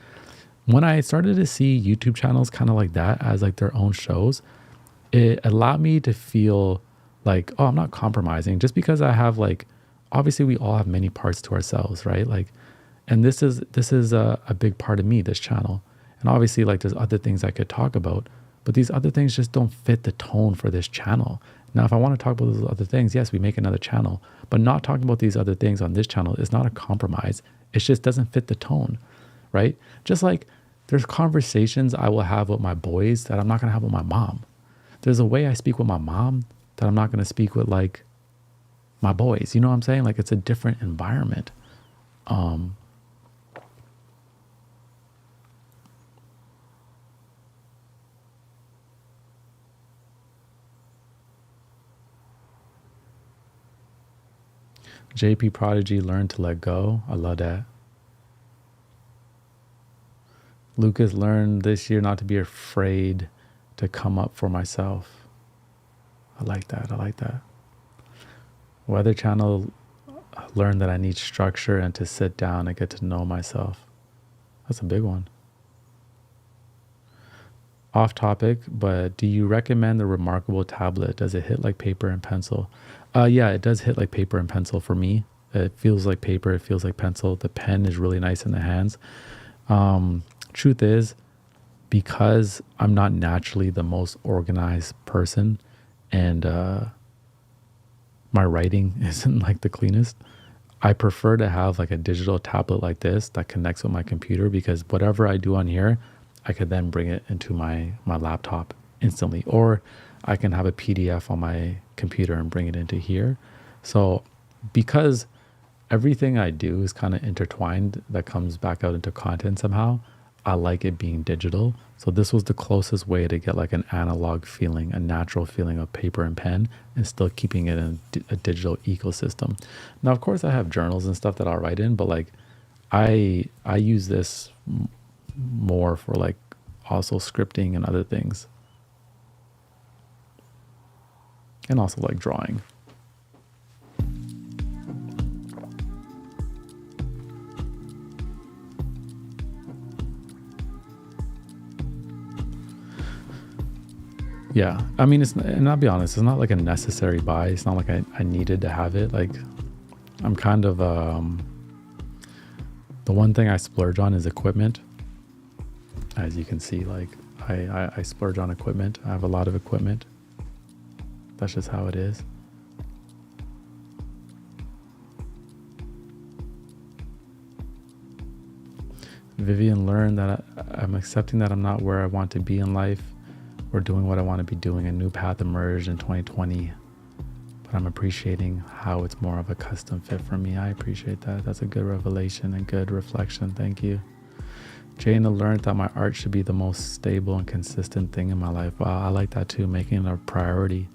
When I started to see YouTube channels kind of like that as like their own shows, it allowed me to feel like, oh, I'm not compromising just because I have like, obviously we all have many parts to ourselves, right? Like, and this is a big part of me, this channel. And obviously like there's other things I could talk about, but these other things just don't fit the tone for this channel. Now, if I want to talk about those other things, yes, we make another channel, but not talking about these other things on this channel is not a compromise. It just doesn't fit the tone, right? Just like there's conversations I will have with my boys that I'm not going to have with my mom. There's a way I speak with my mom that I'm not going to speak with like my boys. You know what I'm saying? Like it's a different environment. JP Prodigy learned to let go. I love that. Lucas learned this year not to be afraid to come up for myself. I like that. I like that. Weather Channel learned that I need structure and to sit down and get to know myself. That's a big one. Off topic, but do you recommend the Remarkable tablet? Does it hit like paper and pencil? Yeah, it does hit like paper and pencil for me. It feels like paper. It feels like pencil. The pen is really nice in the hands. Truth is, because I'm not naturally the most organized person, and my writing isn't like the cleanest, I prefer to have like a digital tablet like this that connects with my computer, because whatever I do on here, I could then bring it into my laptop instantly, or I can have a PDF on my computer and bring it into here. So because everything I do is kind of intertwined, that comes back out into content somehow, I like it being digital. So this was the closest way to get like an analog feeling, a natural feeling of paper and pen, and still keeping it in a digital ecosystem. Now, of course, I have journals and stuff that I'll write in, but like I use this more for like also scripting and other things, and also like drawing. Yeah, I mean, and I'll be honest, it's not like a necessary buy. It's not like I needed to have it. Like, I'm kind of the one thing I splurge on is equipment. As you can see, like I splurge on equipment. I have a lot of equipment. That's just how it is. Vivian learned that I'm accepting that I'm not where I want to be in life, or doing what I want to be doing. A new path emerged in 2020, but I'm appreciating how it's more of a custom fit for me. I appreciate that. That's a good revelation and good reflection. Thank you. Jana learned that my art should be the most stable and consistent thing in my life. Wow, I like that too, making it a priority.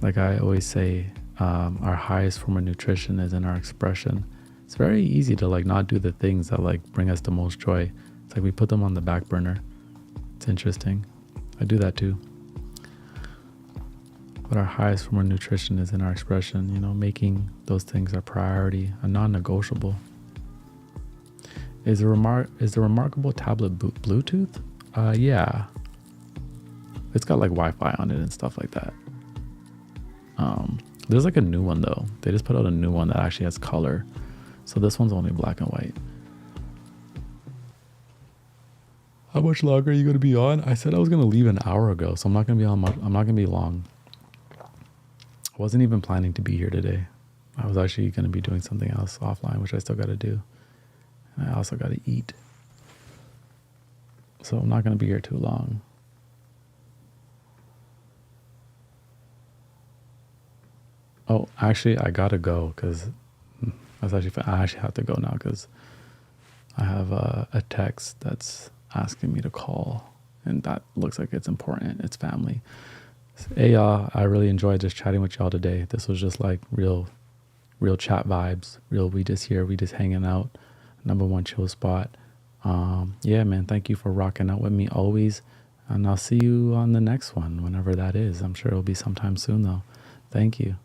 Like I always say, our highest form of nutrition is in our expression. It's very easy to like not do the things that like bring us the most joy. It's like we put them on the back burner. It's interesting. I do that too. But our highest form of nutrition is in our expression, you know, making those things a priority, a non-negotiable. Is the remarkable tablet Bluetooth? Yeah. It's got like Wi-Fi on it and stuff like that. There's like a new one though. They just put out a new one that actually has color. So this one's only black and white. How much longer are you gonna be on? I said I was gonna leave an hour ago, so I'm not gonna be on much. I'm not gonna be long. I wasn't even planning to be here today. I was actually gonna be doing something else offline, which I still gotta do. And I also gotta eat. So I'm not gonna be here too long. Oh, actually, I gotta go because I actually have to go now because I have a text that's asking me to call, and that looks like it's important. It's family. Hey, I really enjoyed just chatting with y'all today. This was just like real chat vibes. We just hanging out. Number one chill spot. Yeah, man. Thank you for rocking out with me always, and I'll see you on the next one, whenever that is. I'm sure it'll be sometime soon though. Thank you.